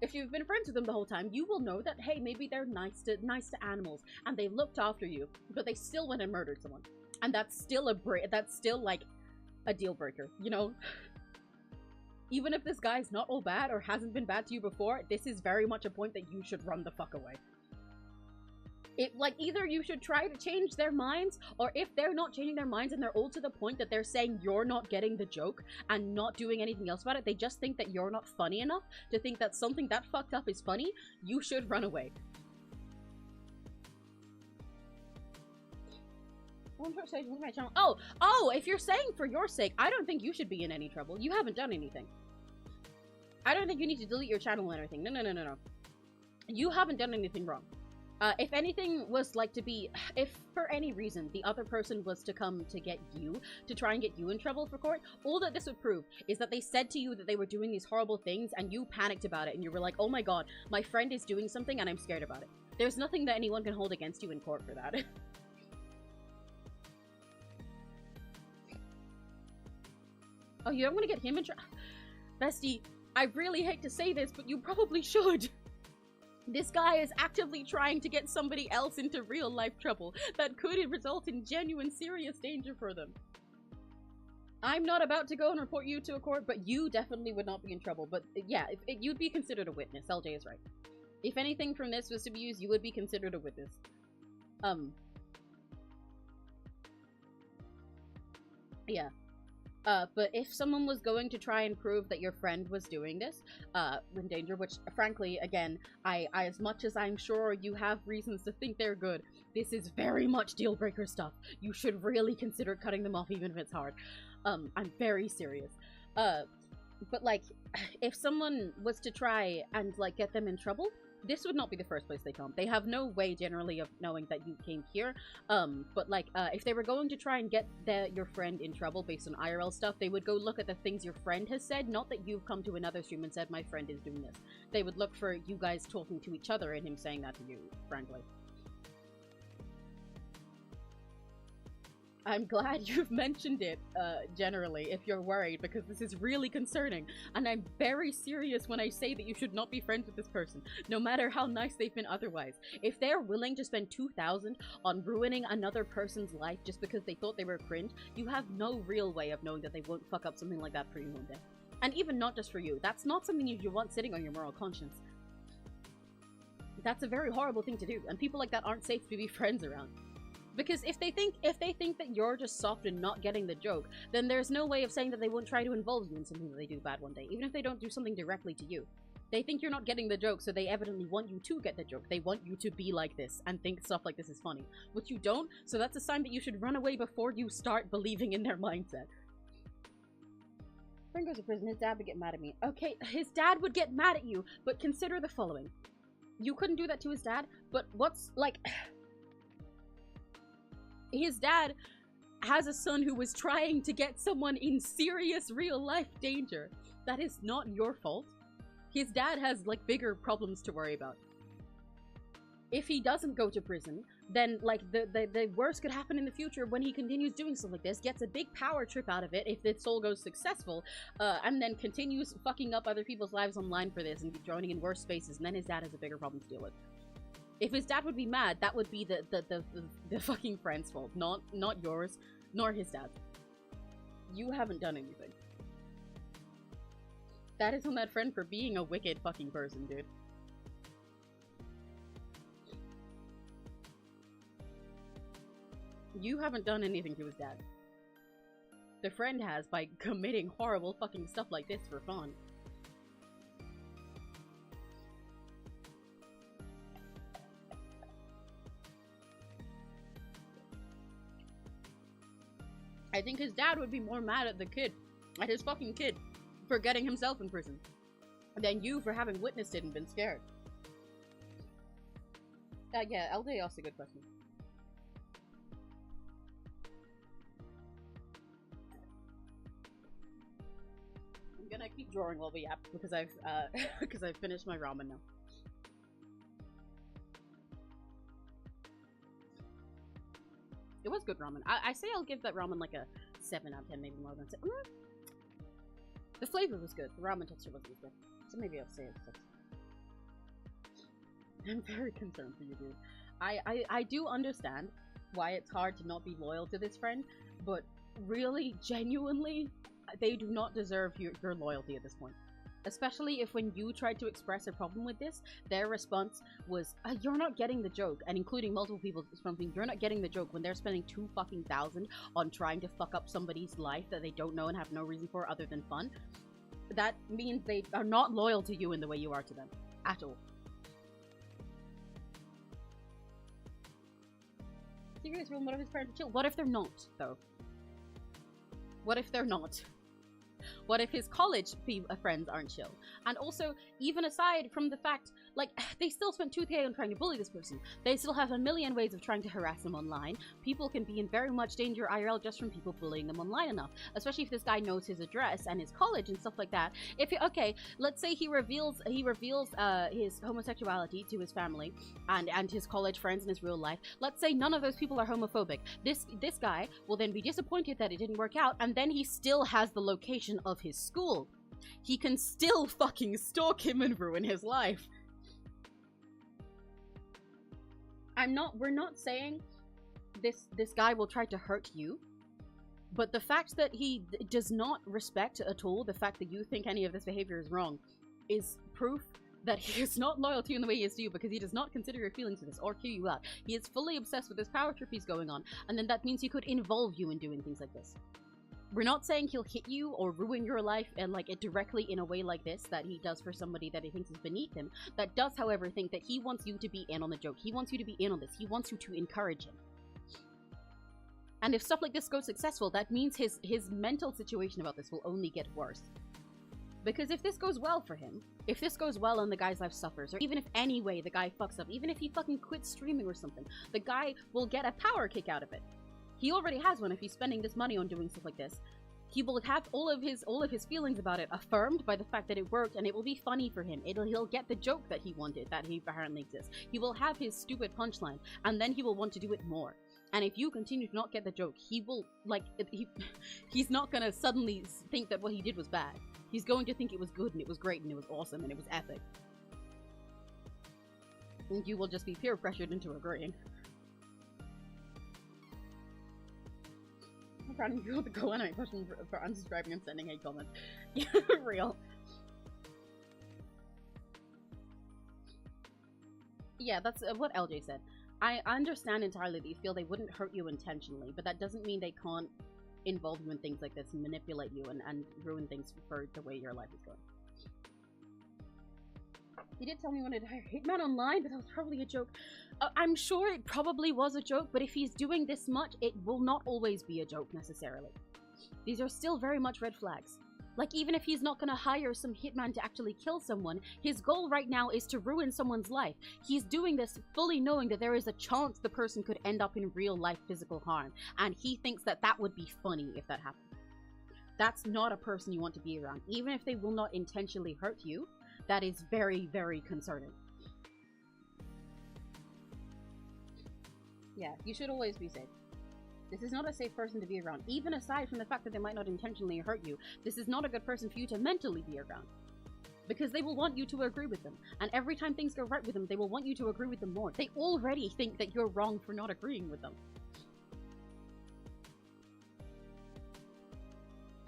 if you've been friends with them the whole time, you will know that, hey, maybe they're nice to animals, and they looked after you, but they still went and murdered someone. And that's still like a deal breaker, you know? Even if this guy's not all bad or hasn't been bad to you before, this is very much a point that you should run the fuck away. Either you should try to change their minds, or if they're not changing their minds and they're all to the point that they're saying you're not getting the joke and not doing anything else about it, they just think that you're not funny enough to think that something that fucked up is funny, you should run away. Oh, if you're saying for your sake, I don't think you should be in any trouble. You haven't done anything. I don't think you need to delete your channel or anything. No. You haven't done anything wrong. If anything was like to be, if for any reason the other person was to come to get you, to try and get you in trouble for court, all that this would prove is that they said to you that they were doing these horrible things and you panicked about it and you were like, oh my god, my friend is doing something and I'm scared about it. There's nothing that anyone can hold against you in court for that. Oh, you don't want to get him in trouble? Bestie, I really hate to say this, but you probably should. This guy is actively trying to get somebody else into real-life trouble that could result in genuine, serious danger for them. I'm not about to go and report you to a court, but you definitely would not be in trouble. But yeah, you'd be considered a witness. LJ is right. If anything from this was to be used, you would be considered a witness. Yeah. But if someone was going to try and prove that your friend was doing this, in danger, which, frankly, again, I as much as I'm sure you have reasons to think they're good, this is very much deal-breaker stuff. You should really consider cutting them off, even if it's hard. I'm very serious. But, like, if someone was to try and, like, get them in trouble, this would not be the first place they come. They have no way generally of knowing that you came here. But like, if they were going to try and get your friend in trouble based on IRL stuff, they would go look at the things your friend has said, not that you've come to another stream and said, my friend is doing this. They would look for you guys talking to each other and him saying that to you, frankly. I'm glad you've mentioned it, generally, if you're worried, because this is really concerning. And I'm very serious when I say that you should not be friends with this person, no matter how nice they've been otherwise. If they're willing to spend 2,000 on ruining another person's life just because they thought they were cringe, you have no real way of knowing that they won't fuck up something like that for you one day. And even not just for you. That's not something you want sitting on your moral conscience. That's a very horrible thing to do, and people like that aren't safe to be friends around. Because if they think that you're just soft and not getting the joke, then there's no way of saying that they won't try to involve you in something that they do bad one day, even if they don't do something directly to you. They think you're not getting the joke, so they evidently want you to get the joke. They want you to be like this and think stuff like this is funny. Which you don't, so that's a sign that you should run away before you start believing in their mindset. Friend goes to prison, his dad would get mad at me. Okay, his dad would get mad at you, but consider the following. You couldn't do that to his dad, but what's, like... His dad has a son who was trying to get someone in serious real-life danger. That is not your fault. His dad has, like, bigger problems to worry about. If he doesn't go to prison, then, like, the worst could happen in the future when he continues doing stuff like this, gets a big power trip out of it if this all goes successful, and then continues fucking up other people's lives online for this and joining in worse spaces, and then his dad has a bigger problem to deal with. If his dad would be mad, that would be the fucking friend's fault, not yours, nor his dad's. You haven't done anything. That is on that friend for being a wicked fucking person, dude. You haven't done anything to his dad. The friend has by committing horrible fucking stuff like this for fun. I think his dad would be more mad at the kid, at his fucking kid, for getting himself in prison, than you for having witnessed it and been scared. Yeah, LJ asked a good question. I'm gonna keep drawing while we yap, because I've finished my ramen now. It was good ramen. I say I'll give that ramen like a 7 out of 10, maybe more than 6. The flavor was good. The ramen texture wasn't as good. So maybe I'll say it's 6. I'm very concerned for you, dude. I do understand why it's hard to not be loyal to this friend, but really, genuinely, they do not deserve your loyalty at this point. Especially if when you tried to express a problem with this, their response was, you're not getting the joke, and including multiple people responding, you're not getting the joke when they're spending 2,000 on trying to fuck up somebody's life that they don't know and have no reason for other than fun. That means they are not loyal to you in the way you are to them. At all. Serious room, what if his parents are chill? What if they're not, though? What if they're not? What if his college friends aren't chill? And also, even aside from the fact, like, they still spent 2K on trying to bully this person. They still have a million ways of trying to harass them online. People can be in very much danger IRL just from people bullying them online enough. Especially if this guy knows his address and his college and stuff like that. Okay, let's say he reveals his homosexuality to his family and his college friends in his real life. Let's say none of those people are homophobic. This guy will then be disappointed that it didn't work out, and then he still has the location of his school. He can still fucking stalk him and ruin his life. We're not saying this guy will try to hurt you, but the fact that he does not respect at all the fact that you think any of this behavior is wrong is proof that he is not loyal to you in the way he is to you, because he does not consider your feelings for this or hear you out. He is fully obsessed with this power trip he's going on, and then that means he could involve you in doing things like this. We're not saying he'll hit you or ruin your life and like it directly in a way like this that he does for somebody that he thinks is beneath him. That does, however, think that he wants you to be in on the joke. He wants you to be in on this. He wants you to encourage him. And if stuff like this goes successful, that means his mental situation about this will only get worse. Because if this goes well for him, if this goes well and the guy's life suffers, or even if anyway the guy fucks up, even if he fucking quits streaming or something, the guy will get a power kick out of it. He already has one if he's spending this money on doing stuff like this. He will have all of his feelings about it affirmed by the fact that it worked, and it will be funny for him. He'll get the joke that he wanted, that he apparently exists. He will have his stupid punchline, and then he will want to do it more. And if you continue to not get the joke, he will, like, he's not gonna suddenly think that what he did was bad. He's going to think it was good, and it was great, and it was awesome, and it was epic. And you will just be peer pressured into agreeing. I'm proud of you to go anime question for unsubscribing and sending hate comments. Yeah, real. Yeah, that's what LJ said. I understand entirely that you feel they wouldn't hurt you intentionally, but that doesn't mean they can't involve you in things like this and manipulate you and ruin things for the way your life is going. He did tell me he wanted to hire Hitman online, but that was probably a joke. I'm sure it probably was a joke, but if he's doing this much, it will not always be a joke necessarily. These are still very much red flags. Like, even if he's not gonna hire some hitman to actually kill someone, his goal right now is to ruin someone's life. He's doing this fully knowing that there is a chance the person could end up in real life physical harm, and he thinks that that would be funny if that happened. That's not a person you want to be around. Even if they will not intentionally hurt you, that is very, very concerning. Yeah, you should always be safe. This is not a safe person to be around. Even aside from the fact that they might not intentionally hurt you, this is not a good person for you to mentally be around. Because they will want you to agree with them. And every time things go right with them, they will want you to agree with them more. They already think that you're wrong for not agreeing with them.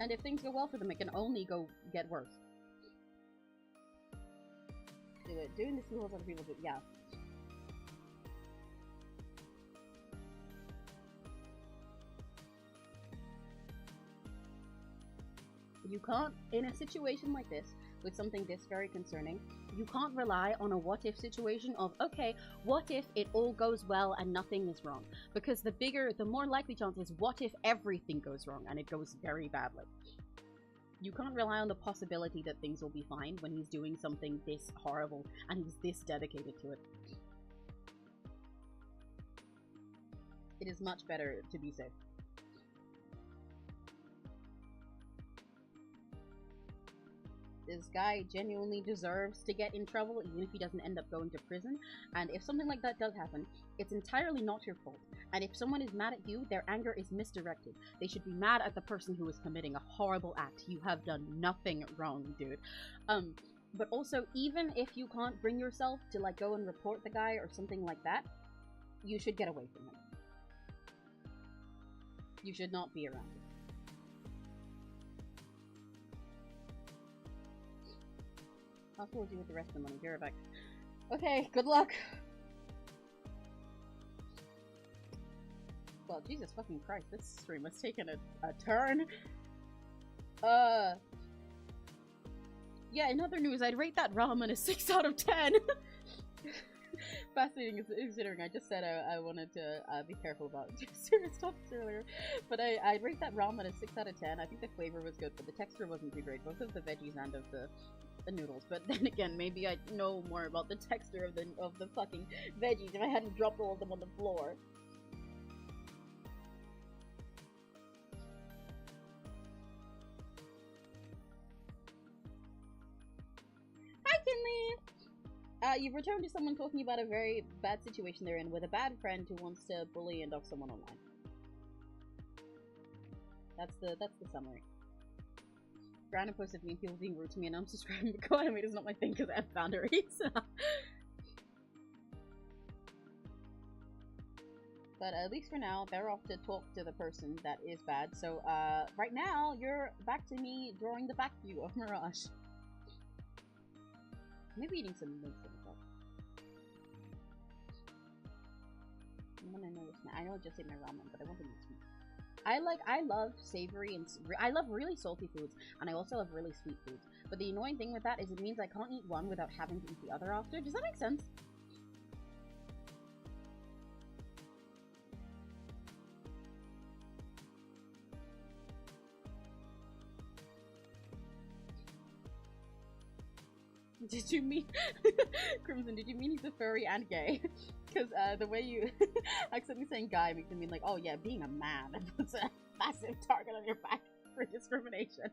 And if things go well for them, it can only get worse. Doing this to other people, yeah. You can't, in a situation like this, with something this very concerning, you can't rely on a what-if situation of, okay, what if it all goes well and nothing is wrong? Because the more likely chance is, what if everything goes wrong and it goes very badly? You can't rely on the possibility that things will be fine when he's doing something this horrible and he's this dedicated to it. It is much better to be safe. This guy genuinely deserves to get in trouble, even if he doesn't end up going to prison. And if something like that does happen, it's entirely not your fault. And if someone is mad at you, their anger is misdirected. They should be mad at the person who is committing a horrible act. You have done nothing wrong, dude. But also, even if you can't bring yourself to, like, go and report the guy or something like that, you should get away from him. You should not be around him. I'll forward you with the rest of the money. Be right back. Okay, good luck! Well, Jesus fucking Christ, this stream has taken a turn. Yeah, in other news, I'd rate that ramen a 6 out of 10! Fascinating considering I just said I wanted to be careful about serious topics earlier. But I'd rate that ramen a 6 out of 10. I think the flavor was good, but the texture wasn't too great, both of the veggies and of the noodles. But then again, maybe I'd know more about the texture of the fucking veggies if I hadn't dropped all of them on the floor. Hi, Kinley! You've returned to someone talking about a very bad situation they're in with a bad friend who wants to bully and off someone online. That's the summary. Random post of me and people being rude to me and I'm subscribing, but anime is not my thing because I have boundaries. But at least for now, they're off to talk to the person that is bad. So right now, you're back to me drawing the back view of Mirage. Maybe eating some mince in the cup. I want to know what's I know I just ate my ramen, but I want to eat sweet. I love savory and I love really salty foods, and I also love really sweet foods. But the annoying thing with that is it means I can't eat one without having to eat the other after. Does that make sense? Did you mean Crimson? Did you mean he's a furry and gay? Because the way you accidentally saying guy makes it mean like, oh yeah, being a man puts a massive target on your back for discrimination.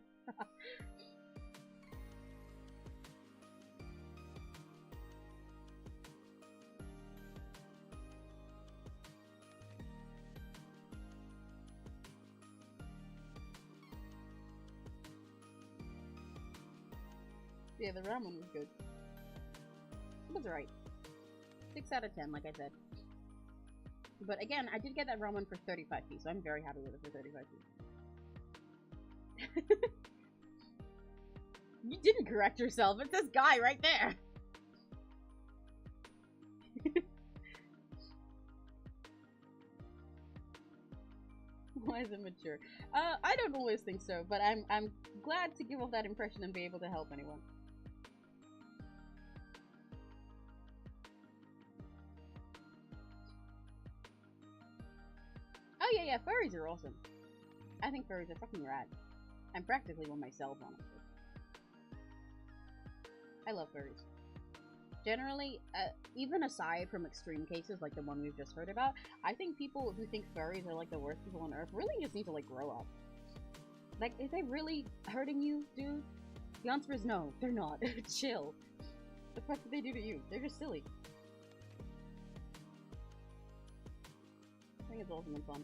Yeah, the ramen was good. It was alright. 6 out of 10, like I said. But again, I did get that ramen for 35p, so I'm very happy with it for 35p. You didn't correct yourself. It says guy right there. Why is it mature? I don't always think so, but I'm glad to give off that impression and be able to help anyone. Oh yeah, furries are awesome. I think furries are fucking rad. I'm practically one myself, honestly. I love furries. Generally, even aside from extreme cases like the one we've just heard about, I think people who think furries are like the worst people on earth really just need to like grow up. Like, is they really hurting you, dude? The answer is no, they're not. Chill. The fuck did they do to you? They're just silly. I think it's awesome and fun.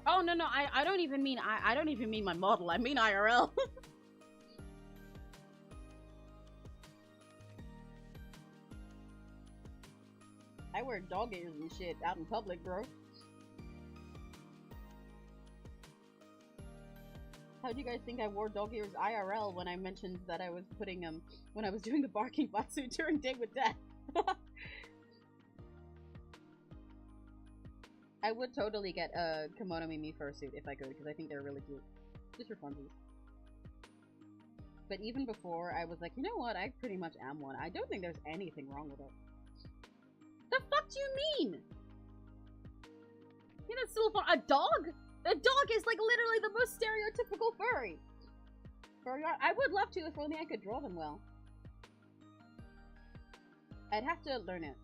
Oh no, I don't even mean I don't even mean my model. I mean IRL. I wear dog ears and shit out in public, bro. How do you guys think I wore dog ears IRL when I mentioned that I was putting when I was doing the barking batsuit during Date with Death? I would totally get a kimono Mimi fursuit if I could, because I think they're really cute. Just for funsies. But even before, I was like, you know what? I pretty much am one. I don't think there's anything wrong with it. The fuck do you mean? Yeah, that's still fun. A dog? A dog is like literally the most stereotypical furry. I would love to if only I could draw them well. I'd have to learn it.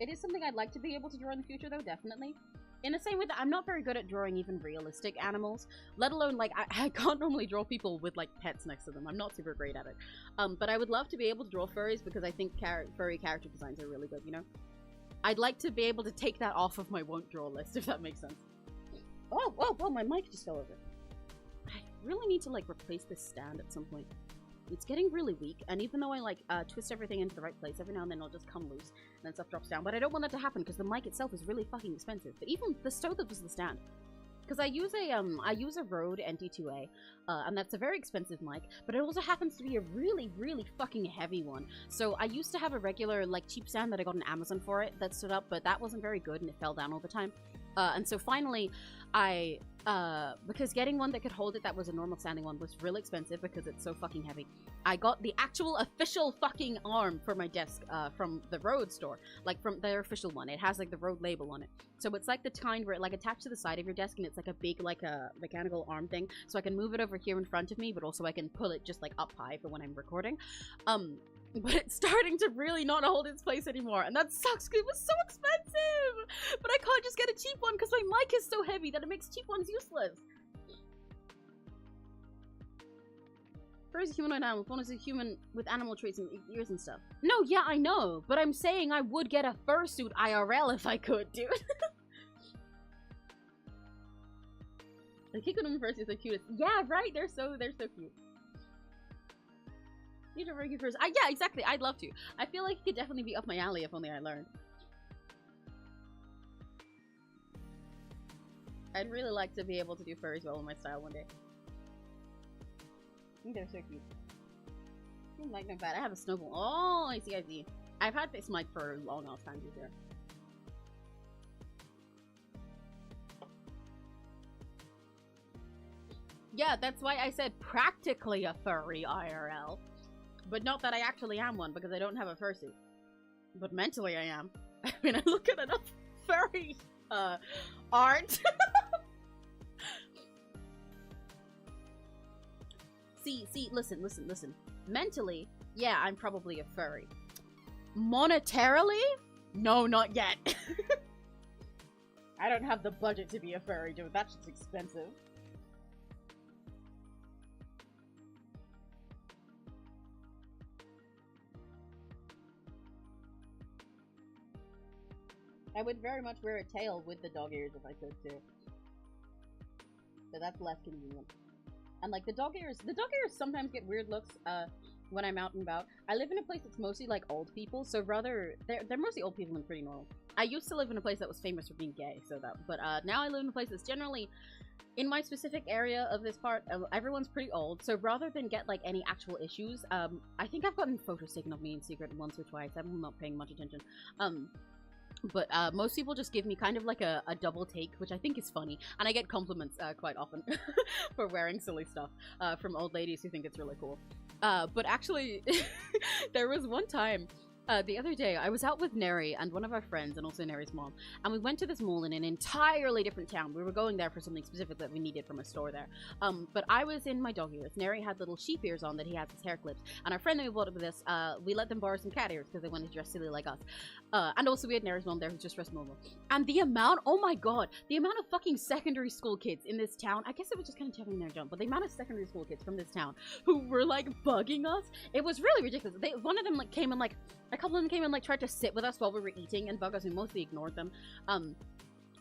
It is something I'd like to be able to draw in the future, though, definitely. In the same way that I'm not very good at drawing even realistic animals, let alone, like, I can't normally draw people with, like, pets next to them. I'm not super great at it. But I would love to be able to draw furries because I think furry character designs are really good, you know? I'd like to be able to take that off of my won't draw list, if that makes sense. Oh, my mic just fell over. I really need to, like, replace this stand at some point. It's getting really weak, and even though I, like, twist everything into the right place, every now and then it'll just come loose, and then stuff drops down. But I don't want that to happen, because the mic itself is really fucking expensive. But even the stove that was the stand. Because I use a Rode NT2A, and that's a very expensive mic, but it also happens to be a really, really fucking heavy one. So I used to have a regular, like, cheap stand that I got on Amazon for it that stood up, but that wasn't very good, and it fell down all the time. And so finally, because getting one that could hold it that was a normal standing one was real expensive because it's so fucking heavy. I got the actual official fucking arm for my desk, from the Rode store. Like, from their official one. It has, like, the Rode label on it. So it's like the kind where it, like, attached to the side of your desk and it's like a big, like, a mechanical arm thing. So I can move it over here in front of me, but also I can pull it just, like, up high for when I'm recording. But it's starting to really not hold its place anymore, and that sucks because it was so expensive! But I can't just get a cheap one because my mic is so heavy that it makes cheap ones useless. Furry is a humanoid animal. Fawn is a human with animal traits and ears and stuff. No, yeah, I know, but I'm saying I would get a fursuit IRL if I could, dude. The Kikuno fursuits are cute. Yeah, right? They're so cute. Need to review first. Yeah, exactly. I'd love to. I feel like it could definitely be up my alley if only I learned. I'd really like to be able to do furries well in my style one day. I think they're so cute. I don't like no bad. I have a snowball. Oh, I see. I've had this mic for a long ass time, to be fair. Yeah, that's why I said practically a furry IRL. But not that I actually am one, because I don't have a fursuit. But mentally I am. I mean, I look at enough furry, art. See, listen. Mentally, yeah, I'm probably a furry. Monetarily? No, not yet. I don't have the budget to be a furry, dude. That shit's expensive. I would very much wear a tail with the dog ears if I could, too. But that's less convenient. And, like, the dog ears sometimes get weird looks, when I'm out and about. I live in a place that's mostly, like, old people, so rather, they're mostly old people and pretty normal. I used to live in a place that was famous for being gay, so that, but, now I live in a place that's generally, in my specific area of this part, everyone's pretty old, so rather than get, like, any actual issues, I think I've gotten photos taken of me in secret once or twice. I'm not paying much attention. But most people just give me kind of like a double take, which I think is funny. And I get compliments quite often for wearing silly stuff from old ladies who think it's really cool. But actually, there was one time, the other day, I was out with Neri and one of our friends, and also Neri's mom, and we went to this mall in an entirely different town. We were going there for something specific that we needed from a store there. But I was in my dog ears. Neri had little sheep ears on that he has his hair clipped. And our friend that we bought up with us, we let them borrow some cat ears because they wanted to dress silly like us. And also we had Neri's mom there who just dressed normal. And the amount, oh my god, the amount of fucking secondary school kids in this town, I guess it was just kind of checking their jump, but the amount of secondary school kids from this town who were like bugging us, it was really ridiculous. One of them like came and like, a couple of them came and like tried to sit with us while we were eating and bug us. We mostly ignored them.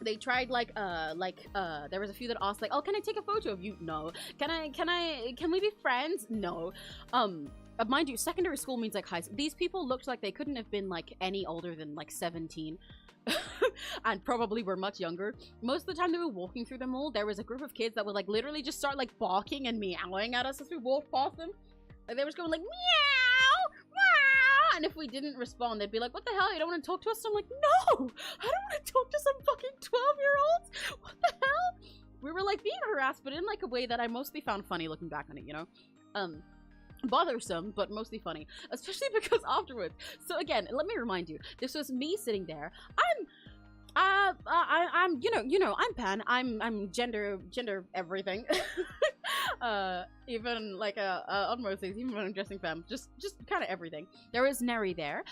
They tried like there was a few that asked like, oh, can I take a photo of you? No. Can we be friends? No. Mind you, secondary school means like high school. These people looked like they couldn't have been like any older than like 17. And probably were much younger. Most of the time they were walking through the mall, there was a group of kids that would like literally just start like barking and meowing at us as we walked past them. Like they were just going like, meow! Meow! And if we didn't respond, they'd be like, what the hell? You don't want to talk to us? And I'm like, no! I don't want to talk to some fucking 12-year-olds! What the hell? We were like being harassed, but in like a way that I mostly found funny looking back on it, you know? Bothersome, but mostly funny. Especially because afterwards. So again, let me remind you, this was me sitting there. I'm I'm pan. I'm gender everything. Even like on most things, even when I'm dressing femme, just kind of everything. There was Neri there,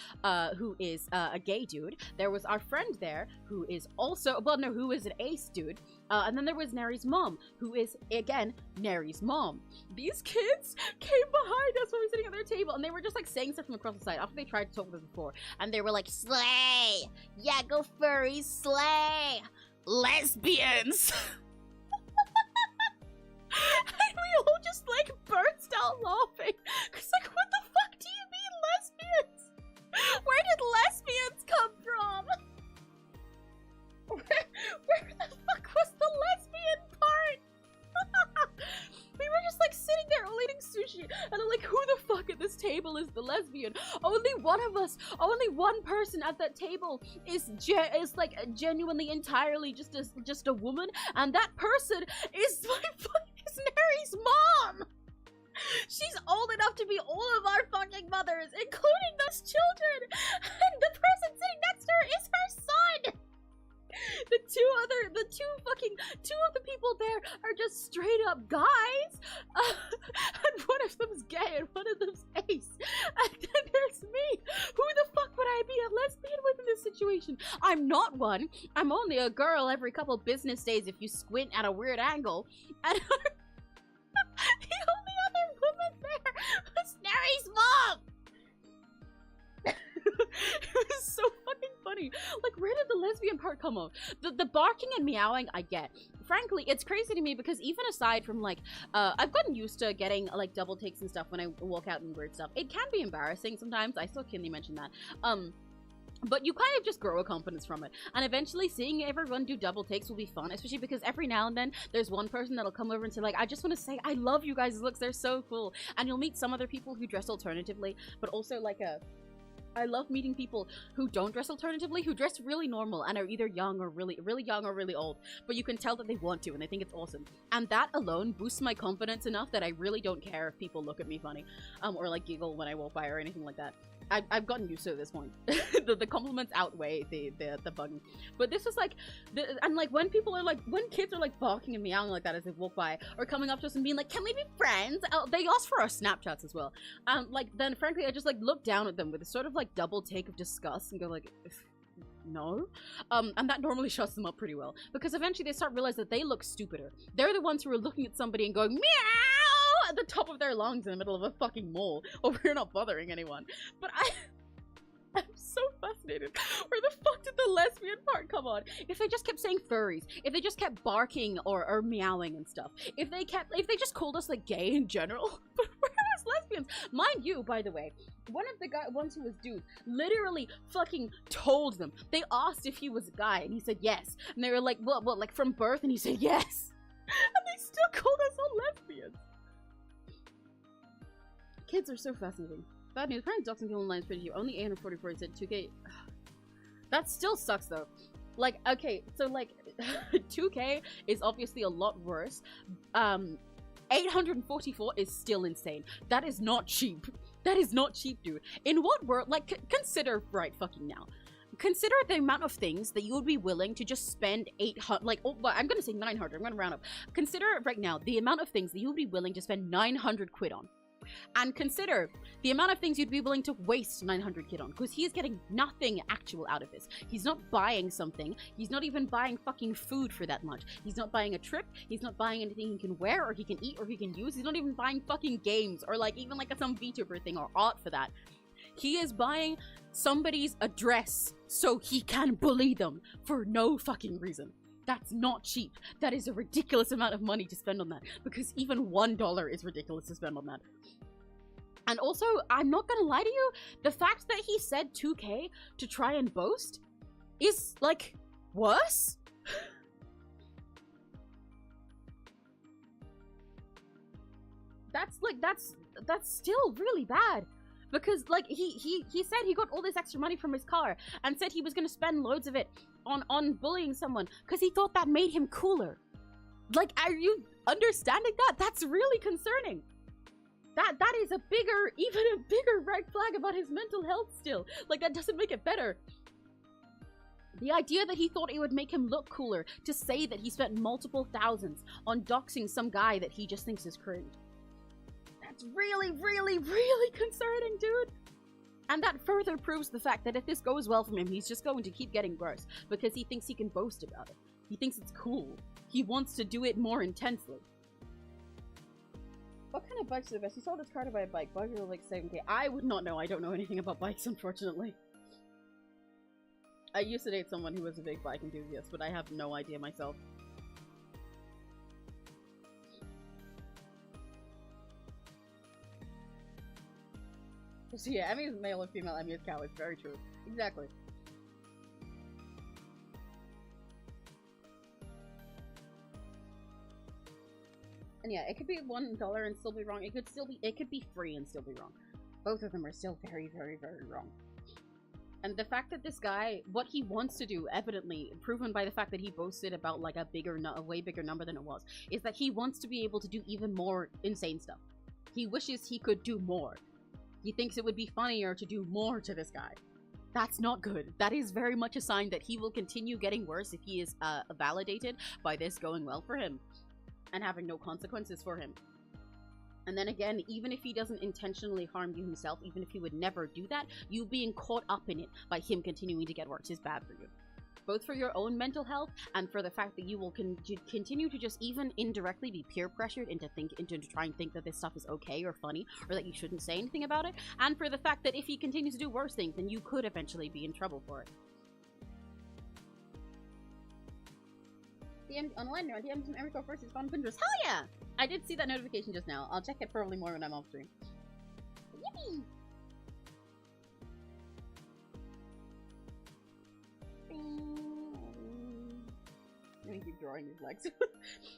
who is a gay dude. There was our friend there, who is also, well, no, who is an ace dude. And then there was Neri's mom, who is, again, Neri's mom. These kids came behind us when we were sitting at their table, and they were just, like, saying stuff from across the side after they tried to talk with us before. And they were like, slay! Yeah, go furries, slay! Lesbians! And we all just, like, burst out laughing. Cause, like, what the fuck do you mean, lesbians? Where did lesbians come from? Where the fuck was the lesbian part? We were just like sitting there all eating sushi, and I'm like, who the fuck at this table is the lesbian? Only one of us, only one person at that table is like genuinely entirely just a woman, and that person is Neri's mom. She's old enough to be all of our fucking mothers, including those children, and the person sitting next to her is her son. Two of the people there are just straight up guys, and one of them's gay and one of them's ace, and then there's me. Who the fuck would I be a lesbian with in this situation? I'm not one. I'm only a girl every couple business days if you squint at a weird angle, and the only other woman there was Neri's mom. It was so fucking funny. Like, where did the lesbian part come on? The barking and meowing, I get. Frankly, it's crazy to me because even aside from, like, I've gotten used to getting, like, double takes and stuff when I walk out and weird stuff. It can be embarrassing sometimes. I saw Kinley mention that. But you kind of just grow a confidence from it. And eventually seeing everyone do double takes will be fun, especially because every now and then there's one person that'll come over and say, like, I just want to say I love you guys' looks. They're so cool. And you'll meet some other people who dress alternatively, but also, like, I love meeting people who don't dress alternatively, who dress really normal and are either young or really young or really old, but you can tell that they want to and they think it's awesome. And that alone boosts my confidence enough that I really don't care if people look at me funny, or like giggle when I walk by or anything like that. I've gotten used to it at this point. The compliments outweigh the bugging. But this is like, and like when people are like, when kids are like barking and meowing like that as they walk by, or coming up to us and being like, can we be friends? They ask for our Snapchats as well. Like then frankly I just like look down at them with a sort of like double take of disgust and go like, no. And that normally shuts them up pretty well, because eventually they start realizing that they look stupider. They're the ones who are looking at somebody and going meow at the top of their lungs in the middle of a fucking mall over here not bothering anyone. But I'm so fascinated. Where the fuck did the lesbian part come on? If they just kept saying furries, if they just kept barking or meowing and stuff, if they just called us like gay in general, but where was lesbians? Mind you, by the way, one of the ones who was dude literally fucking told them. They asked if he was a guy and he said yes. And they were like, what, like from birth? And he said yes. And they still called us all lesbians. Kids are so fascinating. Bad news, apparently doxing people online is pretty cheap. Only 844 said 2K. That still sucks though. Like, okay, so like 2K is obviously a lot worse. 844 is still insane. That is not cheap. That is not cheap, dude. In what world, like, consider right fucking now. Consider the amount of things that you would be willing to just spend 800, like, oh, I'm gonna say 900, I'm gonna round up. Consider right now the amount of things that you would be willing to spend 900 quid on. And consider the amount of things you'd be willing to waste 900 quid on, because he is getting nothing actual out of this. He's not buying something. He's not even buying fucking food for that much. He's not buying a trip. He's not buying anything he can wear or he can eat or he can use. He's not even buying fucking games or like even like some VTuber thing or art for that. He is buying somebody's address so he can bully them for no fucking reason. That's not cheap. That is a ridiculous amount of money to spend on that, because even $1 is ridiculous to spend on that. And also, I'm not gonna lie to you, the fact that he said 2K to try and boast is, like, worse? That's still really bad. Because, like, he said he got all this extra money from his car and said he was gonna spend loads of it on bullying someone because he thought that made him cooler. Like, are you understanding that? That's really concerning. That is even a bigger red flag about his mental health still. Like, that doesn't make it better. The idea that he thought it would make him look cooler to say that he spent multiple thousands on doxing some guy that he just thinks is cringe. That's really, really, really concerning, dude. And that further proves the fact that if this goes well for him, he's just going to keep getting worse because he thinks he can boast about it. He thinks it's cool. He wants to do it more intensely. What kind of bikes are the best? You sold this car to buy a bike. Bikes are like 7K. I would not know. I don't know anything about bikes, unfortunately. I used to date someone who was a big bike enthusiast, but I have no idea myself. So yeah, Emmy is male and female, Emmy is cow. It's very true. Exactly. And yeah, it could be $1 and still be wrong. It could be free and still be wrong. Both of them are still very, very, very wrong. And the fact that this guy, what he wants to do, evidently proven by the fact that he boasted about like a way bigger number than it was, is that he wants to be able to do even more insane stuff. He wishes he could do more. He thinks it would be funnier to do more to this guy. That's not good. That is very much a sign that he will continue getting worse if he is validated by this going well for him and having no consequences for him. And then again, even if he doesn't intentionally harm you himself, even if he would never do that, you being caught up in it by him continuing to get worse is bad for you. Both for your own mental health and for the fact that you will continue to just even indirectly be peer pressured into try and think that this stuff is okay or funny or that you shouldn't say anything about it, and for the fact that if he continues to do worse things, then you could eventually be in trouble for it. DM online now. DM from Emrico first is on Pinterest. Hell yeah! I did see that notification just now. I'll check it probably more when I'm off stream. Yippee! I'm gonna keep drawing these legs.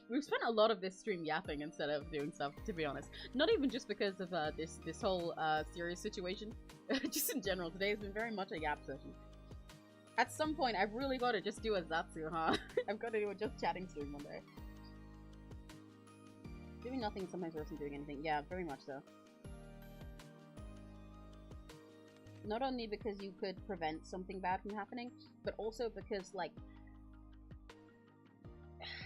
We've spent a lot of this stream yapping instead of doing stuff, to be honest. Not even just because of this whole serious situation. Just in general, today has been very much a yap session. At some point, I've really got to just do a Zatsu, huh? I've got to do a just chatting stream one day. Doing nothing sometimes worse than doing anything. Yeah, very much so. Not only because you could prevent something bad from happening, but also because, like,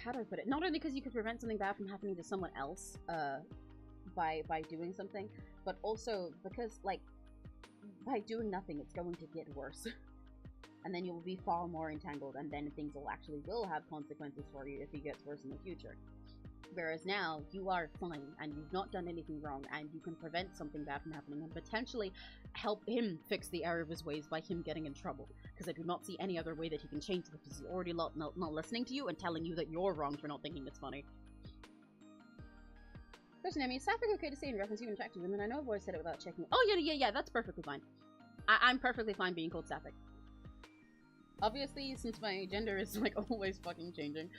how do I put it? Not only because you could prevent something bad from happening to someone else, by doing something, but also because, like, by doing nothing, it's going to get worse. And then you will be far more entangled, and then things will have consequences for you if it gets worse in the future. Whereas now, you are fine, and you've not done anything wrong, and you can prevent something bad from happening, and potentially help him fix the error of his ways by him getting in trouble. Because I do not see any other way that he can change this, because he's already not listening to you and telling you that you're wrong for not thinking it's funny. Question, I mean, is Sapphic okay to say in reference to even attractive women? I know I've always said it without checking. Oh, yeah, that's perfectly fine. I'm perfectly fine being called Sapphic. Obviously, since my gender is, like, always fucking changing,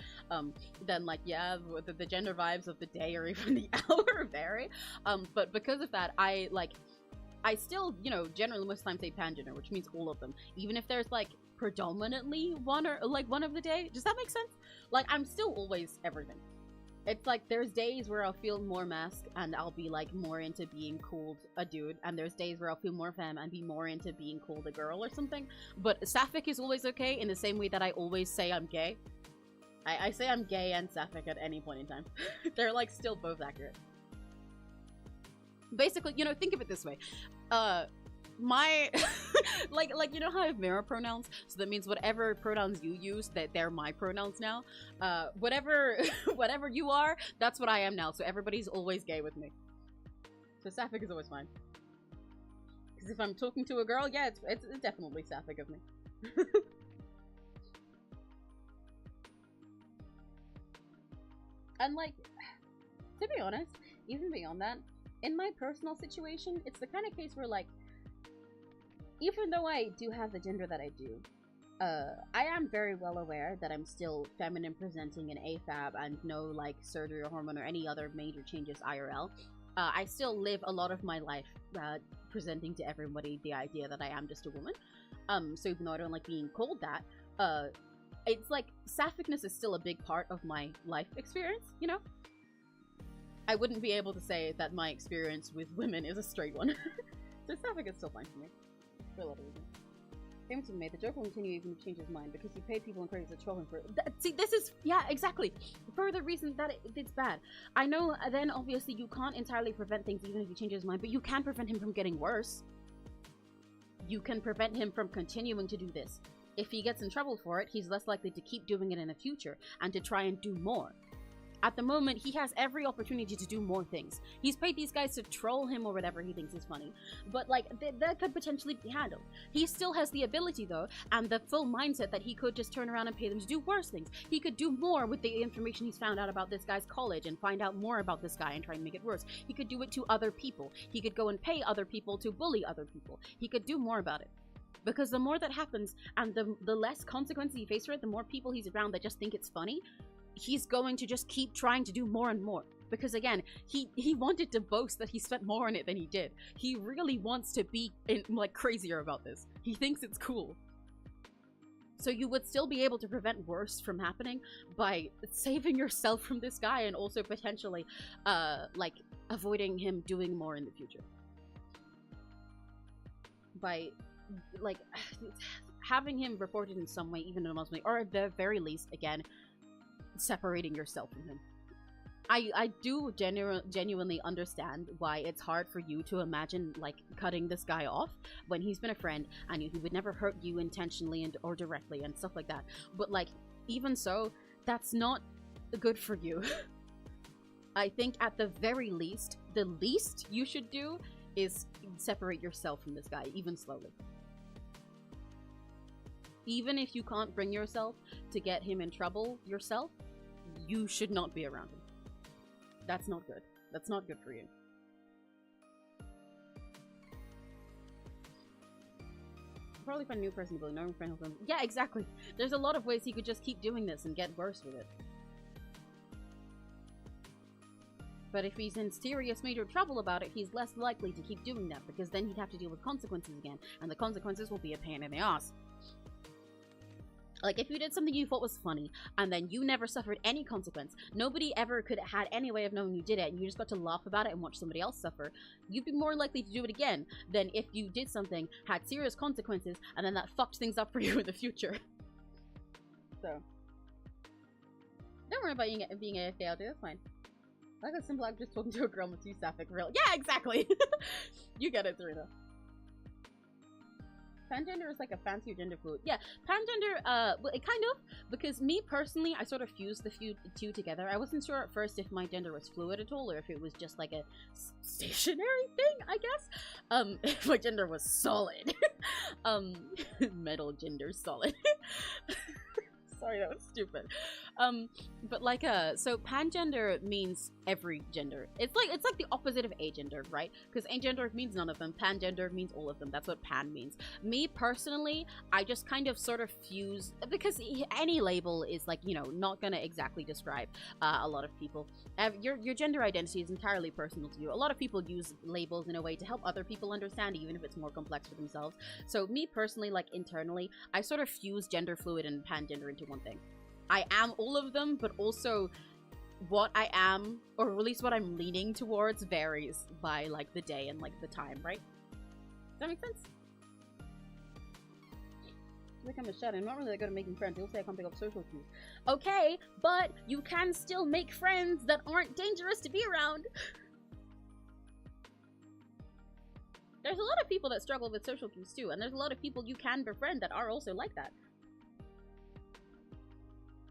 then, like, yeah, the gender vibes of the day or even the hour vary. But because of that, I still, you know, generally most of the time say pangender, which means all of them. Even if there's, like, predominantly one of the day. Does that make sense? Like, I'm still always everything. It's like, there's days where I'll feel more masc and I'll be, like, more into being called a dude, and there's days where I'll feel more femme and be more into being called a girl or something. But Sapphic is always okay, in the same way that I always say I'm gay. I say I'm gay and Sapphic at any point in time. They're, like, still both accurate. Basically, you know, think of it this way. My like you know how I have mirror pronouns, so that means whatever pronouns you use, that they're my pronouns now. Whatever you are, that's what I am now, so everybody's always gay with me. So Sapphic is always fine, because if I'm talking to a girl, yeah, it's definitely Sapphic of me. And, like, to be honest, even beyond that, in my personal situation, it's the kind of case where, like, even though I do have the gender that I do, I am very well aware that I'm still feminine presenting in AFAB and no, like, surgery or hormone or any other major changes IRL. I still live a lot of my life presenting to everybody the idea that I am just a woman. So even though I don't like being called that, it's like, Sapphicness is still a big part of my life experience, you know? I wouldn't be able to say that my experience with women is a straight one. So Sapphic is still fine for me. For a lot of reasons. Payments have made. The joke will continue even if he changes his mind, because he paid people and credits to troll him for see, this is, yeah, exactly. For the reason that it's bad. I know, then obviously you can't entirely prevent things even if he changes his mind, but you can prevent him from getting worse. You can prevent him from continuing to do this. If he gets in trouble for it, he's less likely to keep doing it in the future and to try and do more. At the moment, he has every opportunity to do more things. He's paid these guys to troll him or whatever he thinks is funny. But, like, that could potentially be handled. He still has the ability, though, and the full mindset that he could just turn around and pay them to do worse things. He could do more with the information he's found out about this guy's college and find out more about this guy and try and make it worse. He could do it to other people. He could go and pay other people to bully other people. He could do more about it. Because the more that happens, and the less consequences he faces for it, the more people he's around that just think it's funny, he's going to just keep trying to do more and more. Because again, he wanted to boast that he spent more on it than he did. He really wants to be like crazier about this. He thinks it's cool. So you would still be able to prevent worse from happening by saving yourself from this guy and also potentially like avoiding him doing more in the future. By like having him reported in some way, even in a most way, or at the very least, again, separating yourself from him. I do genuinely understand why it's hard for you to imagine, like, cutting this guy off when he's been a friend and he would never hurt you intentionally or directly and stuff like that. But, like, even so, that's not good for you. I think at the very least, the least you should do is separate yourself from this guy, even slowly. Even if you can't bring yourself to get him in trouble yourself, you should not be around him. That's not good. That's not good for you. Probably find a new person to bully. No friend. Yeah, exactly. There's a lot of ways he could just keep doing this and get worse with it. But if he's in serious major trouble about it, he's less likely to keep doing that, because then he'd have to deal with consequences again, and the consequences will be a pain in the ass. Like, if you did something you thought was funny, and then you never suffered any consequence, nobody ever could have had any way of knowing you did it, and you just got to laugh about it and watch somebody else suffer, you'd be more likely to do it again than if you did something, had serious consequences, and then that fucked things up for you in the future. So, don't worry about being AFK, I'll do, that's fine. Like a simple act just talking to a girl with two sapphic real. Yeah, exactly! You get it, Serena. Pangender is like a fancier gender fluid. Yeah, pangender, well, it kind of, because me personally, I sort of fused the two together. I wasn't sure at first if my gender was fluid at all, or if it was just like a stationary thing, I guess. If my gender was solid. Metal gender solid. Sorry, that was stupid. But like, so pangender means every gender. It's like the opposite of agender, right? Because agender means none of them. Pangender means all of them. That's what pan means. Me personally, I just kind of sort of fuse, because any label is like, you know, not gonna exactly describe a lot of people. Your gender identity is entirely personal to you. A lot of people use labels in a way to help other people understand, even if it's more complex for themselves. So me personally, like internally, I sort of fuse gender fluid and pangender into one thing. I am all of them, but also what I am, or at least what I'm leaning towards, varies by like the day and like the time, right? Does that make sense? I think I'm a shadow. I'm not really that good at making friends. You'll say I can't pick up social cues. Okay, but you can still make friends that aren't dangerous to be around. There's a lot of people that struggle with social cues too, and there's a lot of people you can befriend that are also like that.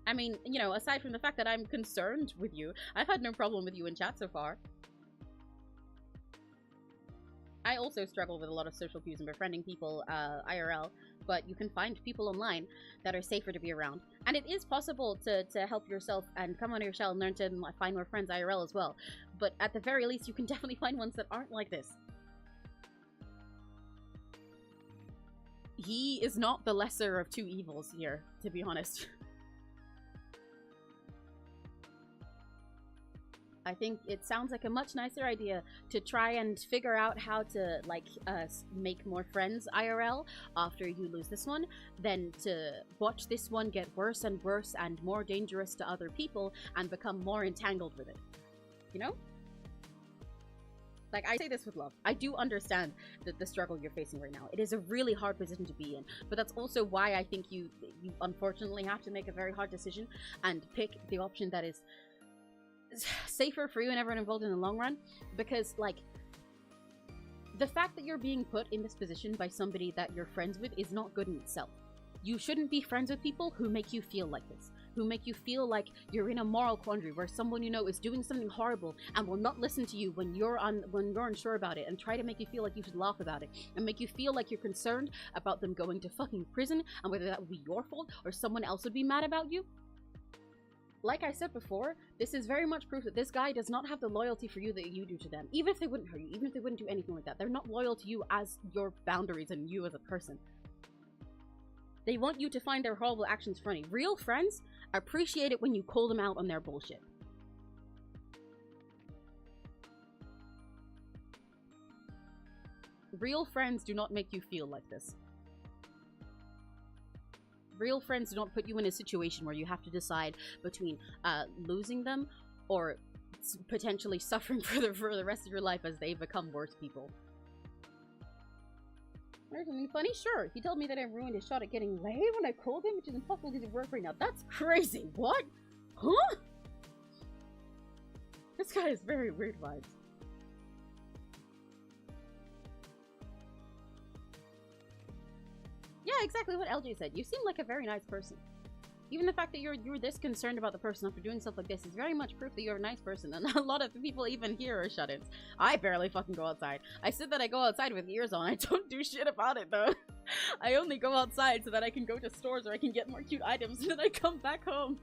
I mean, you know, aside from the fact that I'm concerned with you, I've had no problem with you in chat so far. I also struggle with a lot of social cues and befriending people IRL, but you can find people online that are safer to be around. And it is possible to help yourself and come out of your shell and learn to find more friends IRL as well. But at the very least, you can definitely find ones that aren't like this. He is not the lesser of two evils here, to be honest. I think it sounds like a much nicer idea to try and figure out how to, like, make more friends IRL after you lose this one, than to watch this one get worse and worse and more dangerous to other people and become more entangled with it. You know? Like, I say this with love. I do understand the struggle you're facing right now. It is a really hard position to be in, but that's also why I think you unfortunately have to make a very hard decision and pick the option that is safer for you and everyone involved in the long run, because like the fact that you're being put in this position by somebody that you're friends with is not good in itself. You shouldn't be friends with people who make you feel like this, who make you feel like you're in a moral quandary where someone you know is doing something horrible and will not listen to you when you're unsure about it, and try to make you feel like you should laugh about it, and make you feel like you're concerned about them going to fucking prison and whether that would be your fault or someone else would be mad about you. Like I said before, this is very much proof that this guy does not have the loyalty for you that you do to them. Even if they wouldn't hurt you, even if they wouldn't do anything like that, they're not loyal to you as your boundaries and you as a person. They want you to find their horrible actions funny. Real friends appreciate it when you call them out on their bullshit. Real friends do not make you feel like this. Real friends do not put you in a situation where you have to decide between losing them or potentially suffering for the rest of your life as they become worse people. There's something funny? Sure. He told me that I ruined his shot at getting laid when I called him, which is impossible because he's at work right now. That's crazy. What? Huh? This guy has very weird vibes. Yeah, exactly what LJ said. You seem like a very nice person. Even the fact that you're this concerned about the person after doing stuff like this is very much proof that you're a nice person, and a lot of the people even here are shut-ins. I barely fucking go outside. I said that I go outside with ears on. I don't do shit about it, though. I only go outside so that I can go to stores where I can get more cute items, and then I come back home.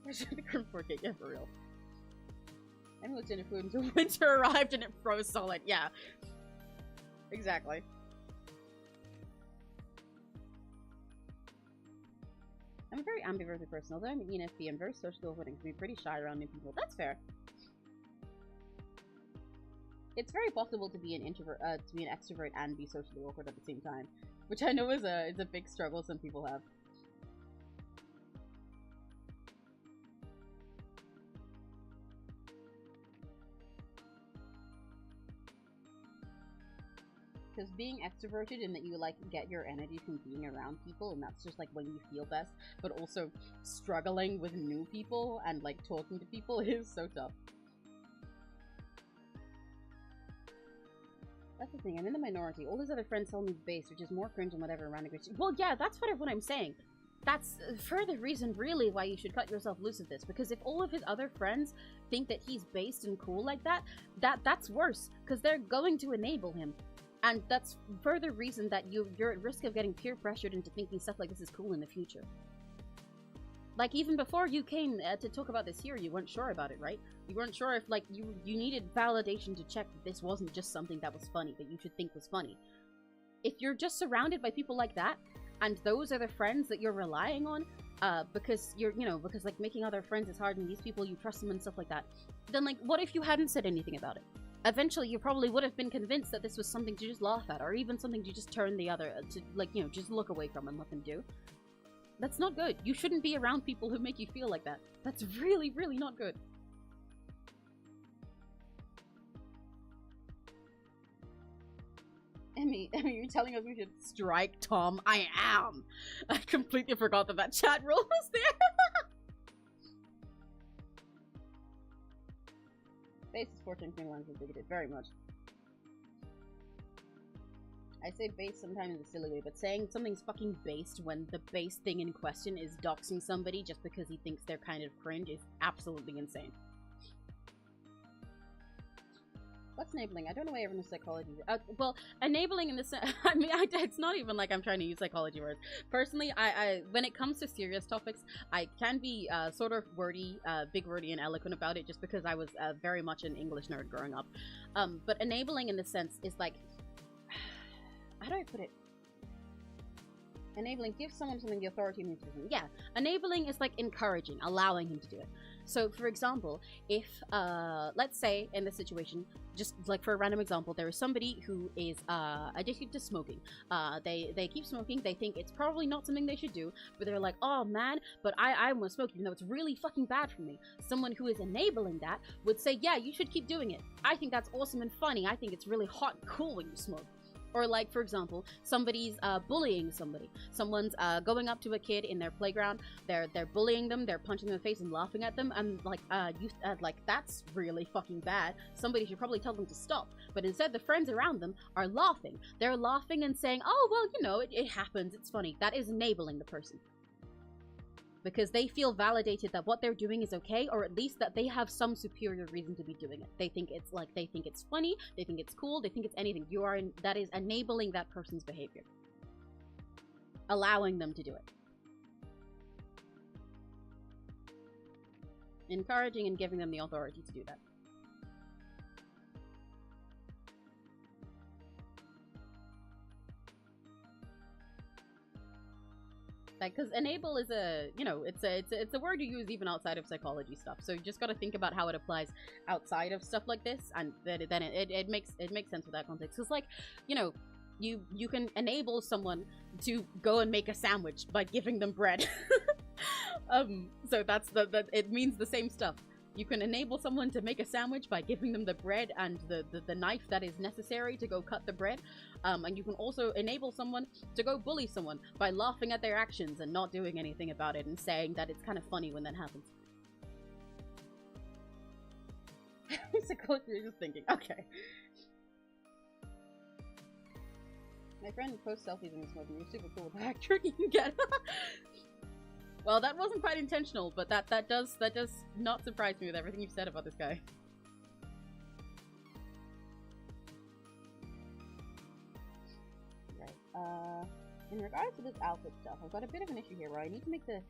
I should be forget, yeah, for real. I looked in food until winter arrived and it froze solid. Yeah. Exactly. I'm a very ambivalent person. Although I'm an ENFP, I'm very sociable and can be pretty shy around new people. That's fair. It's very possible to be an introvert, to be an extrovert and be socially awkward at the same time, which I know is a big struggle some people have. Because being extroverted in that you like get your energy from being around people, and that's just like when you feel best, but also struggling with new people and like talking to people is so tough. That's the thing, I'm in the minority. All his other friends tell me base, which is more cringe than whatever random bitch. Well, yeah, that's what I'm saying. That's further reason, really, why you should cut yourself loose of this. Because if all of his other friends think that he's based and cool like that, that's worse. Because they're going to enable him. And that's further reason that you're at risk of getting peer pressured into thinking stuff like this is cool in the future. Like, even before you came to talk about this here, you weren't sure about it, right? You weren't sure if, like, you needed validation to check that this wasn't just something that was funny, that you should think was funny. If you're just surrounded by people like that, and those are the friends that you're relying on, because because, like, making other friends is hard, and these people, you trust them and stuff like that, then, like, what if you hadn't said anything about it? Eventually, you probably would have been convinced that this was something to just laugh at, or even something to just turn the other, to, like, just look away from and let them do. That's not good. You shouldn't be around people who make you feel like that. That's really, really not good. Emmy, you're telling us we should strike Tom? I am! I completely forgot that chat rule was there! Base is 1421 is bigoted, very much. I say base sometimes in a silly way, but saying something's fucking based when the base thing in question is doxing somebody just because he thinks they're kind of cringe is absolutely insane. What's enabling? I don't know why everyone's psychology. Well, enabling in the sense, I mean, it's not even like I'm trying to use psychology words. Personally, I when it comes to serious topics, I can be sort of wordy, big wordy and eloquent about it just because I was very much an English nerd growing up. But enabling in the sense is like, how do I put it? Enabling gives someone something the authority needs to do. Yeah, enabling is like encouraging, allowing him to do it. So, for example, if, let's say in this situation, just like for a random example, there is somebody who is addicted to smoking. They keep smoking, they think it's probably not something they should do, but they're like, oh man, but I want to smoke even though it's really fucking bad for me. Someone who is enabling that would say, yeah, you should keep doing it. I think that's awesome and funny. I think it's really hot and cool when you smoke. Or like, for example, somebody's bullying somebody. Someone's going up to a kid in their playground. They're bullying them. They're punching them in the face and laughing at them. And like, like that's really fucking bad. Somebody should probably tell them to stop. But instead, the friends around them are laughing. They're laughing and saying, "Oh well, you know, it happens. It's funny." That is enabling the person. Because they feel validated that what they're doing is okay, or at least that they have some superior reason to be doing it. They think it's like, they think it's funny, they think it's cool, they think it's anything. That is enabling that person's behavior. Allowing them to do it. Encouraging and giving them the authority to do that. Like, because enable is a, it's a word you use even outside of psychology stuff. So you just got to think about how it applies outside of stuff like this, and then it makes sense with that context. Because, like, you can enable someone to go and make a sandwich by giving them bread. So it means the same stuff. You can enable someone to make a sandwich by giving them the bread and the knife that is necessary to go cut the bread. And you can also enable someone to go bully someone by laughing at their actions and not doing anything about it and saying that it's kind of funny when that happens. Psychology is just thinking. Okay. My friend posts selfies and smoking. You're super cool with the hack trick you can get. Well, that wasn't quite intentional, but that does not surprise me with everything you've said about this guy. Right. In regards to this outfit stuff, I've got a bit of an issue here where I need to make the...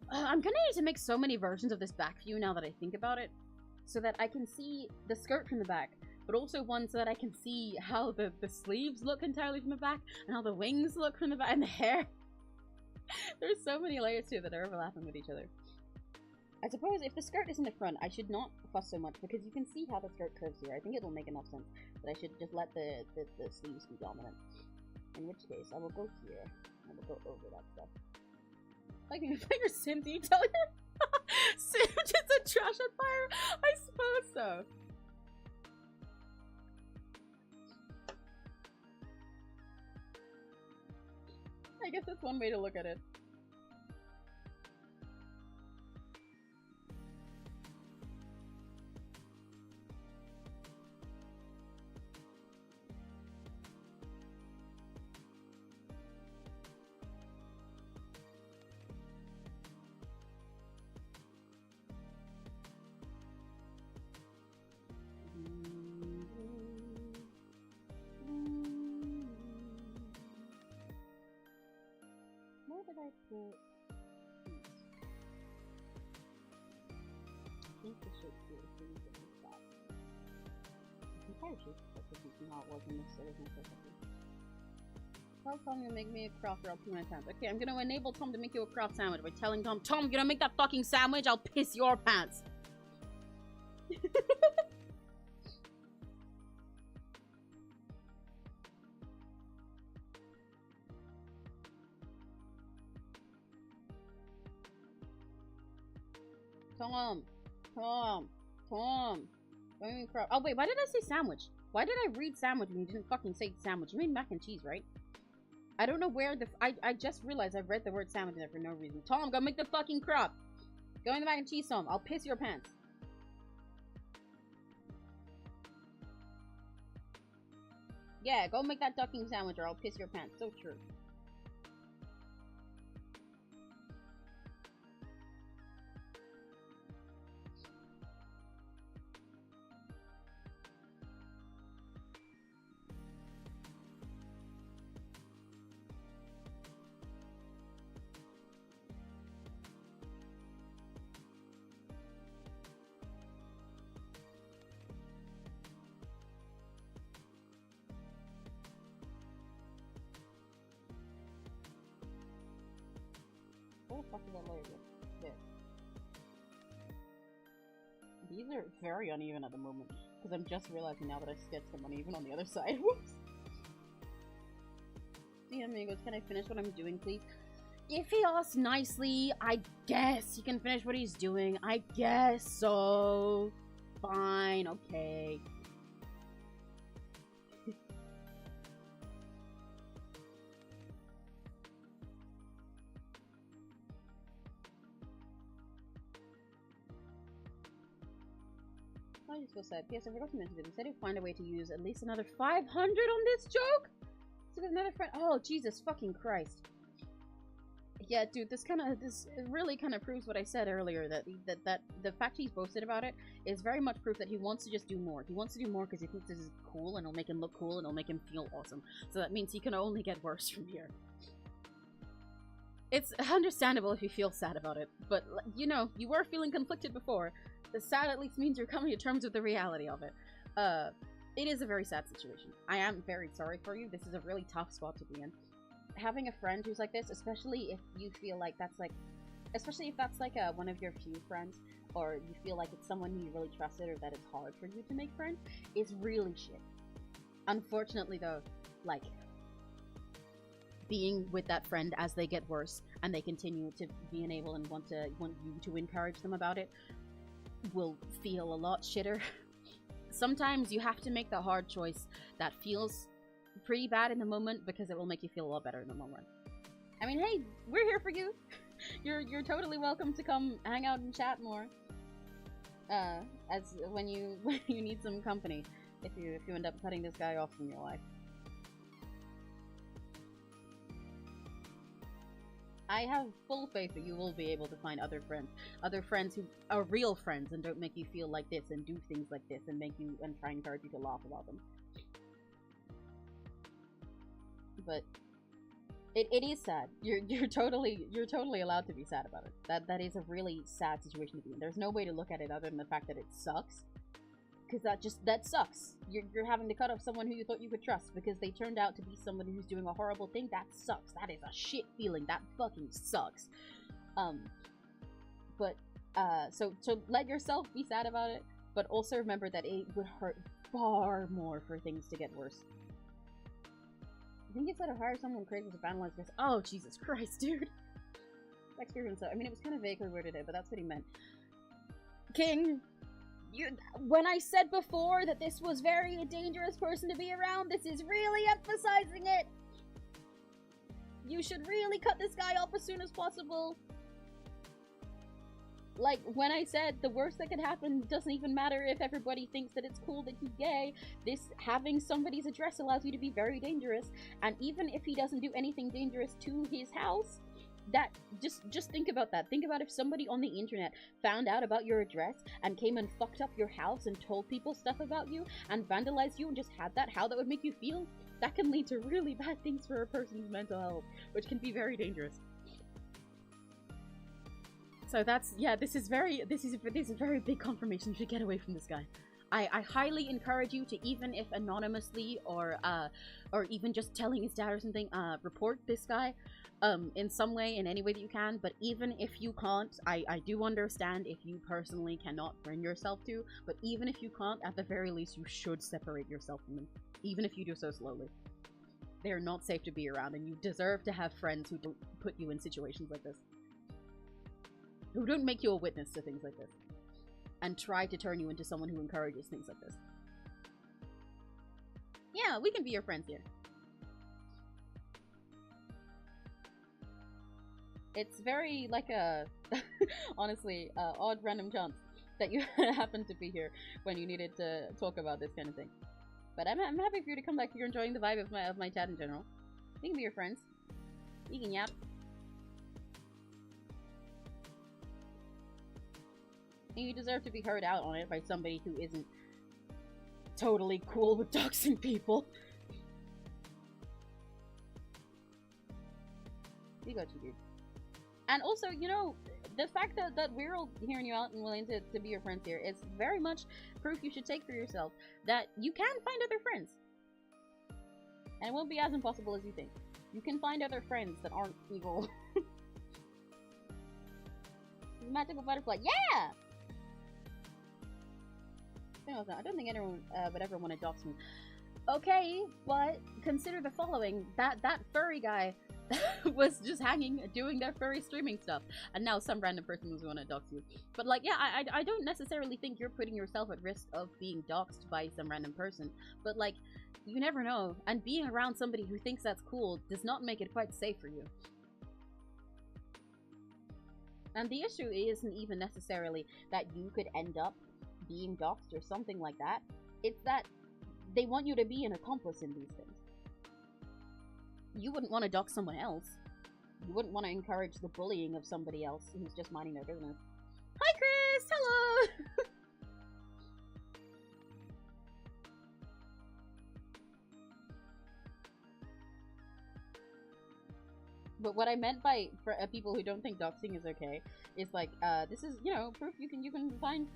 I'm gonna need to make so many versions of this back view now that I think about it, so that I can see the skirt from the back, but also one so that I can see how the sleeves look entirely from the back, and how the wings look from the back, and the hair. There's so many layers to it that are overlapping with each other. I suppose if the skirt is in the front, I should not fuss so much because you can see how the skirt curves here. I think it'll make enough sense, but I should just let the sleeves be dominant. In which case, I will go here. I will go over that stuff. Like, if you're Sim, do you tell your Sim just a trash on fire? I suppose so. I guess that's one way to look at it. Where did I put these? I think the shape here is really good with that. The entire shape is like the how it was in this original perfectly. Tell Tom to make me a crop or I'll pee my pants. Okay, I'm gonna enable Tom to make you a crop sandwich by telling Tom, Tom, I'm gonna make that fucking sandwich, I'll piss your pants. Tom. Oh wait, why did I say sandwich? Why did I read sandwich when you didn't fucking say sandwich? You mean mac and cheese, right? I don't know where the... I just realized I read the word sandwich in there for no reason. Tom, go make the fucking crop. Go in the mac and cheese, Tom. I'll piss your pants. Yeah, go make that ducking sandwich or I'll piss your pants. So true. Where the fuck is that layer? There. These are very uneven at the moment, because I'm just realizing now that I sketched them uneven on the other side. Whoops! See, amigos, can I finish what I'm doing, please? If he asks nicely, I guess he can finish what he's doing. I guess so. Fine, okay. I just feel sad. Yes, I forgot to mention that he said he'd find a way to use at least another 500 on this joke? So with another friend. Oh, Jesus fucking Christ. Yeah, dude, this really kind of proves what I said earlier, that the fact he's boasted about it is very much proof that he wants to just do more. He wants to do more because he thinks this is cool and it'll make him look cool and it'll make him feel awesome. So that means he can only get worse from here. It's understandable if you feel sad about it, but, you know, you were feeling conflicted before. The sad at least means you're coming to terms with the reality of it. It is a very sad situation. I am very sorry for you. This is a really tough spot to be in. Having a friend who's like this, especially if you feel like that's like, especially if that's like one of your few friends, or you feel like it's someone who you really trusted, or that it's hard for you to make friends, is really shit. Unfortunately though, like, being with that friend as they get worse, and they continue to be enabled and want you to encourage them about it, will feel a lot shitter. Sometimes you have to make the hard choice that feels pretty bad in the moment because it will make you feel a lot better in the long run. I mean, hey, we're here for you. You're totally welcome to come hang out and chat more. As when you need some company, if you end up cutting this guy off from your life. I have full faith that you will be able to find other friends who are real friends and don't make you feel like this and do things like this and try and encourage you to laugh about them. But it is sad. You're totally allowed to be sad about it. That is a really sad situation to be in. There's no way to look at it other than the fact that it sucks. Because that sucks. You're having to cut off someone who you thought you could trust because they turned out to be someone who's doing a horrible thing. That sucks. That is a shit feeling. That fucking sucks. But So let yourself be sad about it, but also remember that it would hurt far more for things to get worse. I think it's that to hire someone crazy to analyze this. Oh, Jesus Christ, dude. Experience that. I mean, it was kind of vaguely worded it, but that's what he meant. King, when I said before that this was very a dangerous person to be around, this is really emphasizing it. You should really cut this guy off as soon as possible. Like, when I said the worst that could happen doesn't even matter if everybody thinks that it's cool that he's gay, this having somebody's address allows you to be very dangerous, and even if he doesn't do anything dangerous to his house, that just think about that. Think about if somebody on the internet found out about your address and came and fucked up your house and told people stuff about you and vandalized you and just had that, how that would make you feel. That can lead to really bad things for a person's mental health, which can be very dangerous. So that's, yeah, this is very big confirmation. You should get away from this guy. I highly encourage you to, even if anonymously or even just telling his dad or something, report this guy in some way, in any way that you can. But even if you can't, I do understand if you personally cannot bring yourself to, but even if you can't, at the very least, you should separate yourself from them, even if you do so slowly. They're not safe to be around, and you deserve to have friends who don't put you in situations like this. Who don't make you a witness to things like this. And try to turn you into someone who encourages things like this. Yeah, we can be your friends here. It's very, like a, honestly, odd random chance that you happen to be here when you needed to talk about this kind of thing. But I'm happy for you to come back. You're enjoying the vibe of my chat in general. We can be your friends. You can yap. And you deserve to be heard out on it by somebody who isn't totally cool with doxing people. We got you, dude. And also, you know, the fact that we're all hearing you out and willing to be your friends here is very much proof you should take for yourself that you can find other friends. And it won't be as impossible as you think. You can find other friends that aren't evil. Magical butterfly, yeah! I don't think anyone would ever want to dox me. Okay, but consider the following. That furry guy was just hanging, doing their furry streaming stuff, and now some random person was going to dox you. But like, yeah, I don't necessarily think you're putting yourself at risk of being doxed by some random person, but like, you never know, and being around somebody who thinks that's cool does not make it quite safe for you. And the issue isn't even necessarily that you could end up being doxed or something like that. It's that they want you to be an accomplice in these things. You wouldn't want to dox someone else. You wouldn't want to encourage the bullying of somebody else who's just minding their business. Hi, Chris! Hello! But what I meant by, for people who don't think doxing is okay, is like, this is, you know, proof you can find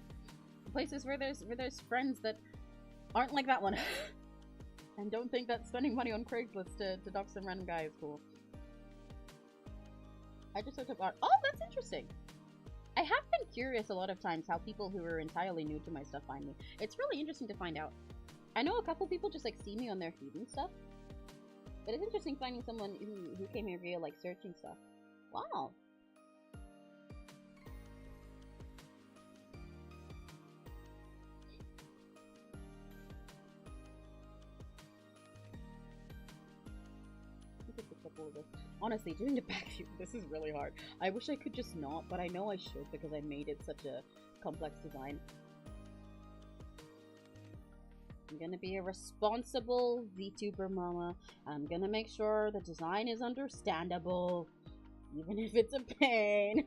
places where there's friends that aren't like that one. And don't think that spending money on Craigslist to dox some random guy is cool. I just looked up art. Oh, that's interesting! I have been curious a lot of times how people who are entirely new to my stuff find me. It's really interesting to find out. I know a couple people just like see me on their feed and stuff. But it's interesting finding someone who came here via like searching stuff. Wow. Honestly, doing the back view, this is really hard. I wish I could just not, but I know I should because I made it such a complex design. I'm gonna be a responsible VTuber mama. I'm gonna make sure the design is understandable, even if it's a pain.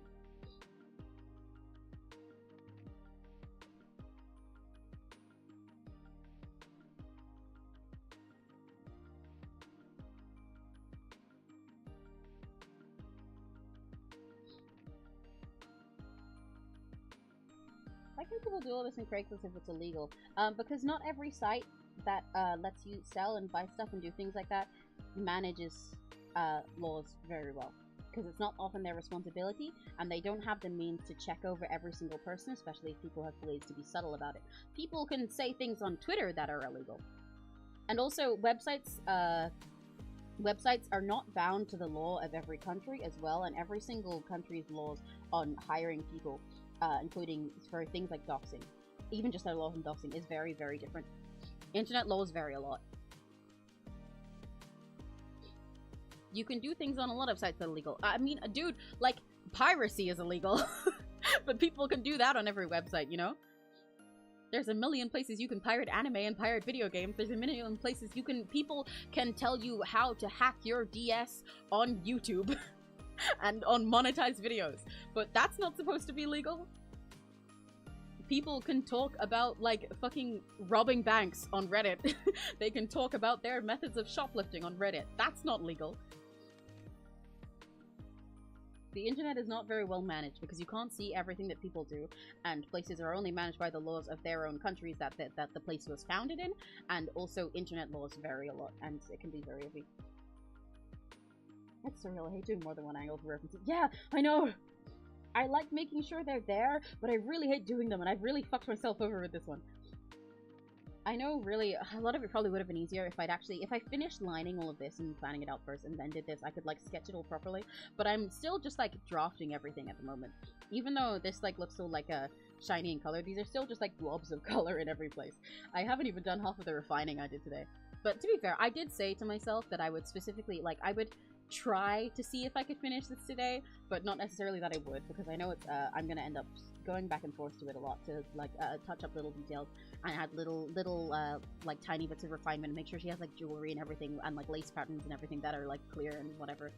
Why can't people do all this in Craigslist if it's illegal? Because not every site that lets you sell and buy stuff and do things like that manages laws very well. because it's not often their responsibility, and they don't have the means to check over every single person, especially if people have ways to be subtle about it. People can say things on Twitter that are illegal. And also, websites are not bound to the law of every country as well, and every single country's laws on hiring people, including for things like doxing, even just their laws on doxing, is very, very different. Internet laws vary a lot. You can do things on a lot of sites that are illegal. I mean, dude, like, piracy is illegal. But people can do that on every website, you know? There's a million places you can pirate anime and pirate video games. There's a million places people can tell you how to hack your DS on YouTube and on monetized videos. But that's not supposed to be legal. People can talk about, like, fucking robbing banks on Reddit. They can talk about their methods of shoplifting on Reddit. That's not legal. The internet is not very well managed because you can't see everything that people do, and places are only managed by the laws of their own countries that the place was founded in, and also internet laws vary a lot, and it can be very iffy. That's surreal. I hate doing more than one angle for references. Yeah, I know! I like making sure they're there, but I really hate doing them, and I've really fucked myself over with this one. I know, really, a lot of it probably would have been easier if I finished lining all of this and planning it out first and then did this, I could, like, sketch it all properly. But I'm still just, like, drafting everything at the moment. Even though this, like, looks so, like, shiny in color, these are still just, like, blobs of color in every place. I haven't even done half of the refining I did today. But to be fair, I did say to myself that I would specifically, like, I would try to see if I could finish this today, but not necessarily that I would, because I know it's, I'm gonna end up going back and forth to it a lot to, like, touch up little details and add little, like, tiny bits of refinement and make sure she has, like, jewelry and everything and, like, lace patterns and everything that are, like, clear and whatever.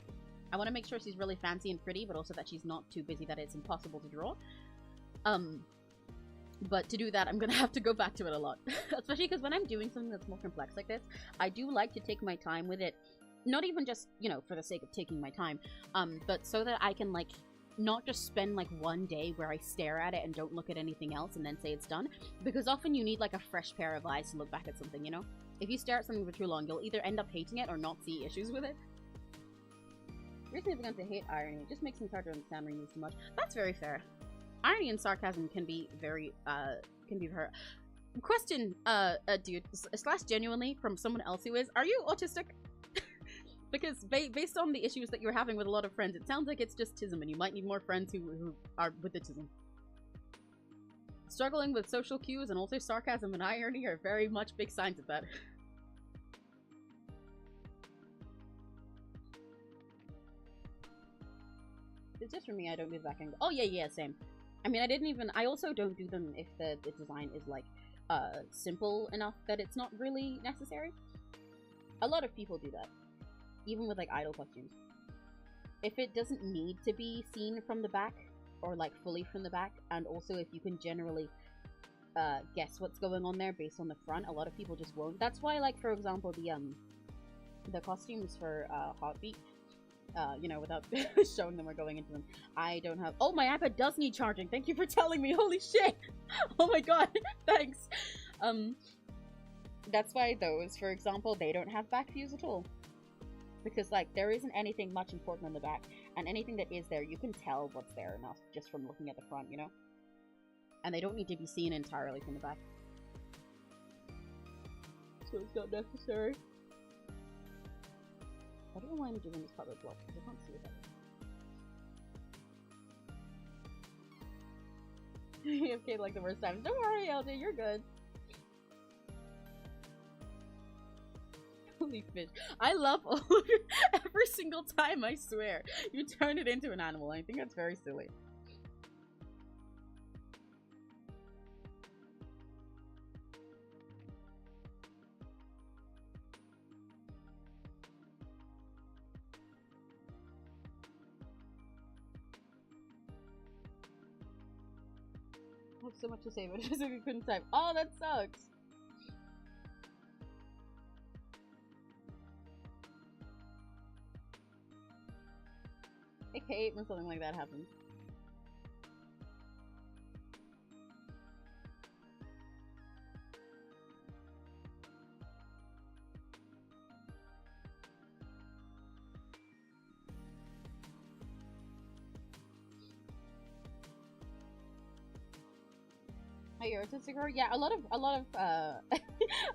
I want to make sure she's really fancy and pretty, but also that she's not too busy that it's impossible to draw. But to do that, I'm gonna have to go back to it a lot. Especially because when I'm doing something that's more complex like this, I do like to take my time with it. Not even just, you know, for the sake of taking my time, but so that I can, like, not just spend, like, one day where I stare at it and don't look at anything else and then say it's done. Because often you need, like, a fresh pair of eyes to look back at something, you know? If you stare at something for too long, you'll either end up hating it or not see issues with it. Recently I've begun to hate irony. It just makes things hard to understand when you use too much. That's very fair. Irony and sarcasm can be very, hurt. Question, dude, slash genuinely from someone else who is, are you autistic? Because based on the issues that you're having with a lot of friends, it sounds like it's just tism, and you might need more friends who are with the tism. Struggling with social cues and also sarcasm and irony are very much big signs of that. It's just for me, I don't do the back angle. Oh yeah, same. I mean, I also don't do them if the design is, like, simple enough that it's not really necessary. A lot of people do that. Even with, like, idol costumes. If it doesn't need to be seen from the back, or, like, fully from the back, and also if you can generally guess what's going on there based on the front, a lot of people just won't. That's why, like, for example, the costumes for Heartbeat, you know, without showing them or going into them, I don't have— oh, my iPad does need charging! Thank you for telling me! Holy shit! Oh my god! Thanks! That's why those, for example, they don't have back views at all. Because, like, there isn't anything much important on the back, and anything that is there, you can tell what's there enough just from looking at the front, you know? And they don't need to be seen entirely from the back. So it's not necessary. I don't know why I'm doing this part of the block, because I can't see it better. AFK like the worst times. Don't worry, LJ, you're good. Holy fish. I love all of it every single time, I swear. You turn it into an animal. I think that's very silly. I have so much to say, but I just couldn't type. Oh, that sucks. I hate when something like that happens. Hey, you're autistic, or yeah, a lot of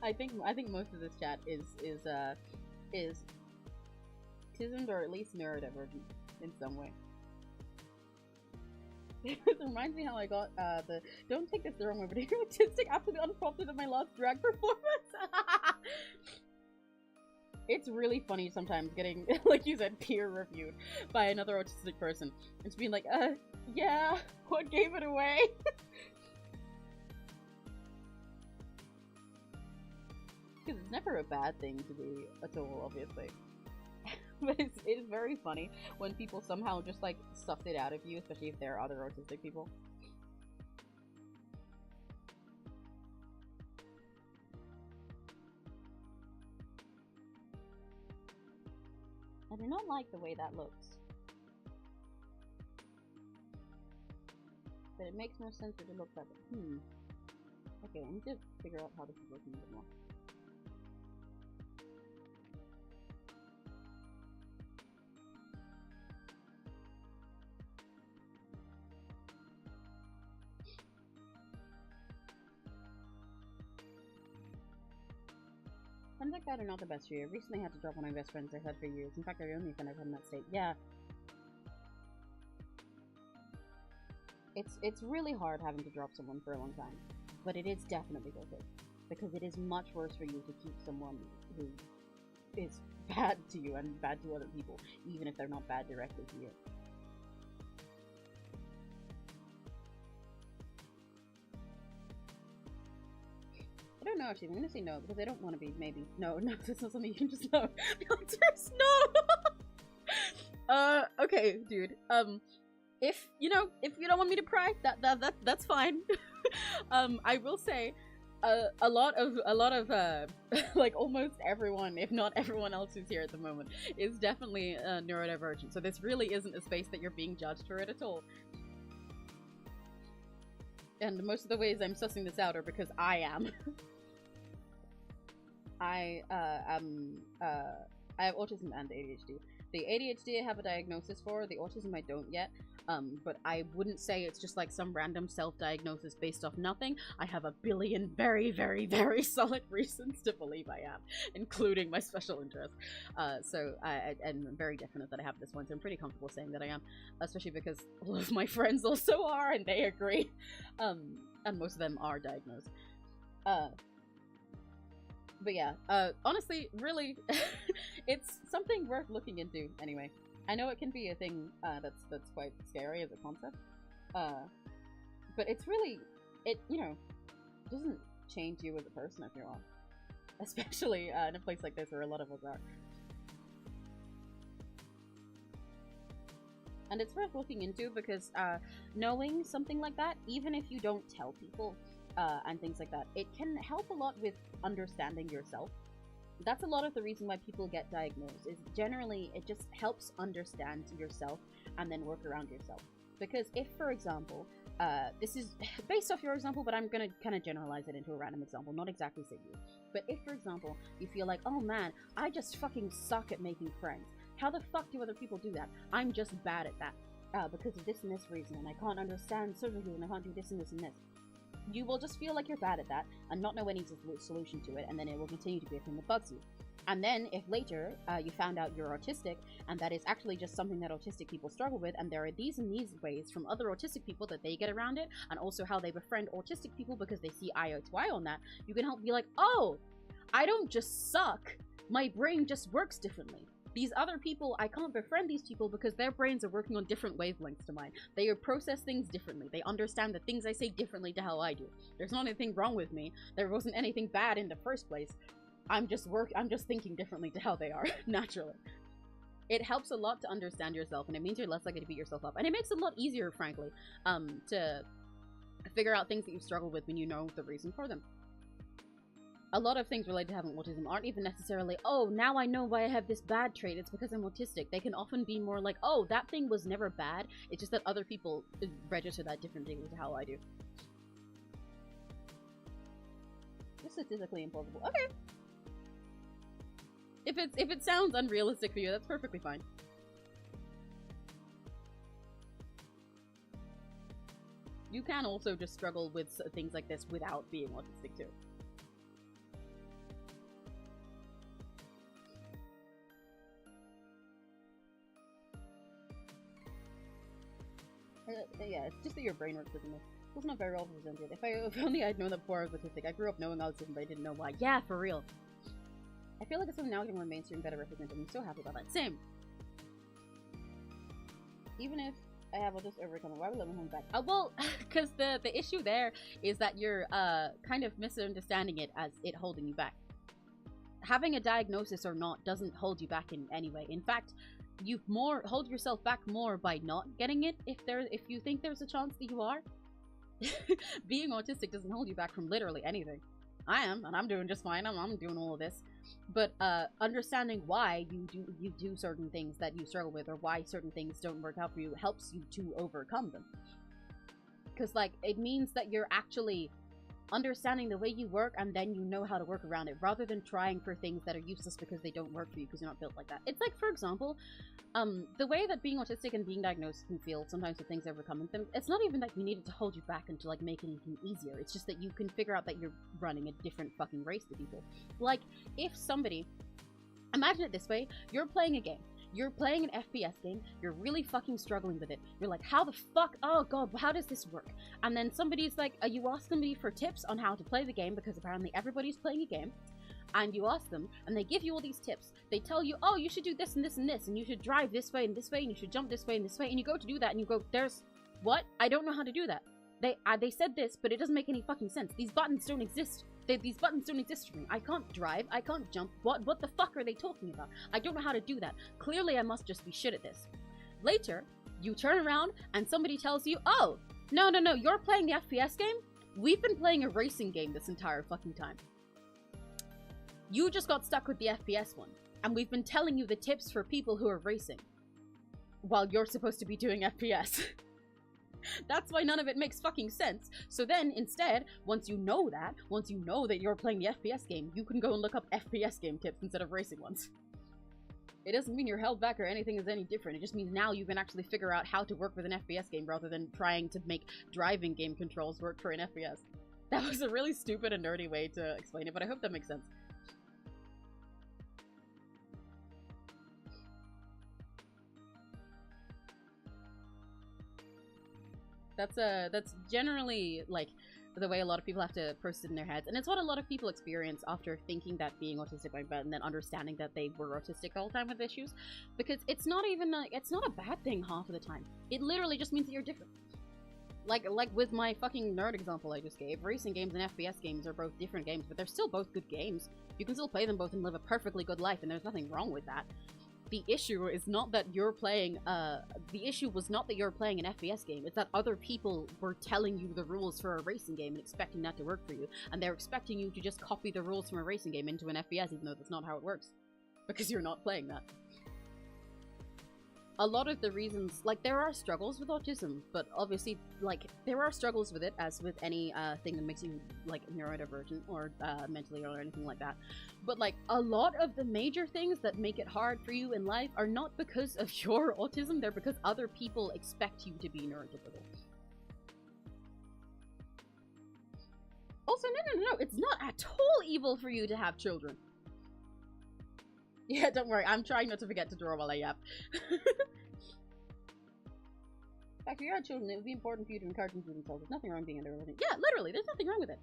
I think most of this chat is autism, or at least neurodivergent in some way. It reminds me how I got the don't take this the wrong way, but you're autistic after the unprompted of my last drag performance. It's really funny sometimes getting, like you said, peer reviewed by another autistic person. It's being like, yeah, what gave it away? Because it's never a bad thing to be at all, obviously. But it's very funny when people somehow just like suss it out of you, especially if they're other autistic people. I do not like the way that looks. But it makes more sense that it looks like it. Okay, I need to figure out how this is working a bit more. Friends like that are not the best for you. I recently had to drop one of my best friends I've had for years. In fact, they're the only friend I've had in that state. Yeah. It's really hard having to drop someone for a long time. But it is definitely worth it. Because it is much worse for you to keep someone who is bad to you and bad to other people, even if they're not bad directly to you. I don't know, actually. I'm gonna say no, because I don't want to be maybe. No, that's not something you can just know. The answer is no! Okay, dude. If you don't want me to pry, that's fine. I will say, a lot of, like almost everyone, if not everyone else who's here at the moment, is definitely neurodivergent. So this really isn't a space that you're being judged for it at all. And most of the ways I'm sussing this out are because I am. I have autism and ADHD. The ADHD I have a diagnosis for, the autism I don't yet. But I wouldn't say it's just like some random self-diagnosis based off nothing. I have a billion very, very, very solid reasons to believe I am, including my special interest. So I'm very definite that I have this one, so I'm pretty comfortable saying that I am, especially because all of my friends also are, and they agree. And most of them are diagnosed. But yeah, honestly, really, it's something worth looking into anyway. I know it can be a thing that's quite scary as a concept, but it's really, it doesn't change you as a person if you're on, especially in a place like this where a lot of us are. And it's worth looking into because knowing something like that, even if you don't tell people and things like that, it can help a lot with understanding yourself. That's a lot of the reason why people get diagnosed, is generally it just helps understand yourself and then work around yourself. Because if, for example, this is based off your example, but I'm gonna kind of generalize it into a random example, not exactly say you. But if, for example, you feel like, oh man, I just fucking suck at making friends. How the fuck do other people do that? I'm just bad at that because of this and this reason, and I can't understand certain people, and I can't do this and this and this. You will just feel like you're bad at that and not know any solution to it, and then it will continue to be a thing that bugs you. And then if later you found out you're autistic and that is actually just something that autistic people struggle with, and there are these and these ways from other autistic people that they get around it, and also how they befriend autistic people because they see eye to eye on that, you can help be like, oh, I don't just suck, my brain just works differently. These other people, I can't befriend these people because their brains are working on different wavelengths to mine. They process things differently. They understand the things I say differently to how I do. There's not anything wrong with me. There wasn't anything bad in the first place. I'm just thinking differently to how they are, naturally. It helps a lot to understand yourself, and it means you're less likely to beat yourself up. And it makes it a lot easier, frankly, to figure out things that you've struggled with when you know the reason for them. A lot of things related to having autism aren't even necessarily, oh, now I know why I have this bad trait, it's because I'm autistic. They can often be more like, oh, that thing was never bad, it's just that other people register that differently to how I do. It's statistically impossible. Okay. If it sounds unrealistic for you, that's perfectly fine. You can also just struggle with things like this without being autistic too. Yeah, it's just that your brain works differently. It's not very well represented. If only I'd known that before I was autistic. I grew up knowing autism, but I didn't know why. Yeah, for real. I feel like it's something now getting more mainstream, better represented. I'm so happy about that. Same. Even if I have autism overcome, why would I let me home back? Well, because the issue there is that you're kind of misunderstanding it as it holding you back. Having a diagnosis or not doesn't hold you back in any way. In fact, you hold yourself back more by not getting it if you think there's a chance that you are. Being autistic doesn't hold you back from literally anything. I am, and I'm doing just fine. I'm doing all of this. But understanding why you do certain things that you struggle with, or why certain things don't work out for you, helps you to overcome them. Because, like, it means that you're actually understanding the way you work, and then you know how to work around it, rather than trying for things that are useless because they don't work for you because you're not built like that. It's like, for example, the way that being autistic and being diagnosed can feel sometimes with things overcoming them, it's not even that you need it to hold you back and to, like, make anything easier. It's just that you can figure out that you're running a different fucking race to people. Like, if somebody... Imagine it this way. You're playing a game. You're playing an FPS game, you're really fucking struggling with it. You're like, how the fuck, oh god, how does this work? And then somebody's like, you ask somebody for tips on how to play the game, because apparently everybody's playing a game. And you ask them, and they give you all these tips. They tell you, oh, you should do this and this and this, and you should drive this way and this way, and you should jump this way and this way, and you go to do that, and you go, what? I don't know how to do that. They said this, but it doesn't make any fucking sense. These buttons don't exist. These buttons don't exist for me. I can't drive. I can't jump. What the fuck are they talking about? I don't know how to do that. Clearly, I must just be shit at this. Later, you turn around and somebody tells you, oh, no, you're playing the FPS game? We've been playing a racing game this entire fucking time. You just got stuck with the FPS one. And we've been telling you the tips for people who are racing. While you're supposed to be doing FPS. That's why none of it makes fucking sense. So then, instead, once you know that you're playing the FPS game, you can go and look up FPS game tips instead of racing ones. It doesn't mean you're held back or anything is any different. It just means now you can actually figure out how to work with an FPS game rather than trying to make driving game controls work for an FPS. That was a really stupid and nerdy way to explain it, but I hope that makes sense. That's generally, like, the way a lot of people have to process it in their heads. And it's what a lot of people experience after thinking that being autistic might be bad and then understanding that they were autistic all the time with issues. Because it's not even, it's not a bad thing half of the time. It literally just means that you're different. Like with my fucking nerd example I just gave, racing games and FPS games are both different games, but they're still both good games. You can still play them both and live a perfectly good life, and there's nothing wrong with that. The issue is not that you're playing, the issue was not that you're playing an FPS game, it's that other people were telling you the rules for a racing game and expecting that to work for you, and they're expecting you to just copy the rules from a racing game into an FPS, even though that's not how it works. Because you're not playing that. A lot of the reasons, like, there are struggles with autism, but obviously, like, there are struggles with it, as with any thing that makes you, like, neurodivergent or mentally ill or anything like that. But, like, a lot of the major things that make it hard for you in life are not because of your autism, they're because other people expect you to be neurotypical. Also, no, it's not at all evil for you to have children. Yeah, don't worry, I'm trying not to forget to draw while I yap. In fact, if you had children, it would be important for you to encourage them to do themselves. There's nothing wrong being under everything. Yeah, literally, there's nothing wrong with it.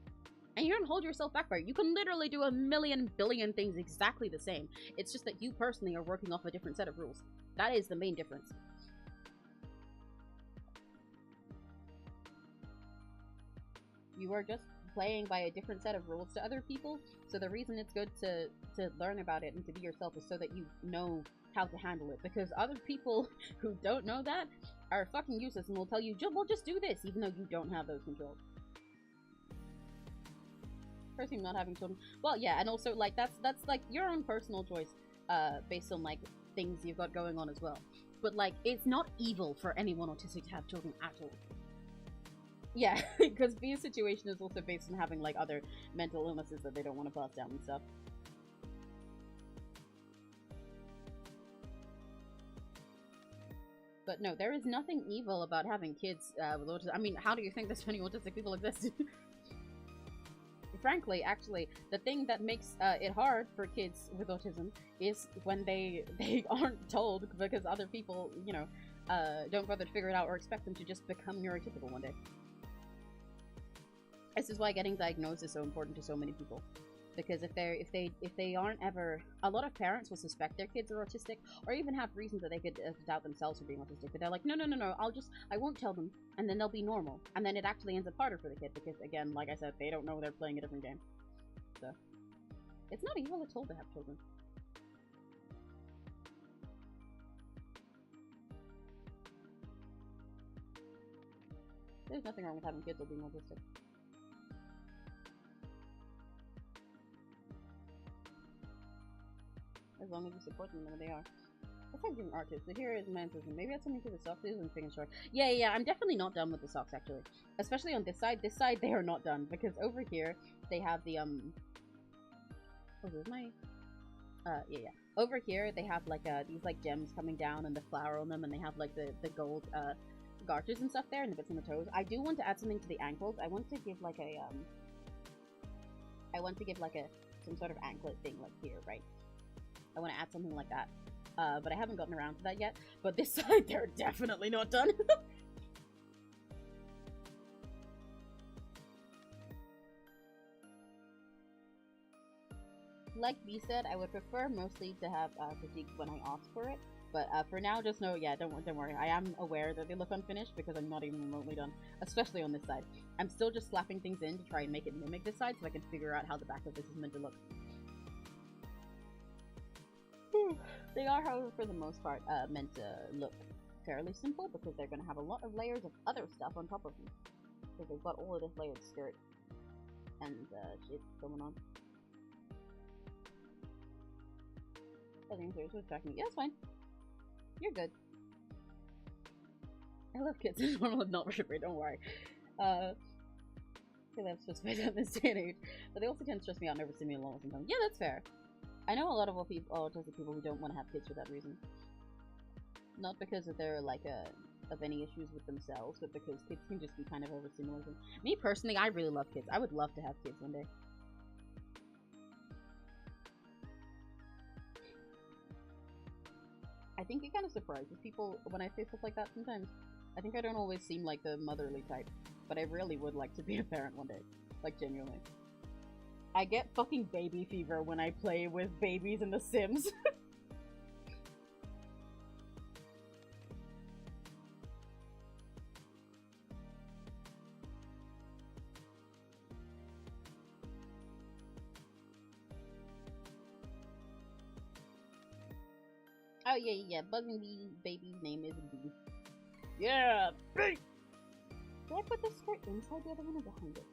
And you don't hold yourself back by it. You can literally do a million billion things exactly the same. It's just that you personally are working off a different set of rules. That is the main difference. You are just playing by a different set of rules to other people, so the reason it's good to learn about it and to be yourself is so that you know how to handle it, because other people who don't know that are fucking useless and will tell you, well, just do this, even though you don't have those controls. Personally, not having children, well, yeah, and also, like, that's like your own personal choice based on, like, things you've got going on as well, but, like, it's not evil for anyone autistic to have children at all. Yeah, because Via's situation is also based on having, like, other mental illnesses that they don't want to pass down and stuff. But no, there is nothing evil about having kids with autism. I mean, how do you think this many autistic people exist? Frankly, actually, the thing that makes it hard for kids with autism is when they aren't told because other people, you know, don't bother to figure it out or expect them to just become neurotypical one day. This is why getting diagnosed is so important to so many people. Because if they aren't ever, a lot of parents will suspect their kids are autistic, or even have reasons that they could doubt themselves for being autistic. But they're like, no, I won't tell them, and then they'll be normal, and then it actually ends up harder for the kid because, again, like I said, they don't know they're playing a different game. So it's not evil at all to have children. There's nothing wrong with having kids or being autistic. As long as you support them when they are. It's like being artists, but here is my answer. Maybe that's something to the socks and thing short. Yeah, I'm definitely not done with the socks, actually. Especially on this side. This side, they are not done. Because over here, they have the, Oh, where's my... yeah. Over here, they have, like, these, like, gems coming down and the flower on them, and they have, like, the gold, garters and stuff there, and the bits on the toes. I do want to add something to the ankles. I want to give, like, a, some sort of anklet thing, like, here, right? I want to add something like that, but I haven't gotten around to that yet. But this side, they're definitely not done. Like B said, I would prefer mostly to have critique when I ask for it. But for now, just know, yeah, don't worry. I am aware that they look unfinished because I'm not even remotely done, especially on this side. I'm still just slapping things in to try and make it mimic this side so I can figure out how the back of this is meant to look. They are, however, for the most part, meant to look fairly simple because they're going to have a lot of layers of other stuff on top of them. Because they've got all of this layered skirt and shit going on. I think there's what's tracking me. Yeah, it's fine. You're good. I love kids. It's normal and not very, don't worry. They love to spend in this day and age. But they also tend to stress me out and overstimulate me alone sometimes. Yeah, that's fair. I know a lot of autistic people who don't want to have kids for that reason. Not because of their, like, of any issues with themselves, but because kids can just be kind of overstimulating. Me, personally, I really love kids. I would love to have kids one day. I think it kind of surprises people when I say stuff like that sometimes. I think I don't always seem like the motherly type, but I really would like to be a parent one day. Like, genuinely. I get fucking baby fever when I play with babies in The Sims. Oh, yeah. Buzzing the baby's name is B. Yeah! B! Did I put the skirt inside the other one or behind it?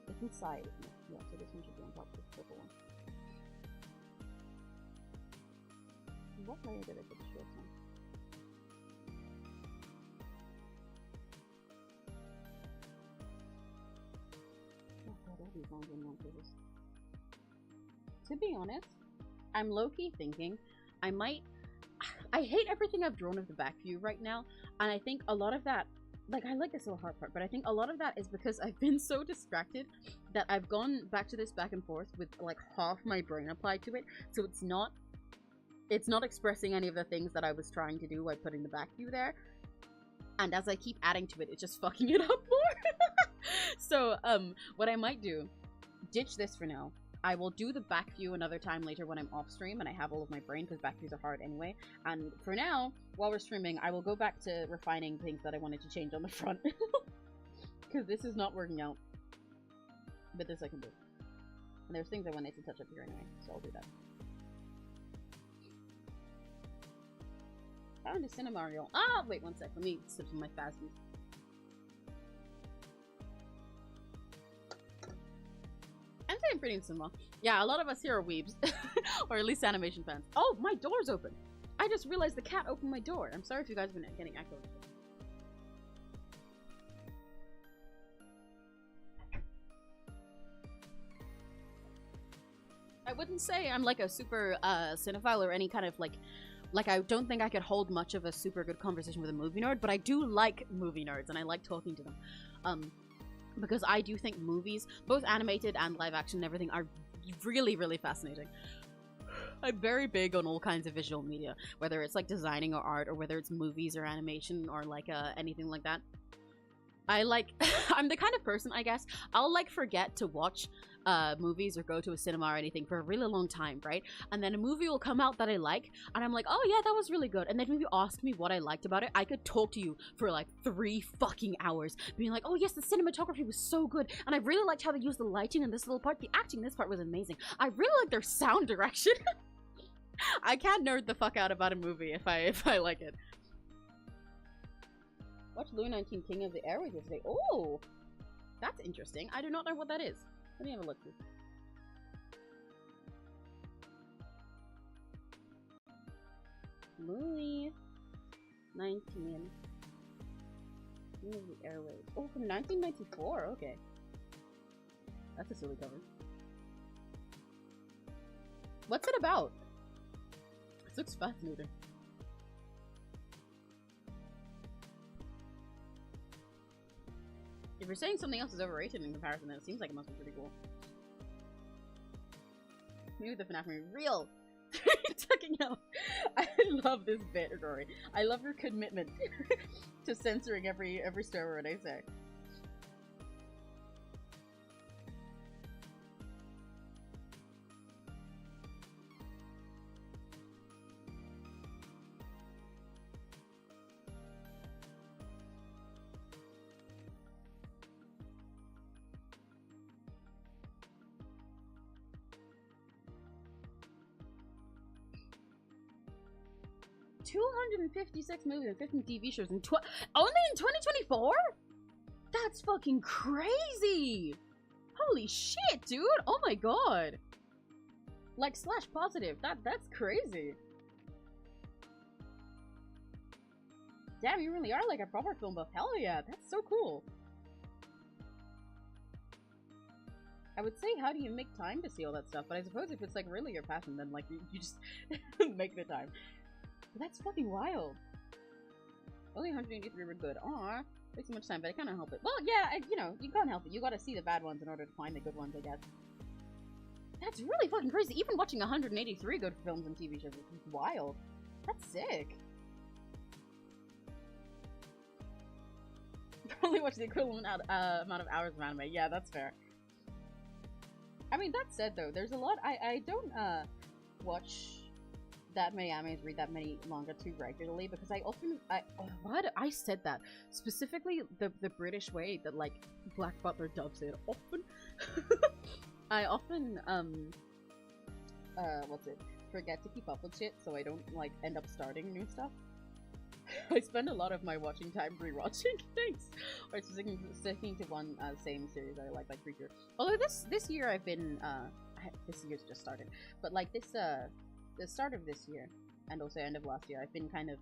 It's inside. Yeah, so this one should be on top of this purple one. What layer did I put the shorts on? Oh god, all these lines in one pages. To be honest, I'm low-key thinking I might... I hate everything I've drawn of the back view right now, and I think a lot of that... Like, I like this little heart part, but I think a lot of that is because I've been so distracted that I've gone back to this back and forth with, like, half my brain applied to it, so it's not expressing any of the things that I was trying to do by putting the back view there. And as I keep adding to it, it's just fucking it up more. So, what I might do, ditch this for now. I will do the back view another time later when I'm off stream and I have all of my brain, because back views are hard anyway. And for now, while we're streaming, I will go back to refining things that I wanted to change on the front. Because this is not working out. But this I can do. And there's things I wanted to touch up here anyway, so I'll do that. Found a Cinemario. Ah, wait one sec. Let me sip some of my fast food. I'm saying pretty cinema. Yeah, a lot of us here are weebs. Or at least animation fans. Oh, my door's open. I just realized the cat opened my door. I'm sorry if you guys have been getting echoed. I wouldn't say I'm like a super cinephile or any kind of like Like, I don't think I could hold much of a super good conversation with a movie nerd, but I do like movie nerds, and I like talking to them. Because I do think movies, both animated and live action and everything, are really, really fascinating. I'm very big on all kinds of visual media, whether it's like designing or art, or whether it's movies or animation or like anything like that. I like, I'm the kind of person, I guess, I'll like forget to watch movies or go to a cinema or anything for a really long time, right? And then a movie will come out that I like, and I'm like, oh yeah, that was really good. And then when you ask me what I liked about it, I could talk to you for like 3 fucking hours, being like, oh yes, the cinematography was so good, and I really liked how they used the lighting in this little part. The acting in this part was amazing. I really like their sound direction. I can nerd the fuck out about a movie if I like it. Watch Louis 19 King of the Airways yesterday. Oh, that's interesting. I do not know what that is. Let me have a look. Louis 19 King of the Airways. Oh, from 1994. Okay, that's a silly cover. What's it about? This looks fascinating. If you're saying something else is overrated in comparison, then it seems like it must be pretty cool. Maybe the FNAF movie. Real! Tucking out. I love this bit, Rory. I love your commitment to censoring every swear word I say. $256 million and 15 TV shows in only in 2024? That's fucking crazy! Holy shit, dude! Oh my god! Like, slash positive. That's crazy. Damn, you really are like a proper film buff. Hell yeah, that's so cool. I would say, how do you make time to see all that stuff? But I suppose if it's like really your passion, then like you just make the time. That's fucking wild. Only 183 were good. Aw, wastes so much time, but I can't help it. Well, yeah, you know, you can't help it. You gotta see the bad ones in order to find the good ones, I guess. That's really fucking crazy. Even watching 183 good films and TV shows is wild. That's sick. Probably watch the equivalent amount of hours of anime. Yeah, that's fair. I mean, that said, though, there's a lot. I don't watch that many animes, read that many manga too regularly, because I said that specifically the British way that like Black Butler dubs it often. I often forget to keep up with shit, so I don't like end up starting new stuff. I spend a lot of my watching time rewatching things, or sticking to one same series I like Creature. Although this year I've been this year's just started, but like the start of this year, and also end of last year, I've been kind of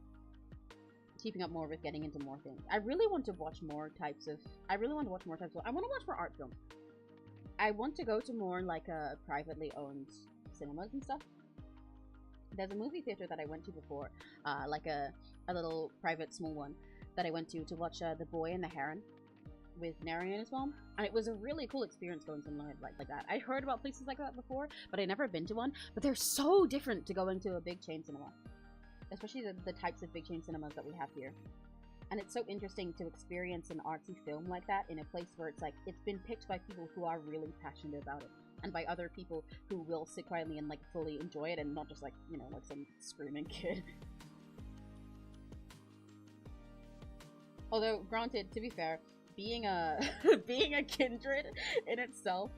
keeping up more with getting into more things. I really want to watch more types of... I want to watch more art films. I want to go to more, like, privately owned cinemas and stuff. There's a movie theater that I went to before, like a little private small one, that I went to watch The Boy and the Heron with Nary and his mom, and it was a really cool experience going somewhere like that. I heard about places like that before, but I never been to one. But they're so different to going to a big chain cinema, especially the types of big chain cinemas that we have here. And it's so interesting to experience an artsy film like that in a place where it's like it's been picked by people who are really passionate about it, and by other people who will sit quietly and like fully enjoy it, and not just like, you know, like some screaming kid. Although, granted, to be fair, being a kindred in itself,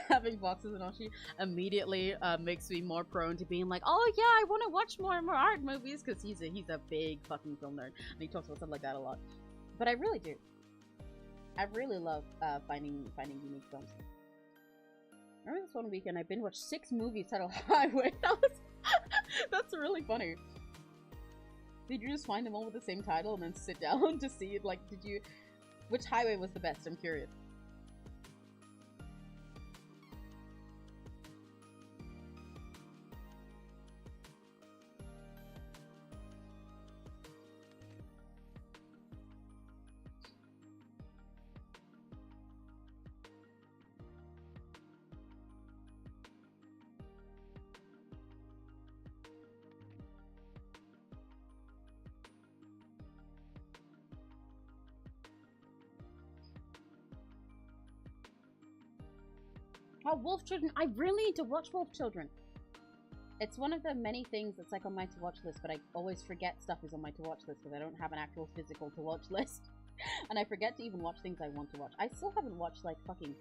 having Boxes and Oshi immediately makes me more prone to being like, oh yeah, I want to watch more and more art movies, because he's a big fucking film nerd, and he talks about stuff like that a lot. But I really do. I really love finding unique films. I remember this one weekend I binge watched 6 movies titled Highway. That's really funny. Did you just find them all with the same title and then sit down to see it? Like, which highway was the best? I'm curious. Oh, Wolf Children. I really need to watch Wolf Children. It's one of the many things that's like on my to-watch list, but I always forget stuff is on my to-watch list because I don't have an actual physical to-watch list. And I forget to even watch things I want to watch. I still haven't watched, like, fucking,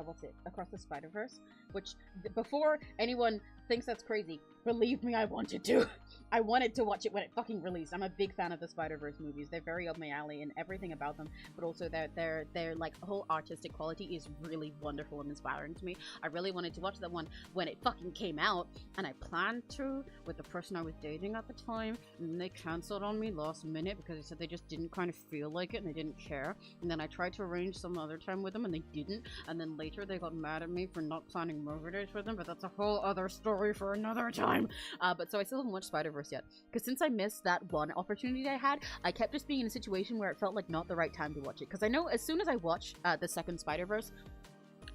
what's it? Across the Spider-Verse? Which, before anyone thinks that's crazy, believe me, I wanted to. I wanted to watch it when it fucking released. I'm a big fan of the Spider-Verse movies. They're very up my alley and everything about them, but also their like whole artistic quality is really wonderful and inspiring to me. I really wanted to watch that one when it fucking came out, and I planned to with the person I was dating at the time, and they cancelled on me last minute because they said they just didn't kind of feel like it and they didn't care. And then I tried to arrange some other time with them and they didn't, and then later they got mad at me for not planning movie dates with them, but that's a whole other story for another time. But so I still haven't watched Spider-Verse yet, because since I missed that one opportunity I had, I kept just being in a situation where it felt like not the right time to watch it, because I know as soon as I watch the second Spider-Verse,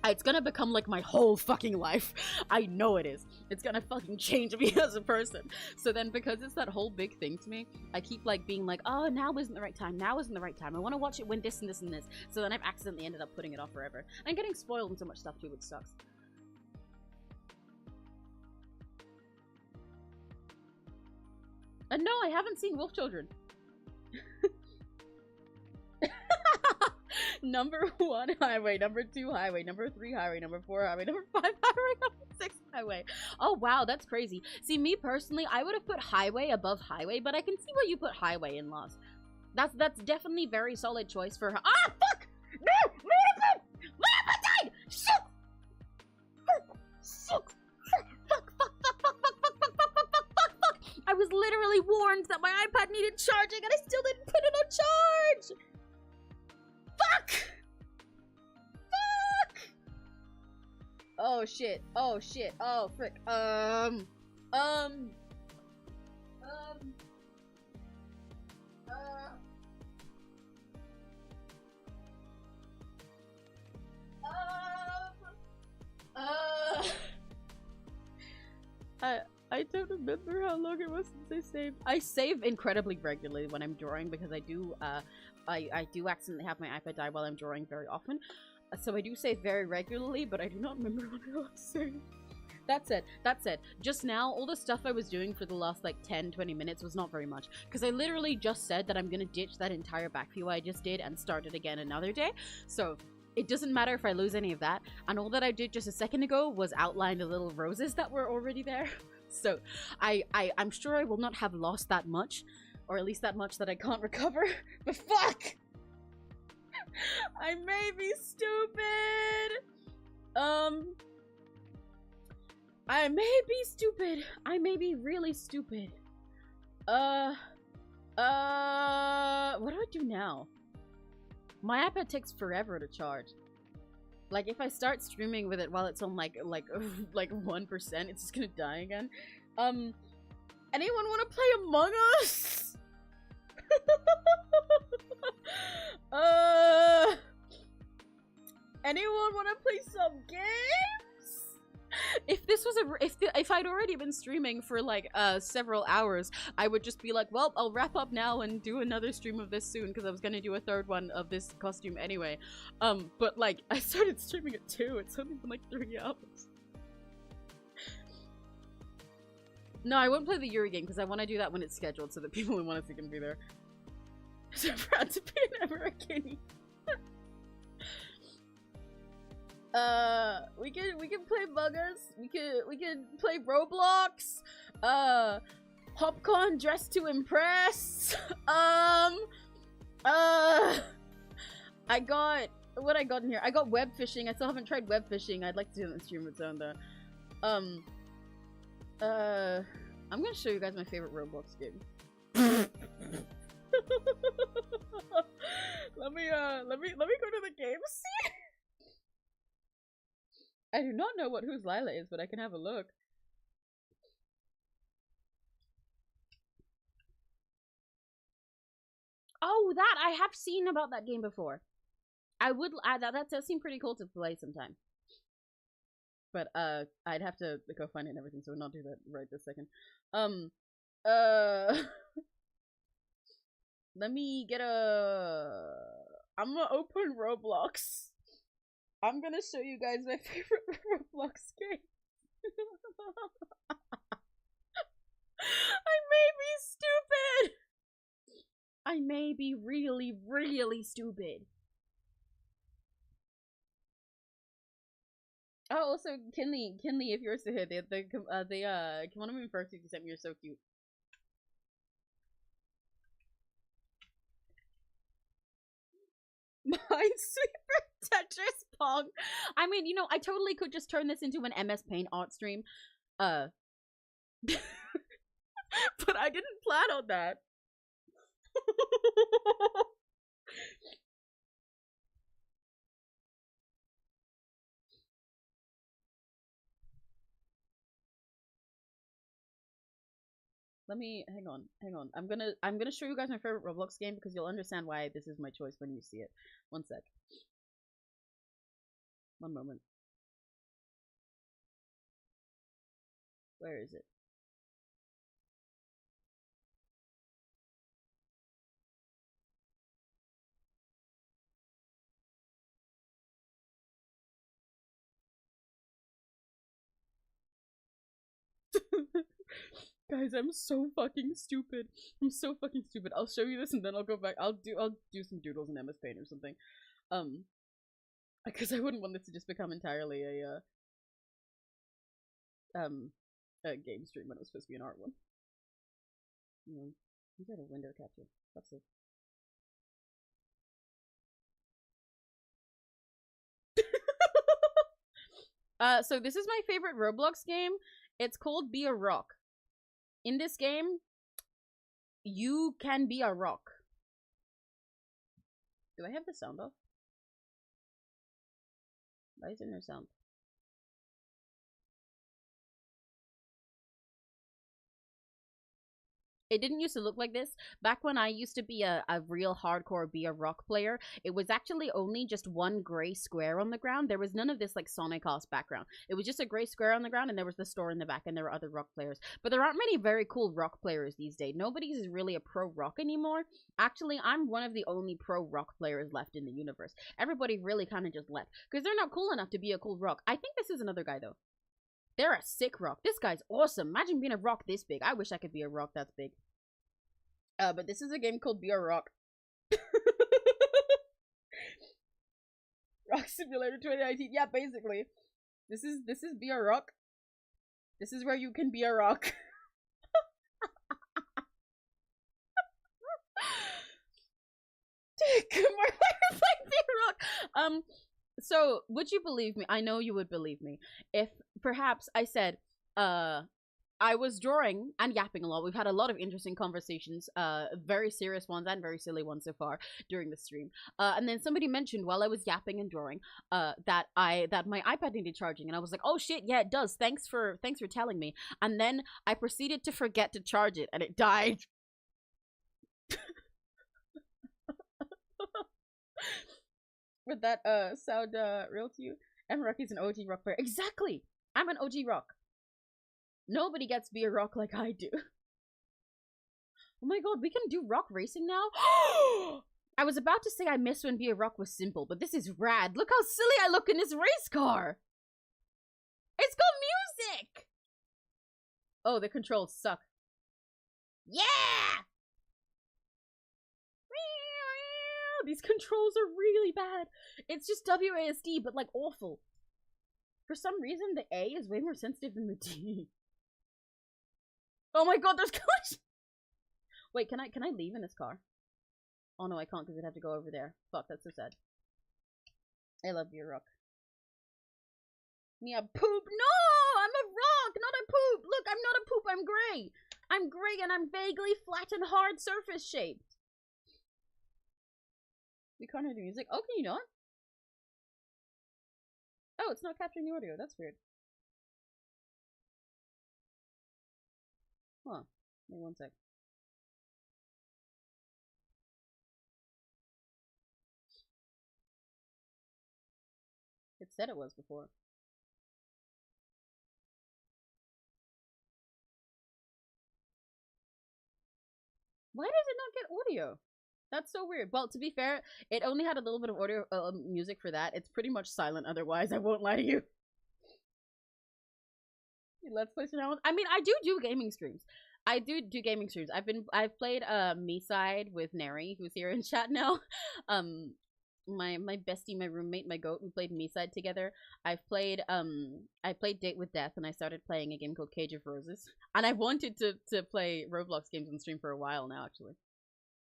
it's gonna become like my whole fucking life. I know it is. It's gonna fucking change me as a person. So then, because it's that whole big thing to me, I keep like being like, oh, now isn't the right time, now isn't the right time, I want to watch it when this and this and this. So then I've accidentally ended up putting it off forever. And getting spoiled and so much stuff too, which sucks. No, I haven't seen Wolf Children. Number 1 highway, number 2 highway, number 3 highway, number 4 highway, number 5 highway, number 6 highway. Oh wow, that's crazy. See, me personally, I would have put highway above highway, but I can see where you put highway in Lost. That's definitely very solid choice for her. Ah, fuck! No! My iPad died! Shit! Shit! I was literally warned that my iPad needed charging and I still didn't put it on charge! Fuck! Fuck! Oh shit. Oh shit. Oh frick. I don't remember how long it was since I saved. I save incredibly regularly when I'm drawing because I do accidentally have my iPad die while I'm drawing very often. So I do save very regularly, but I do not remember what I was saying. That said, just now, all the stuff I was doing for the last like 10-20 minutes was not very much. Because I literally just said that I'm gonna ditch that entire back view I just did and start it again another day. So it doesn't matter if I lose any of that. And all that I did just a second ago was outline the little roses that were already there. So I'm sure I will not have lost that much, or at least that much that I can't recover. But fuck! I may be stupid! I may be stupid. I may be really stupid. What do I do now? My iPad takes forever to charge. Like, if I start streaming with it while it's on, like 1%, it's just gonna die again. Anyone wanna play Among Us? Anyone wanna play some games? If this was if I'd already been streaming for like several hours, I would just be like, well, I'll wrap up now and do another stream of this soon because I was gonna do a third one of this costume anyway. But like I started streaming at 2. It's only been like 3 hours. No, I won't play the Yuri game because I want to do that when it's scheduled so that people who want to see can be there. So proud to be an American. We can play Among Us. We can play Roblox. Popcorn Dressed to Impress. I got what I got in here. I got web fishing. I still haven't tried web fishing. I'd like to do that in stream of its own though. I'm gonna show you guys my favorite Roblox game. let me go to the game. I do not know what Whose Lila is, but I can have a look. Oh, that! I have seen about that game before. I would, that does seem pretty cool to play sometime. But, I'd have to go find it and everything, so we'll not do that right this second. Let me get I'm gonna open Roblox. I'm gonna show you guys my favorite Roblox game. I may be stupid. I may be really, really stupid. Oh, also, Kinley, if you're still here, they one of my first you sent me. You're so cute. Minesweeper, Tetris, Pong. I mean, you know, I totally could just turn this into an MS Paint art stream. But I didn't plan on that. Let me hang on. I'm gonna show you guys my favorite Roblox game because you'll understand why this is my choice when you see it. One sec. One moment. Where is it? Guys, I'm so fucking stupid. I'm so fucking stupid. I'll show you this and then I'll go back. I'll do some doodles in MS Paint or something. Because I wouldn't want this to just become entirely a game stream when it was supposed to be an art one. You got a window capture. That's it. So this is my favorite Roblox game. It's called Be a Rock. In this game, you can be a rock. Do I have the sound off? Why is there no sound? It didn't used to look like this. Back when I used to be a real hardcore Be a Rock player, it was actually only just one gray square on the ground. There was none of this like Sonic House background. It was just a gray square on the ground and there was the store in the back and there were other rock players. But there aren't many very cool rock players these days. Nobody's really a pro rock anymore. Actually, I'm one of the only pro rock players left in the universe. Everybody really kind of just left because they're not cool enough to be a cool rock. I think this is another guy though. They're a sick rock. This guy's awesome. Imagine being a rock this big. I wish I could be a rock that's big. But this is a game called Be a Rock. Rock Simulator 2019. Yeah, basically. This is Be a Rock. This is where you can be a rock. Come on, Be a Rock. So would you believe me? I know you would believe me if perhaps I said, I was drawing and yapping a lot. We've had a lot of interesting conversations, very serious ones and very silly ones so far during the stream. And then somebody mentioned while I was yapping and drawing, that my iPad needed charging, and I was like, "Oh shit, yeah, it does. Thanks for telling me." And then I proceeded to forget to charge it, and it died. Would that sound real to you? Rocky's an OG rock player. Exactly. I'm an OG rock. Nobody gets to be a rock like I do. Oh my god, we can do rock racing now? I was about to say I miss when Be a Rock was simple, but this is rad. Look how silly I look in this race car. It's got music. Oh, the controls suck. Yeah! These controls are really bad. It's just WASD, but like awful. For some reason, the A is way more sensitive than the D. Oh my god, there's cars! Wait, can I leave in this car? Oh no, I can't because I'd have to go over there. Fuck, that's so sad. I love Be a Rock. Me a poop? No! I'm a rock, not a poop! Look, I'm not a poop, I'm gray! I'm gray and I'm vaguely flat and hard surface shaped. We can't hear the music? Oh, can you not? Oh, it's not capturing the audio. That's weird. Huh. Wait one sec. It said it was before. Why does it not get audio? That's so weird. Well, to be fair, it only had a little bit of audio music for that. It's pretty much silent otherwise. I won't lie to you. Let's play some. I mean, I do gaming streams. I do gaming streams. I've played Me Side with Neri, who's here in chat now. My bestie, my roommate, my goat, we played Me Side together. I played Date with Death, and I started playing a game called Cage of Roses. And I wanted to play Roblox games on stream for a while now, actually.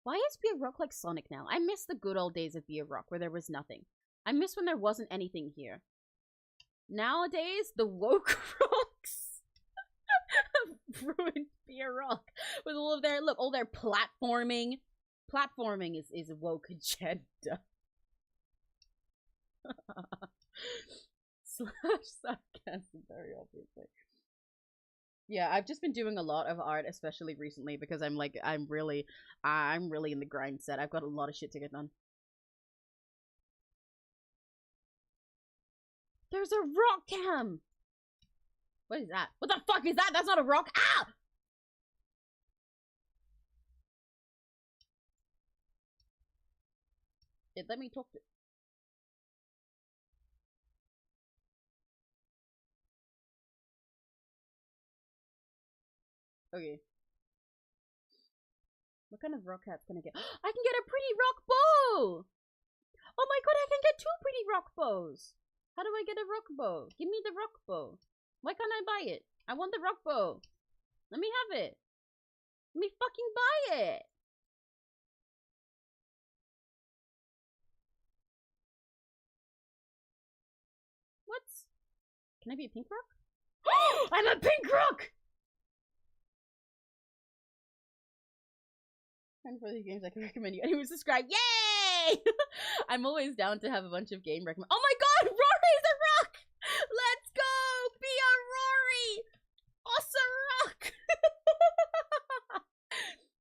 Why is Be a Rock like Sonic now? I miss the good old days of Be a Rock where there was nothing. I miss when there wasn't anything here. Nowadays, the woke rocks have ruined Be a Rock with all of their all their platforming. Platforming is a woke agenda. Slash sarcasm, very obviously. Yeah, I've just been doing a lot of art, especially recently, because I'm really in the grind set. I've got a lot of shit to get done. There's a rock cam! What is that? What the fuck is that? That's not a rock! Ah! It let me talk to... Okay. What kind of rock hat's can I get? I can get a pretty rock bow! Oh my god, I can get 2 pretty rock bows! How do I get a rock bow? Give me the rock bow. Why can't I buy it? I want the rock bow. Let me have it. Let me fucking buy it. What? Can I be a pink rock? I'm a pink rock! And for the games I can recommend you. Anyone subscribe? Yay! I'm always down to have a bunch of game recommend. Oh my god! Rory's a rock! Let's go! Be a Rory! Awesome rock!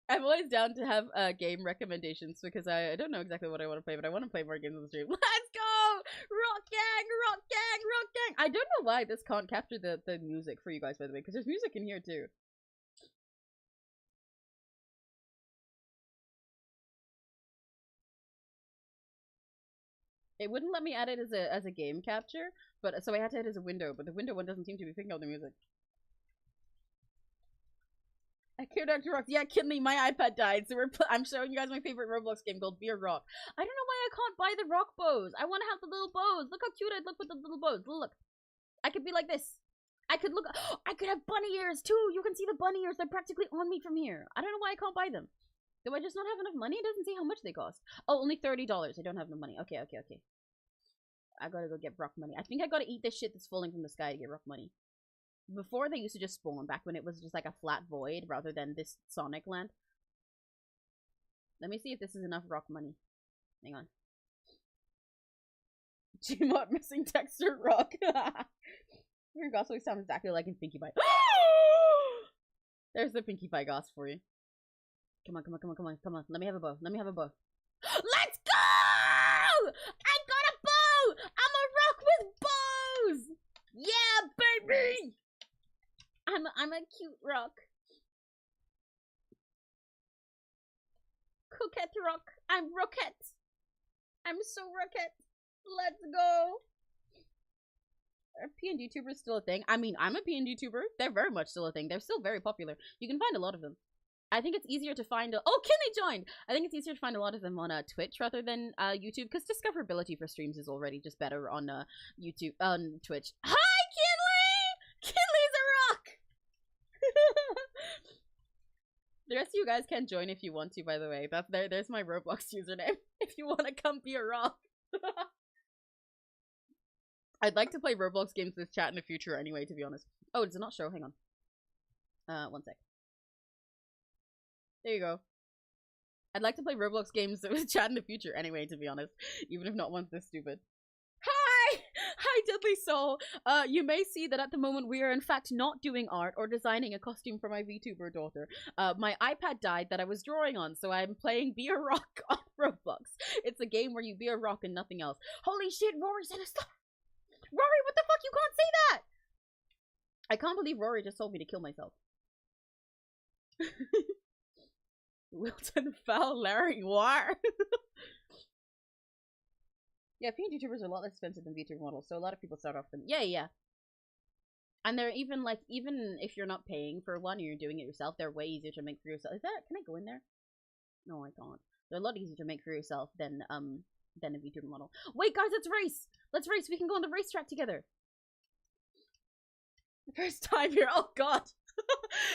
I'm always down to have game recommendations because I don't know exactly what I want to play, but I want to play more games on the stream. Let's go! Rock gang! Rock gang! Rock gang! I don't know why this can't capture the music for you guys, by the way, because there's music in here too. It wouldn't let me add it as a game capture, but so I had to add it as a window, but the window one doesn't seem to be picking up the music. I care Dr. Rock. Yeah, Kinley, my iPad died, so I'm showing you guys my favorite Roblox game called Be a Rock. I don't know why I can't buy the rock bows. I want to have the little bows. Look how cute I'd look with the little bows. Look. I could be like this. I could look. I could have bunny ears too. You can see the bunny ears. They're practically on me from here. I don't know why I can't buy them. Do I just not have enough money? It doesn't say how much they cost. Oh, only $30. I don't have enough money. Okay. I gotta go get rock money. I think I gotta eat this shit that's falling from the sky to get rock money. Before, they used to just spawn back when it was just like a flat void rather than this Sonic land. Let me see if this is enough rock money. Hang on. Gmod missing texture rock. Your Goss always sounds exactly like in Pinkie Pie. There's the Pinkie Pie Goss for you. Come on. Let me have a bow. Let's go! I got a bow! I'm a rock with bows! Yeah, baby! I'm a cute rock. Coquette rock. I'm Roquette. I'm so Roquette. Let's go. Are PNGTUBER still a thing? I mean, I'm a PNGTUBER. They're very much still a thing. They're still very popular. You can find a lot of them. I think it's easier to find oh, Kinley joined! I think it's easier to find a lot of them on Twitch rather than YouTube, because discoverability for streams is already just better on YouTube, on Twitch. Hi, Kinley! Kinley's a rock! The rest of you guys can join if you want to, by the way. There's my Roblox username, if you want to come be a rock. I'd like to play Roblox games with chat in the future anyway, to be honest. Oh, does it not show? Hang on. One sec. There you go. I'd like to play Roblox games with chat in the future anyway, to be honest. Even if not one's this stupid. Hi! Hi, Deadly Soul! You may see that at the moment we are in fact not doing art or designing a costume for my VTuber daughter. My iPad died that I was drawing on, so I'm playing Be a Rock on Roblox. It's a game where you be a rock and nothing else. Holy shit, Rory said a star! Rory, what the fuck? You can't say that! I can't believe Rory just told me to kill myself. Wilton Fowl Larry War. Yeah, PNGTUBERs are a lot less expensive than VTuber models, so a lot of people start off them. Yeah, yeah. And they're even like, even if you're not paying for one, you're doing it yourself, they're way easier to make for yourself. Is that, can I go in there? No, I can't. They're a lot easier to make for yourself than a VTuber model. Wait, guys, let's race! Let's race! We can go on the racetrack together! First time here, oh god!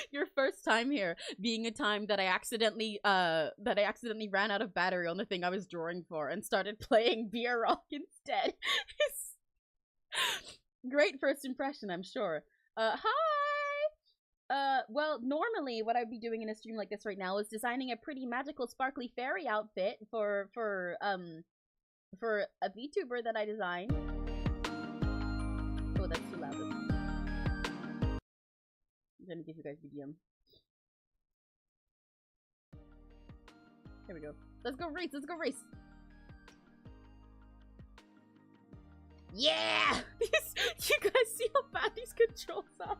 Your first time here being a time that I accidentally ran out of battery on the thing I was drawing for and started playing Beer Rock instead. Great first impression, I'm sure. Hi! Well, normally what I'd be doing in a stream like this right now is designing a pretty magical sparkly fairy outfit for a VTuber that I designed. Oh, that's too loud. I'm gonna give you guys BDM. Here we go. Let's go race! Let's go race! Yeah! You guys see how bad these controls are?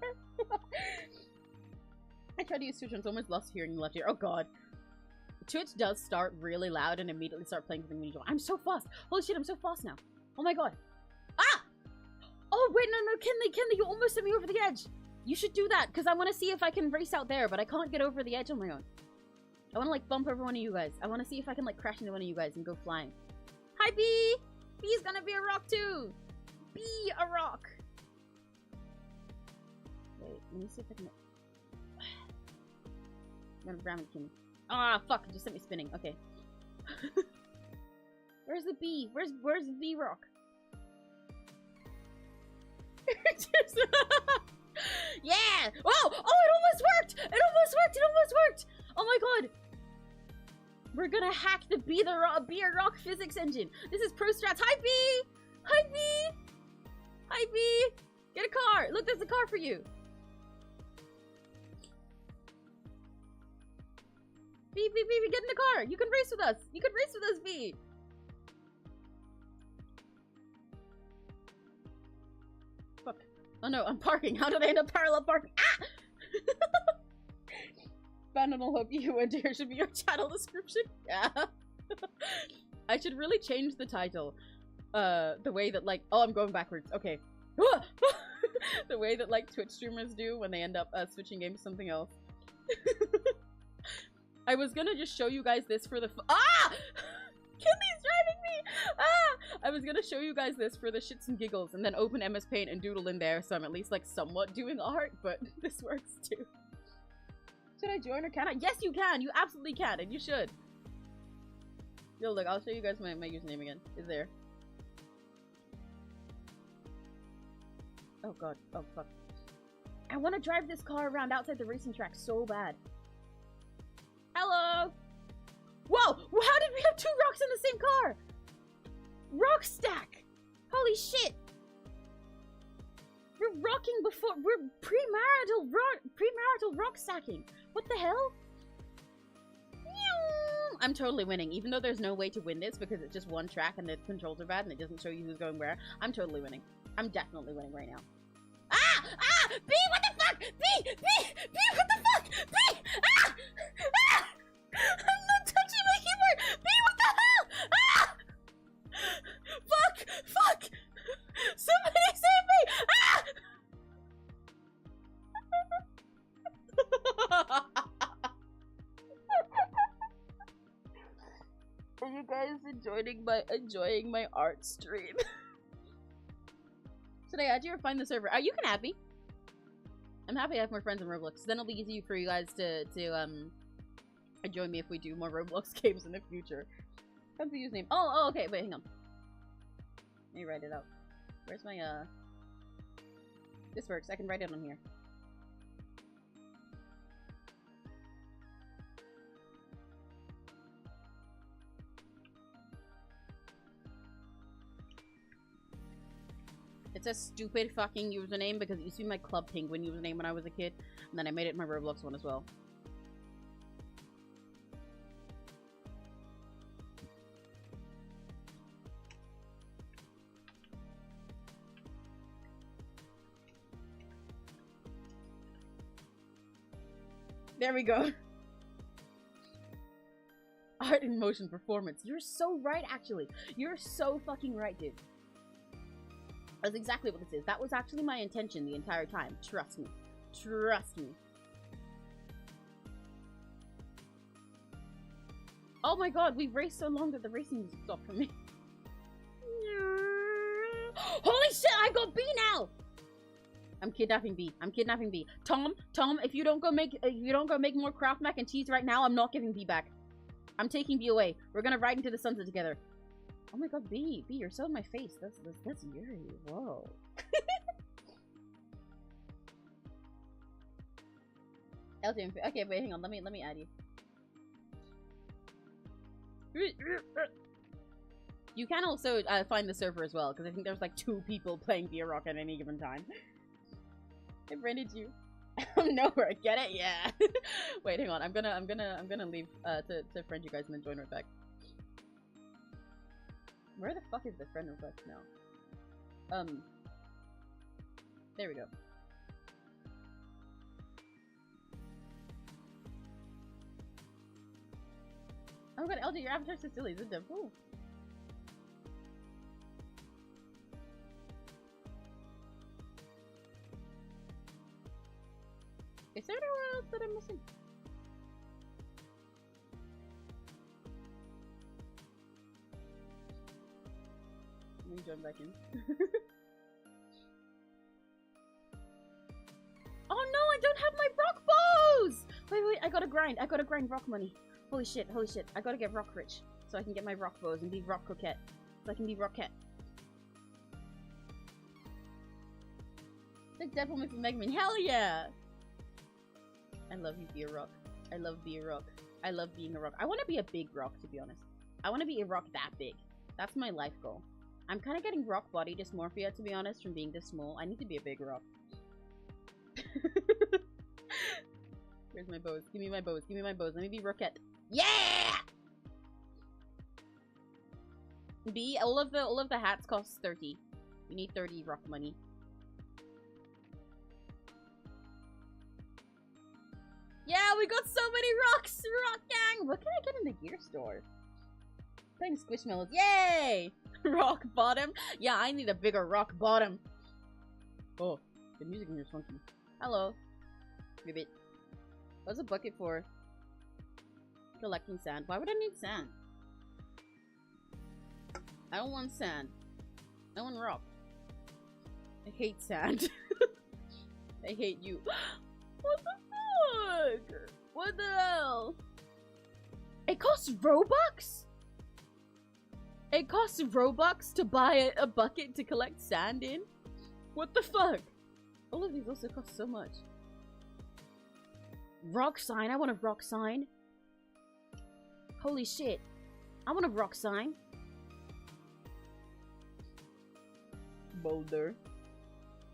I tried to use Twitch and it's almost lost hearing left ear. Oh god. Twitch does start really loud and immediately start playing something when you join. I'm so fast! Holy shit, I'm so fast now. Oh my god. Ah! Oh wait, no, Kinley, you almost sent me over the edge! You should do that, because I want to see if I can race out there, but I can't get over the edge on my own. I want to, like, bump over one of you guys. I want to see if I can, like, crash into one of you guys and go flying. Hi, Bee! Bee's gonna be a rock, too! Be a rock! Wait, let me see if I can... I'm gonna ram it. Ah, fuck, it just sent me spinning. Okay. Where's the bee? Where's the bee rock? Yeah! Oh! Oh, it almost worked! It almost worked! It almost worked! Oh my god! We're gonna hack the Bee Rock physics engine. This is Pro Strats. Hi, Bee! Hi, Bee! Hi, Bee! Get a car! Look, there's a car for you! Bee, get in the car! You can race with us! You can race with us, Bee! Fuck. Oh no, I'm parking. How did I end up parallel parking? Ah! Bandit will hope you and here should be your channel description. Yeah. I should really change the title. The way that, like, oh, I'm going backwards. Okay. The way that, like, Twitch streamers do when they end up switching games to something else. I was gonna just show you guys this for the ah! Kinley's driving me! Ah! I was gonna show you guys this for the shits and giggles and then open MS Paint and doodle in there so I'm at least, like, somewhat doing art, but this works too. Should I join or can I? Yes, you can! You absolutely can, and you should. Yo, look, I'll show you guys my username again. It's there. Oh god. Oh fuck. I want to drive this car around outside the racing track so bad. Hello! Whoa! How did we have two rocks in the same car? Rock stack! Holy shit! We're rocking before- we're premarital rock stacking! What the hell? I'm totally winning, even though there's no way to win this because it's just one track and the controls are bad and it doesn't show you who's going where. I'm totally winning. I'm definitely winning right now. Ah! Ah! B! What the fuck? B! What the fuck? B! Ah! Ah! I'm not touching my keyboard! B! What the hell? Ah! Fuck! Somebody save me! Ah! Are you guys enjoying my art stream? Should I add you or find the server? You can add me. I'm happy to have more friends in Roblox. Then it'll be easy for you guys to join me if we do more Roblox games in the future. What's the username? Oh, okay. Wait, hang on. Let me write it out. Where's my This works. I can write it on here. It's a stupid fucking username because it used to be my Club Penguin username when I was a kid, and then I made it my Roblox one as well. There we go. art in motion performance. You're so right, actually. You're so fucking right, dude. That's exactly what this is. That was actually my intention the entire time. Trust me. Trust me. Oh my god, we've raced so long that the racing music stopped for me. Holy shit, I got B now! I'm kidnapping B. I'm kidnapping B. Tom, if you don't go make more Kraft mac and cheese right now, I'm not giving B back. I'm taking B away. We're gonna ride into the sunset together. Oh my god, B, you're so in my face. That's Yuri. Whoa. LTM. Okay, wait, hang on. Let me add you. You can also find the server as well, because I think there's like 2 people playing Via Rock at any given time. I friended you. I'm nowhere. Get it? Yeah. Wait, hang on. I'm gonna leave to friend you guys and then join right back. Where the fuck is the friend request now? There we go. Oh my god, LJ, your avatar's so silly. Is it Deadpool? Is there anywhere else that I'm missing? Let me join back in. Oh no, I don't have my rock bows! Wait, I gotta grind rock money. Holy shit, I gotta get rock rich so I can get my rock bows and be rock coquette. So I can be rockette. Like Deadpool mixed with Mega Man. Hell yeah! I love you, be a rock. I love being a rock. I love being a rock. I want to be a big rock, to be honest. I want to be a rock that big. That's my life goal. I'm kind of getting rock body dysmorphia, to be honest, from being this small. I need to be a big rock. Where's my bows? Give me my bows. Give me my bows. Let me be rockette. Yeah! B, all of the hats cost 30. You need 30 rock money. Yeah, we got so many rocks! Rock gang! What can I get in the gear store? Playing Squishmallows. Yay! Rock bottom. Yeah, I need a bigger rock bottom. Oh, the music in here is funky. Hello. Ribbit. What's a bucket for? Collecting sand. Why would I need sand? I don't want sand. I want rock. I hate sand. I hate you. What the fuck? What the hell? It costs Robux? It costs Robux to buy a bucket to collect sand in? What the fuck? All of these also cost so much. Rock sign? I want a rock sign. Holy shit. I want a rock sign. Boulder.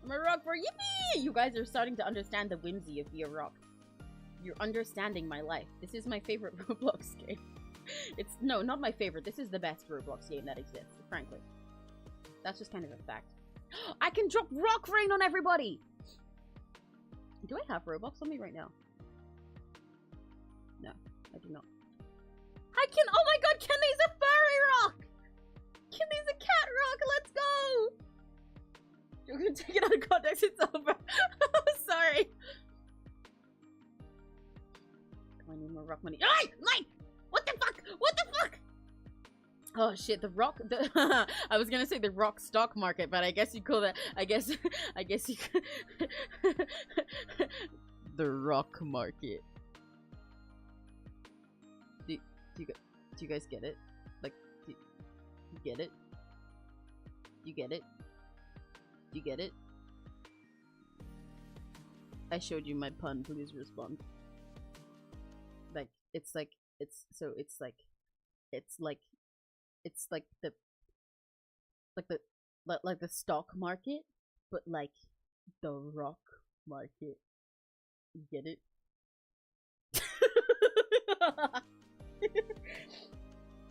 I'm a rock for yippee! You guys are starting to understand the whimsy of Via Rock. You're understanding my life. This is my favorite Roblox game. It's no, not my favorite. This is the best Roblox game that exists, frankly. That's just kind of a fact. I can drop rock rain on everybody! Do I have Robux on me right now? No, I do not. I can- oh my god, Kenny's a furry rock! Kenny's a cat rock, let's go! You're gonna take it out of context, it's over. Sorry. I need more rock money. Ay! Mike! What the fuck? What the fuck? Oh shit, the rock- I was gonna say the rock stock market, but I guess you call that- I guess you the rock market. Do you guys get it? Like, do you get it? You get it? You get it? I showed you my pun, please respond. Like, it's like the stock market, but like the rock market. You get it?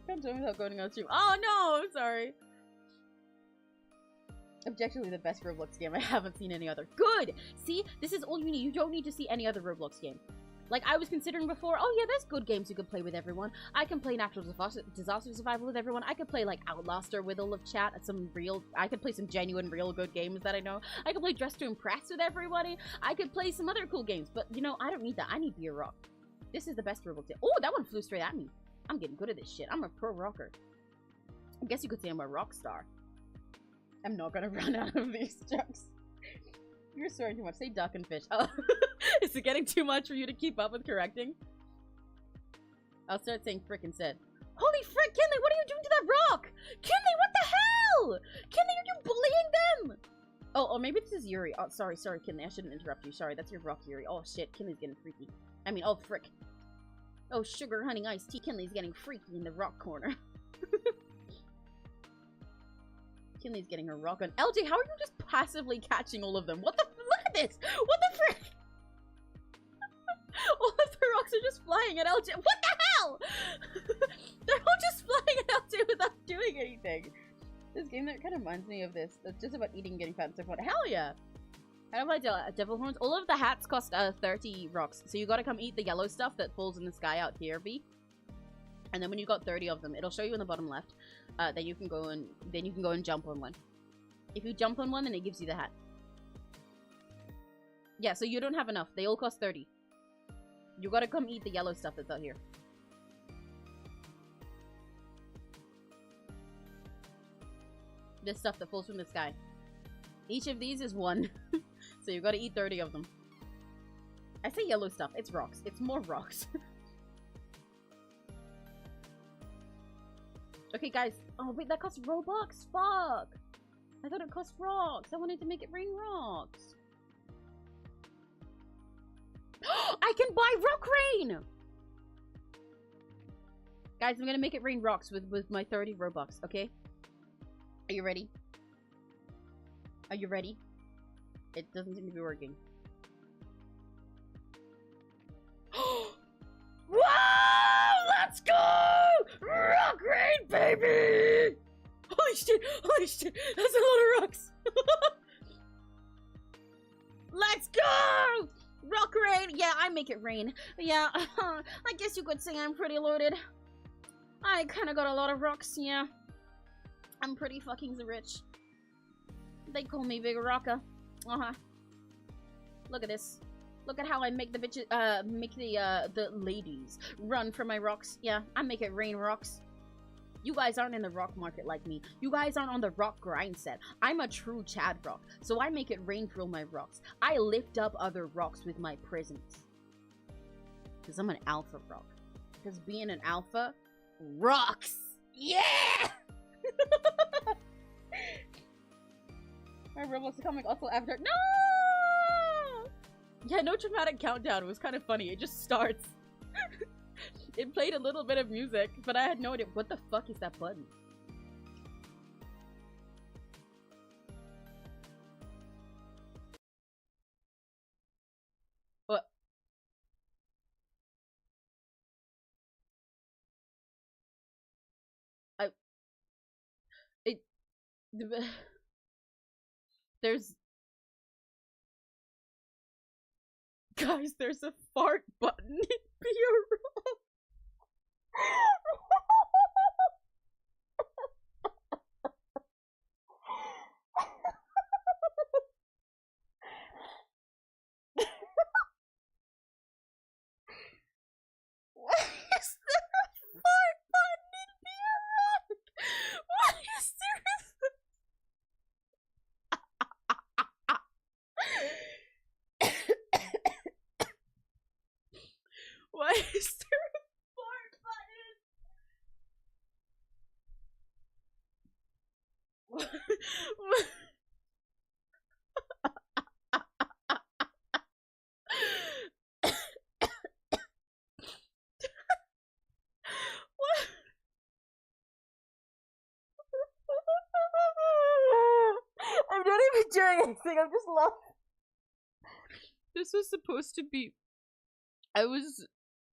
Can't tell me without going on stream. Oh no, I'm sorry. Objectively the best Roblox game. I haven't seen any other. Good! See? This is all you need. You don't need to see any other Roblox game. Like, I was considering before, oh yeah, there's good games you could play with everyone. I can play Natural Disaster Survival with everyone. I could play, like, Outlaster with all of chat. I could play some genuine, real good games that I know. I could play Dress to Impress with everybody. I could play some other cool games. But, you know, I don't need that. I need Be a Rock. This is the best Roblox game. Oh, that one flew straight at me. I'm getting good at this shit. I'm a pro rocker. I guess you could say I'm a rock star. I'm not gonna run out of these jokes. You're swearing too much. Say duck and fish. Oh, is it getting too much for you to keep up with correcting? I'll start saying frick instead. Holy frick, Kinley, what are you doing to that rock? Kinley, what the hell? Kinley, are you bullying them? Oh, maybe this is Yuri. Oh, sorry, Kinley. I shouldn't interrupt you. Sorry, that's your rock, Yuri. Oh, shit. Kinley's getting freaky. I mean, oh, frick. Oh, sugar, honey, iced tea. Kinley's getting freaky in the rock corner. Kinley's getting her rock on. LJ, how are you just passively catching all of them? What the? Look at this! What the frick? All of the rocks are just flying at LJ. What the hell? They're all just flying at LJ without doing anything. This game that kind of reminds me of this. It's just about eating and getting fat and stuff. Hell yeah! How do I play devil horns? All of the hats cost 30 rocks. So you gotta come eat the yellow stuff that falls in the sky out here, B. And then when you got 30 of them, it'll show you in the bottom left. Then you can go and jump on one. If you jump on one, then it gives you the hat. Yeah, so you don't have enough. They all cost 30. You gotta come eat the yellow stuff that's out here. This stuff that falls from the sky. Each of these is one. So you gotta eat 30 of them. I say yellow stuff. It's rocks. It's more rocks. Okay, guys. Oh, wait, that costs Robux? Fuck! I thought it cost rocks. I wanted to make it rain rocks. I can buy rock rain! Guys, I'm gonna make it rain rocks with my 30 Robux, okay? Are you ready? Are you ready? It doesn't seem to be working. Wow! Let's go! Rock rain, baby! Holy shit! Holy shit! That's a lot of rocks! Let's go! Rock rain! Yeah, I make it rain. Yeah, I guess you could say I'm pretty loaded. I kinda got a lot of rocks, yeah. I'm pretty fucking rich. They call me Big Rocka. Uh-huh. Look at this. Look at how I make the bitches, make the ladies run for my rocks. Yeah, I make it rain rocks. You guys aren't in the rock market like me. You guys aren't on the rock grind set. I'm a true Chad rock, so I make it rain for all my rocks. I lift up other rocks with my presence. Because I'm an alpha rock. Because being an alpha rocks. Yeah! My Roblox comic also after. No! Yeah, no dramatic countdown. It was kind of funny. It just starts. It played a little bit of music, but I had no idea. What the fuck is that button? What? There's... Guys, there's a fart button in BRO. Why is there a fart button in BRO? Why is there Why is there a fart button? What? I'm not even doing anything, I'm just laughing. This was supposed to be... I was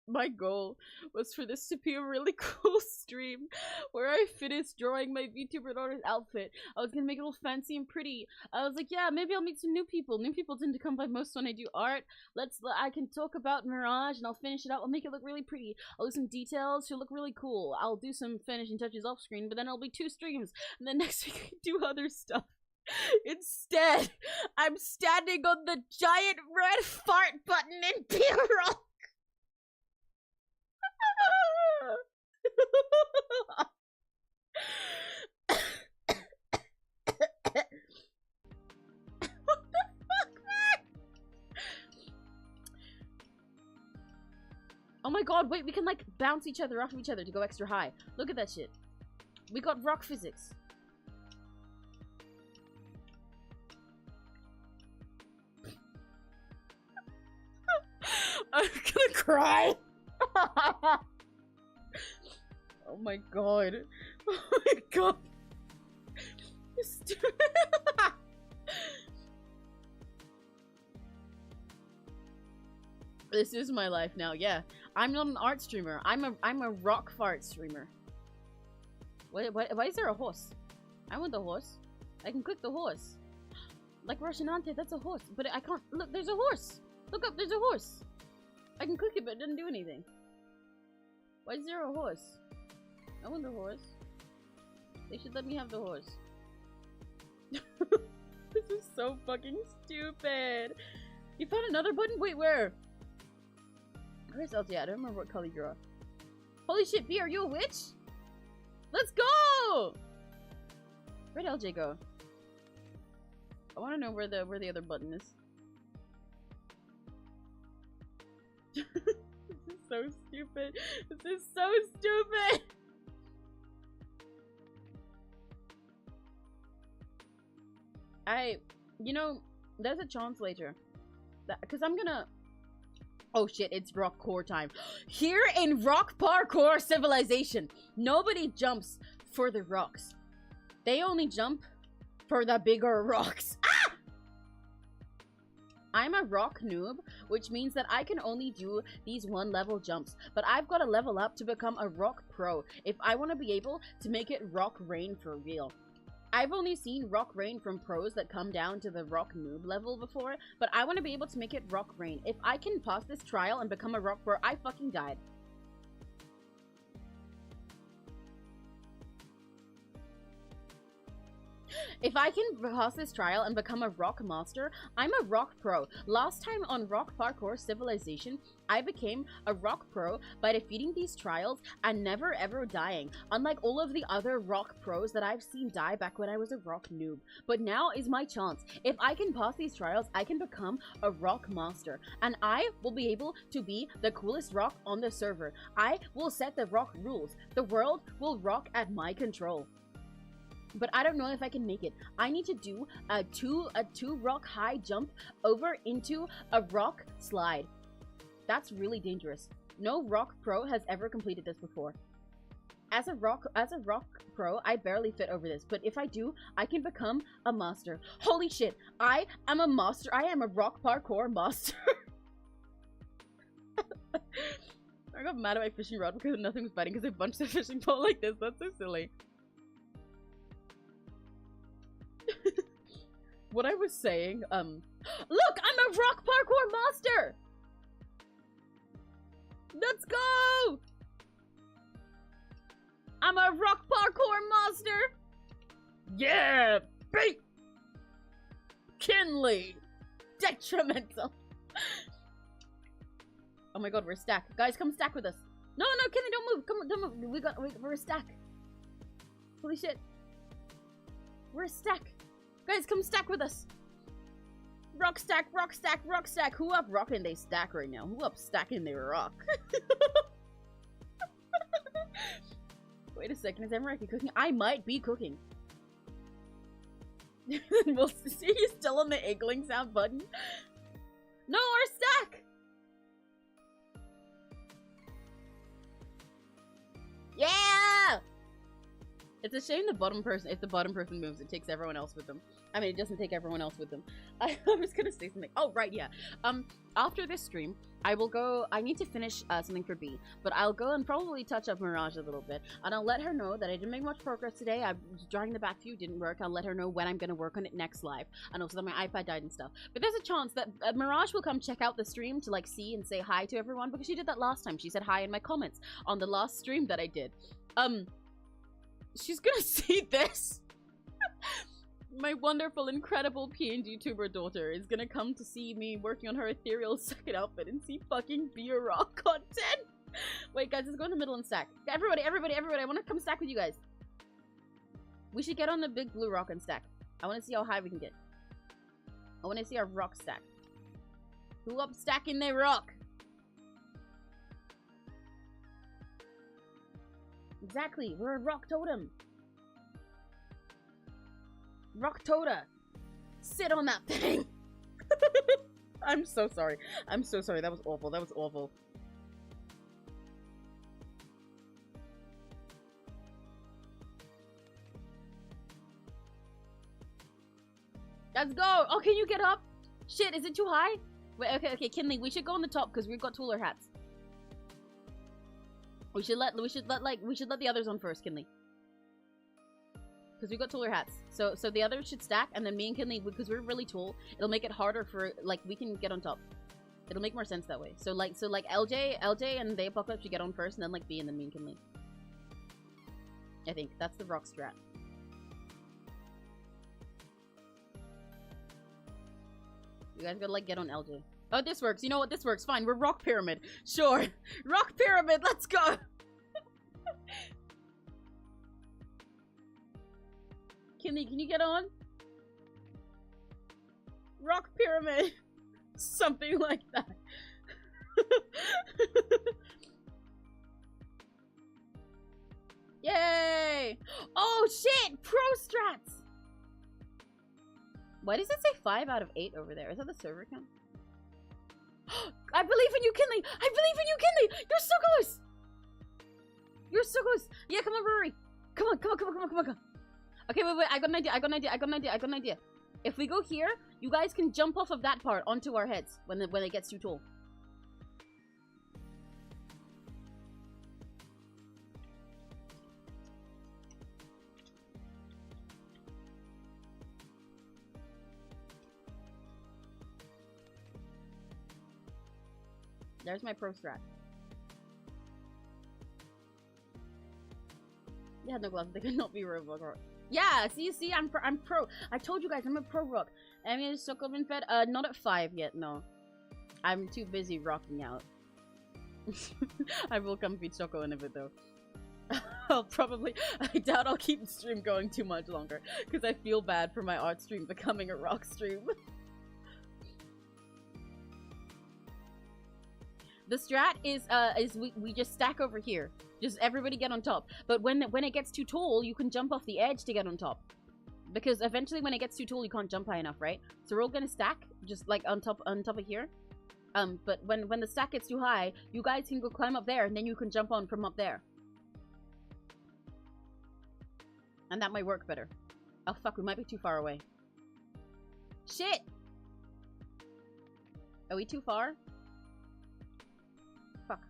My goal was for this to be a really cool stream where I finished drawing my VTuber daughter's outfit. I was gonna make it all fancy and pretty. I was like, yeah, maybe I'll meet some new people. New people tend to come by most when I do art. I can talk about Mirage and I'll finish it up. I'll make it look really pretty. I'll do some details. She'll look really cool. I'll do some finishing touches off screen, but then it'll be 2 streams. And then next week I can do other stuff. Instead, I'm standing on the giant red fart button in Pure Rock. What the fuck, man? Oh my god, wait, we can like bounce each other off of each other to go extra high. Look at that shit. We got rock physics. I'm gonna cry. Oh my god. Oh my god. This is my life now, yeah. I'm not an art streamer. I'm a rock fart streamer. Why is there a horse? I want the horse. I can click the horse. Like Roshinante, that's a horse. But I can't look, there's a horse! Look up, there's a horse! I can click it, but it doesn't do anything. Why is there a horse? I want the horse. They should let me have the horse. This is so fucking stupid. You found another button? Wait, where? Where's LJ? I don't remember what color you're on. Holy shit, B, are you a witch? Let's go! Where'd LJ go? I want to know where the other button is. This is so stupid. This is so stupid. You know, there's a chance later. Because I'm gonna... Oh shit, it's rock core time. Here in rock parkour civilization, nobody jumps for the rocks. They only jump for the bigger rocks. Ah! I'm a rock noob, which means that I can only do these 1-level jumps. But I've got to level up to become a rock pro if I want to be able to make it rock rain for real. I've only seen rock rain from pros that come down to the rock noob level before, but I want to be able to make it rock rain. If I can pass this trial and become a rock pro, I fucking died. If I can pass this trial and become a rock master, I'm a rock pro. Last time on Rock Parkour Civilization, I became a rock pro by defeating these trials and never ever dying, unlike all of the other rock pros that I've seen die back when I was a rock noob. But now is my chance. If I can pass these trials, I can become a rock master, and I will be able to be the coolest rock on the server. I will set the rock rules. The world will rock at my control. But I don't know if I can make it. I need to do a two rock high jump over into a rock slide. That's really dangerous. No rock pro has ever completed this before. As a rock pro, I barely fit over this, but if I do, I can become a master. Holy shit, I am a master. I am a rock parkour master. I got mad at my fishing rod because nothing was biting because I bunched the fishing pole like this. That's so silly. What I was saying, look, I'm a rock parkour master! Let's go! I'm a rock parkour master! Yeah! Beat! Kinley! Detrimental! Oh my god, we're stacked. Guys, come stack with us. No, Kinley, don't move! Come on, don't move. We're a stack. Holy shit. We're a stack. Guys, come stack with us. Rock stack, rock stack, rock stack. Who up rocking they stack right now? Who up stacking they rock? Wait a second, is Emeraki cooking? I might be cooking. We'll see. You still on the iggling sound button? No, our stack! Yeah! It's a shame the bottom person, if the bottom person moves, it takes everyone else with them. I mean, it doesn't take everyone else with them. I was gonna say something. Oh, right, yeah. After this stream, I will go... I need to finish something for B, but I'll go and probably touch up Mirage a little bit, and I'll let her know that I didn't make much progress today. I'm drawing the back view, didn't work. I'll let her know when I'm gonna work on it next live, and also that my iPad died and stuff. But there's a chance that Mirage will come check out the stream to, like, see and say hi to everyone, because she did that last time. She said hi in my comments on the last stream that I did. She's gonna see this. My wonderful, incredible PNGTUBER daughter is gonna come to see me working on her ethereal second outfit and see fucking beer rock content. Wait, guys, let's go in the middle and stack. Everybody, I want to come stack with you guys. We should get on the big blue rock and stack. I want to see how high we can get. I want to see our rock stack. Who up stacking their rock? Exactly, we're a rock totem. Rock Toda, sit on that thing. I'm so sorry. I'm so sorry. That was awful. That was awful. Let's go. Oh, can you get up? Shit, is it too high? Wait, okay, Kinley, we should go on the top because we've got taller hats. We should let the others on first, Kinley. Because we got taller hats. So the others should stack, and then me and Kinley, because we're really tall, it'll make it harder for, like, we can get on top. It'll make more sense that way. So like LJ and the Apocalypse should get on first, and then like B, and then me and Kinley. I think that's the rock strat. You guys gotta like get on LJ. Oh, this works. You know what? This works. Fine. We're rock pyramid. Sure. Rock pyramid. Let's go. Kinley, can you get on? Rock pyramid. Something like that. Yay! Oh shit! Pro strats! Why does it say 5 out of 8 over there? Is that the server count? I believe in you, Kinley! I believe in you, Kinley! You're so close! You're so close! Yeah, come on, Brewery! Come on. Okay, wait, I got an idea. If we go here, you guys can jump off of that part onto our heads when it gets too tall. There's my pro strat. They had no gloves. They could not be Roblox. Yeah, see, I'm pro. I told you guys, I'm a pro rock. I mean, is Soko been fed? Not at 5 yet, no. I'm too busy rocking out. I will come feed Soko in a bit, though. I doubt I'll keep the stream going too much longer, because I feel bad for my art stream becoming a rock stream. The strat is we just stack over here. Just everybody get on top. But when it gets too tall, you can jump off the edge to get on top. Because eventually when it gets too tall, you can't jump high enough, right? So we're all gonna stack, just like on top of here. But when the stack gets too high, you guys can go climb up there, and then you can jump on from up there. And that might work better. Oh fuck, we might be too far away. Shit! Are we too far? Fuck.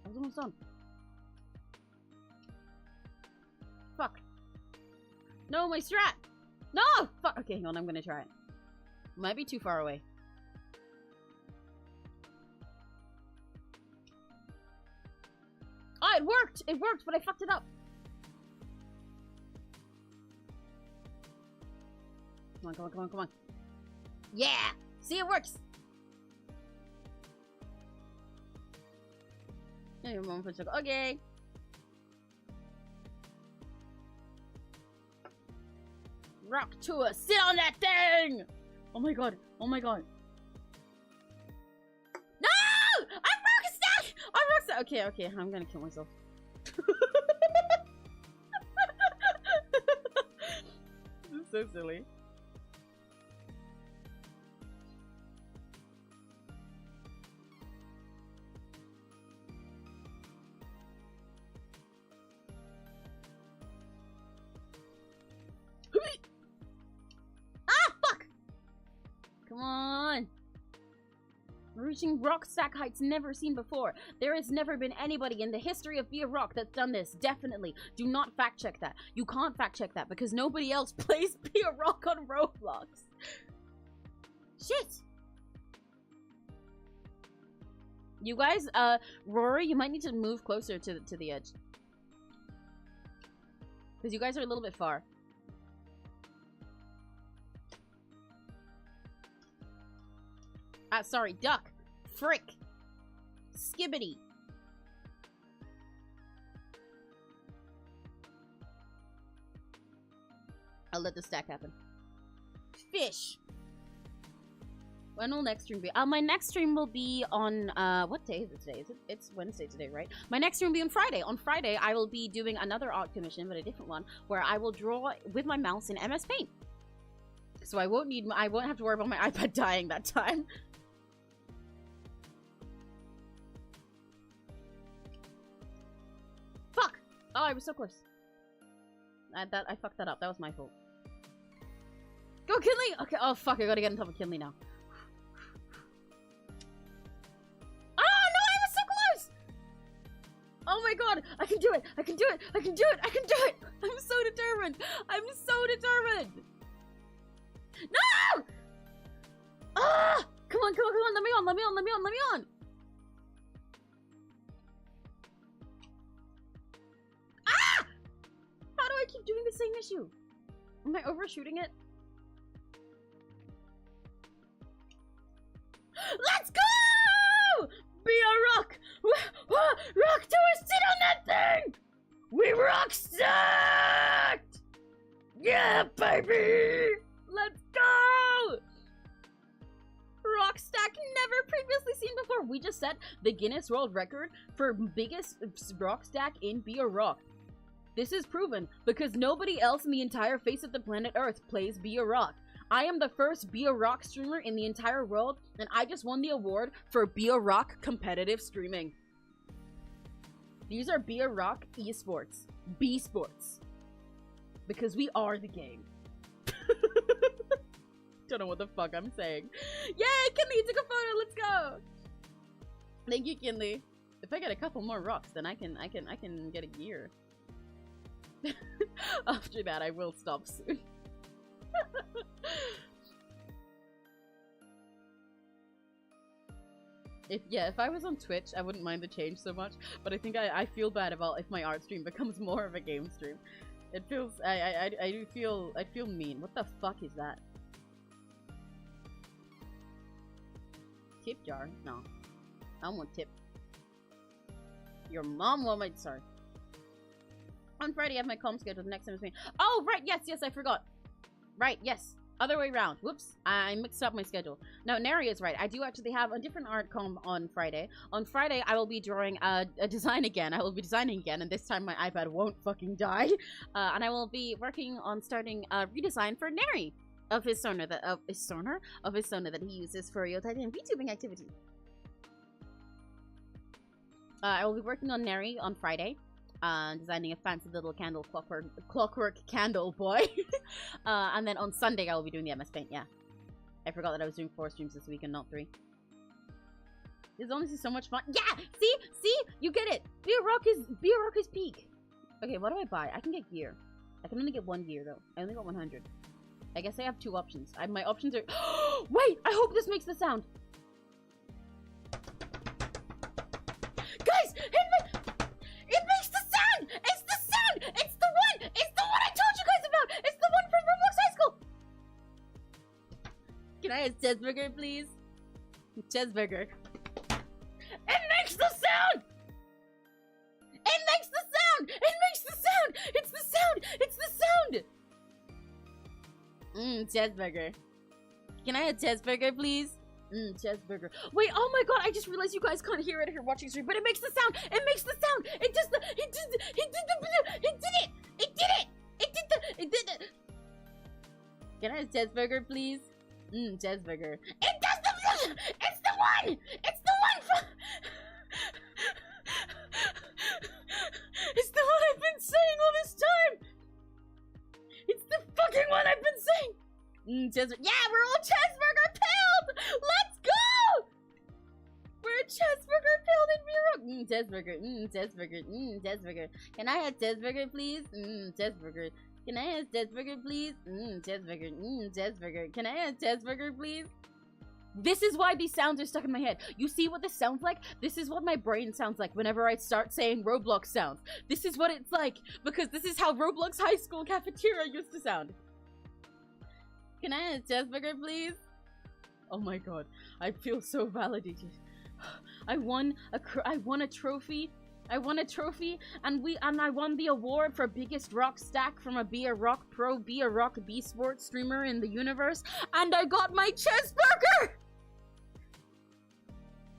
I was almost done. Fuck. No, my strat! No! Fuck! Okay, hang on, I'm gonna try it. Might be too far away. Oh, it worked! It worked, but I fucked it up. Come on, come on, come on, come on. Yeah! See, it works! Okay. Rock tour, sit on that thing! Oh my god, oh my god. No! I'm rock stack! I'm rock stack! Okay, okay, I'm gonna kill myself. This is so silly. Come on. We're reaching rock stack heights never seen before. There has never been anybody in the history of Be a Rock that's done this. Definitely. Do not fact check that. You can't fact check that because nobody else plays Be a Rock on Roblox. Shit. You guys, Rory, you might need to move closer to the edge. Because you guys are a little bit far. Sorry, duck. Frick. Skibbity. I'll let the stack happen. Fish. When will next stream be? My next stream will be on, what day is it today? It's Wednesday today, right? My next stream will be on Friday. On Friday, I will be doing another art commission, but a different one, where I will draw with my mouse in MS Paint. So I won't have to worry about my iPad dying that time. Fuck! Oh, I was so close. I fucked that up. That was my fault. Go, Kinley! Okay, oh fuck, I gotta get on top of Kinley now. Oh my god! I can do it! I can do it! I can do it! I can do it! I'm so determined! I'm so determined! No! Ah! Come on, come on, come on! Let me on! Let me on! Let me on! Let me on! Ah! How do I keep doing the same issue? Am I overshooting it? Let's go! Be a rock! Rock to a sit on that thing! We rock stacked! Yeah, baby! Let's go! Rock stack never previously seen before. We just set the Guinness World Record for biggest rock stack in Be a Rock. This is proven because nobody else in the entire face of the planet Earth plays Be a Rock. I am the first Be a Rock streamer in the entire world, and I just won the award for Be a Rock competitive streaming. These are Be a Rock esports. B-sports. Because we are the game. Don't know what the fuck I'm saying. Yay, Kinley, you took a photo, let's go! Thank you, Kinley. If I get a couple more rocks, then I can get a gear. After that, I will stop soon. If I was on Twitch, I wouldn't mind the change so much, but I think I feel bad about if my art stream becomes more of a game stream. It feels I feel mean. What the fuck is that? Tip jar? No. I don't want tip. Your mom want my sorry. On Friday I have my comm schedule, the next time is me. Oh right, yes, I forgot. Right, yes. Other way around. Whoops. I mixed up my schedule. No, Neri is right. I do actually have a different art com on Friday. On Friday, I will be drawing a design again. I will be designing again, and this time my iPad won't fucking die. And I will be working on starting a redesign for Neri of his sonar that he uses for real-time VTubing activity. I will be working on Neri on Friday. Designing a fancy little candle clockwork candle boy. And then on Sunday I will be doing the MS Paint, yeah. I forgot that I was doing 4 streams this week and not 3. This is honestly so much fun. Yeah! See? You get it! Be a Rock is peak. Okay, what do I buy? I can get gear. I can only get 1 gear though. I only got 100. I guess I have 2 options. My options are wait! I hope this makes the sound! Guys! It makes the sound! It's the sound! It's the one! It's the one I told you guys about! It's the one from Roblox High School! Can I have cheeseburger, please? Cheeseburger. It makes the sound! It makes the sound! It makes the sound! It's the sound! It's the sound! Cheeseburger. Can I have cheeseburger, please? Cheeseburger. Wait, oh my god, I just realized you guys can't hear it if you're watching stream, but it makes the sound! It makes the sound! It does the- It did it! Can I have cheeseburger, please? Cheeseburger. It does the- It's the one! It's the one from- It's the one I've been saying all this time! It's the fucking one I've been saying! Cheeseburger. Yeah, we're all cheeseburger pills! cheeseburger filled in beer. Cheeseburger. Cheeseburger. Cheeseburger. Can I have cheeseburger, please? Cheeseburger. Can I have cheeseburger, please? Cheeseburger. Cheeseburger. Can I have cheeseburger, please? This is why these sounds are stuck in my head. You see what this sounds like? This is what my brain sounds like whenever I start saying Roblox sounds. This is what it's like, because this is how Roblox high school cafeteria used to sound. Can I have a cheeseburger, please? Oh my god, I feel so validated. I won a trophy. I won a trophy, and I won the award for biggest rock stack from a Be a Rock Pro, Be a Rock B Sports streamer in the universe, and I got my cheeseburger!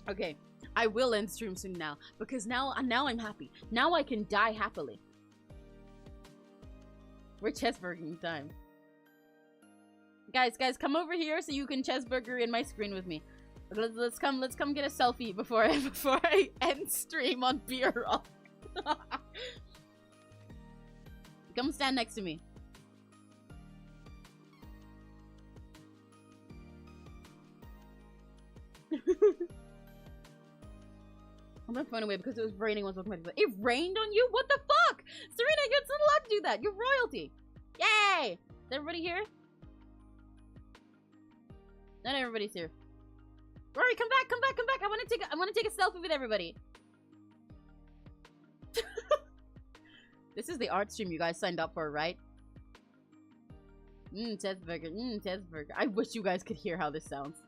Okay, I will end stream soon now, because now I'm happy. Now I can die happily. We're cheeseburgering time. Guys, come over here so you can cheeseburger in my screen with me. Let's come get a selfie before I end stream on Beer Rock. Come stand next to me. I'm gonna phone away because it was raining when I was walking by. It rained on you? What the fuck? Serena, you're not allowed to do that. You're royalty. Yay! Is everybody here? Not everybody's here. Rory, come back, come back, come back. I wanna take a selfie with everybody. This is the art stream you guys signed up for, right? Cheeseburger, cheeseburger. I wish you guys could hear how this sounds.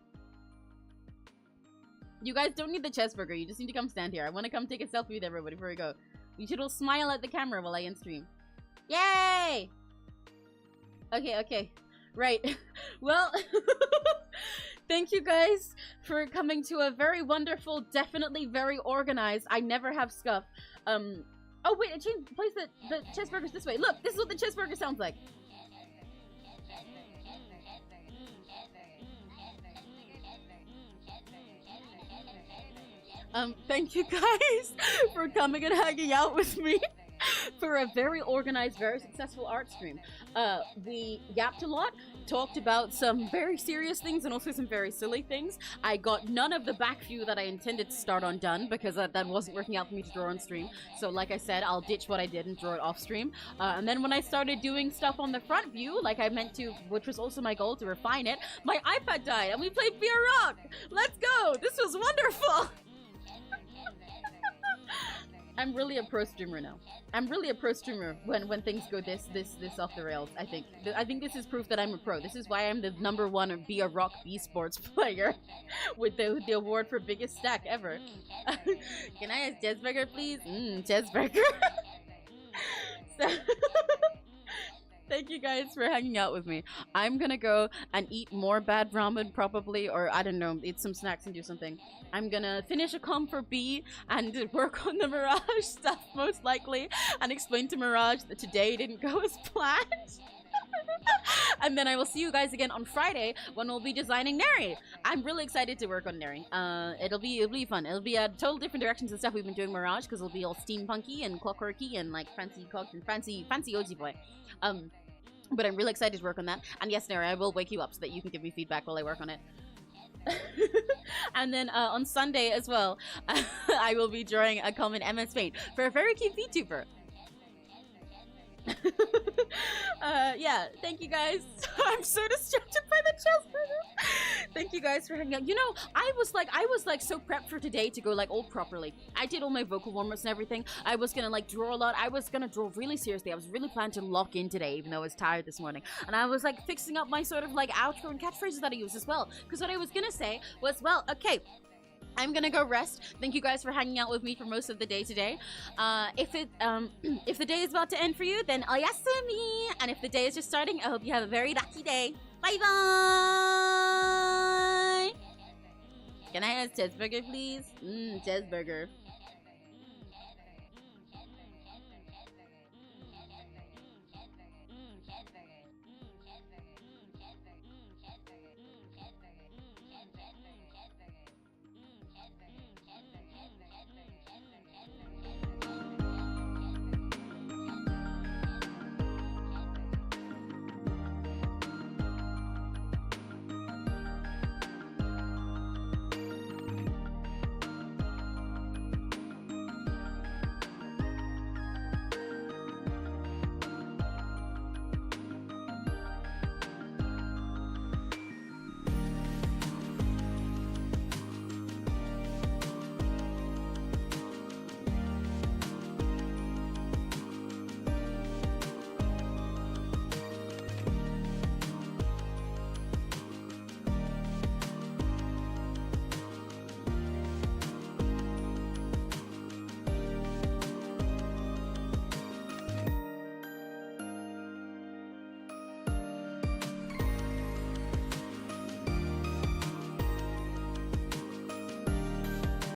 You guys don't need the cheeseburger, you just need to come stand here. I wanna come take a selfie with everybody before we go. You should all smile at the camera while I end stream. Yay! Okay. Right. Well, thank you guys for coming to a very wonderful, definitely very organized. I never have scuff. Oh wait, I changed. Place the cheeseburgers this way. Look, this is what the cheeseburger sounds like. Thank you guys for coming and hanging out with me for a very organized, very successful art stream. We yapped a lot, talked about some very serious things and also some very silly things. I got none of the back view that I intended to start on done because that wasn't working out for me to draw on stream. So like I said, I'll ditch what I did and draw it off stream. And then when I started doing stuff on the front view, like I meant to, which was also my goal to refine it, my iPad died and we played Beer Rock! Let's go! This was wonderful! I'm really a pro streamer now. I'm really a pro streamer when things go this off the rails, I think. I think this is proof that I'm a pro. This is why I'm the #1 Be a Rock B Sports player with the award for biggest stack ever. Can I have cheeseburger, please? Cheeseburger. So thank you guys for hanging out with me. I'm gonna go and eat more bad ramen probably, or I don't know, eat some snacks and do something. I'm gonna finish a comm for B and work on the Mirage stuff most likely and explain to Mirage that today didn't go as planned. And then I will see you guys again on Friday when we'll be designing Neri. I'm really excited to work on Neri. It'll be fun. It'll be a total different directions and stuff we've been doing Mirage because it'll be all steampunky and clockworky and like fancy cocked and fancy OG boy. But I'm really excited to work on that. And yes, Neri, I will wake you up so that you can give me feedback while I work on it. And then on Sunday as well, I will be drawing a common MS Paint for a very cute VTuber. Yeah, thank you guys. I'm so distracted by the cheeseburger. Thank you guys for hanging out. You know, I was like so prepped for today to go like all properly. I did all my vocal warm-ups and everything. I was gonna like draw a lot. I was gonna draw really seriously. I was really planning to lock in today, even though I was tired this morning. And I was like fixing up my sort of like outro and catchphrases that I use as well. Because what I was gonna say was, well, okay, I'm gonna go rest. Thank you guys for hanging out with me for most of the day today. If the day is about to end for you, then oyasumi. And if the day is just starting, I hope you have a very lucky day. Bye bye. Can I have a cheeseburger, please? Cheeseburger.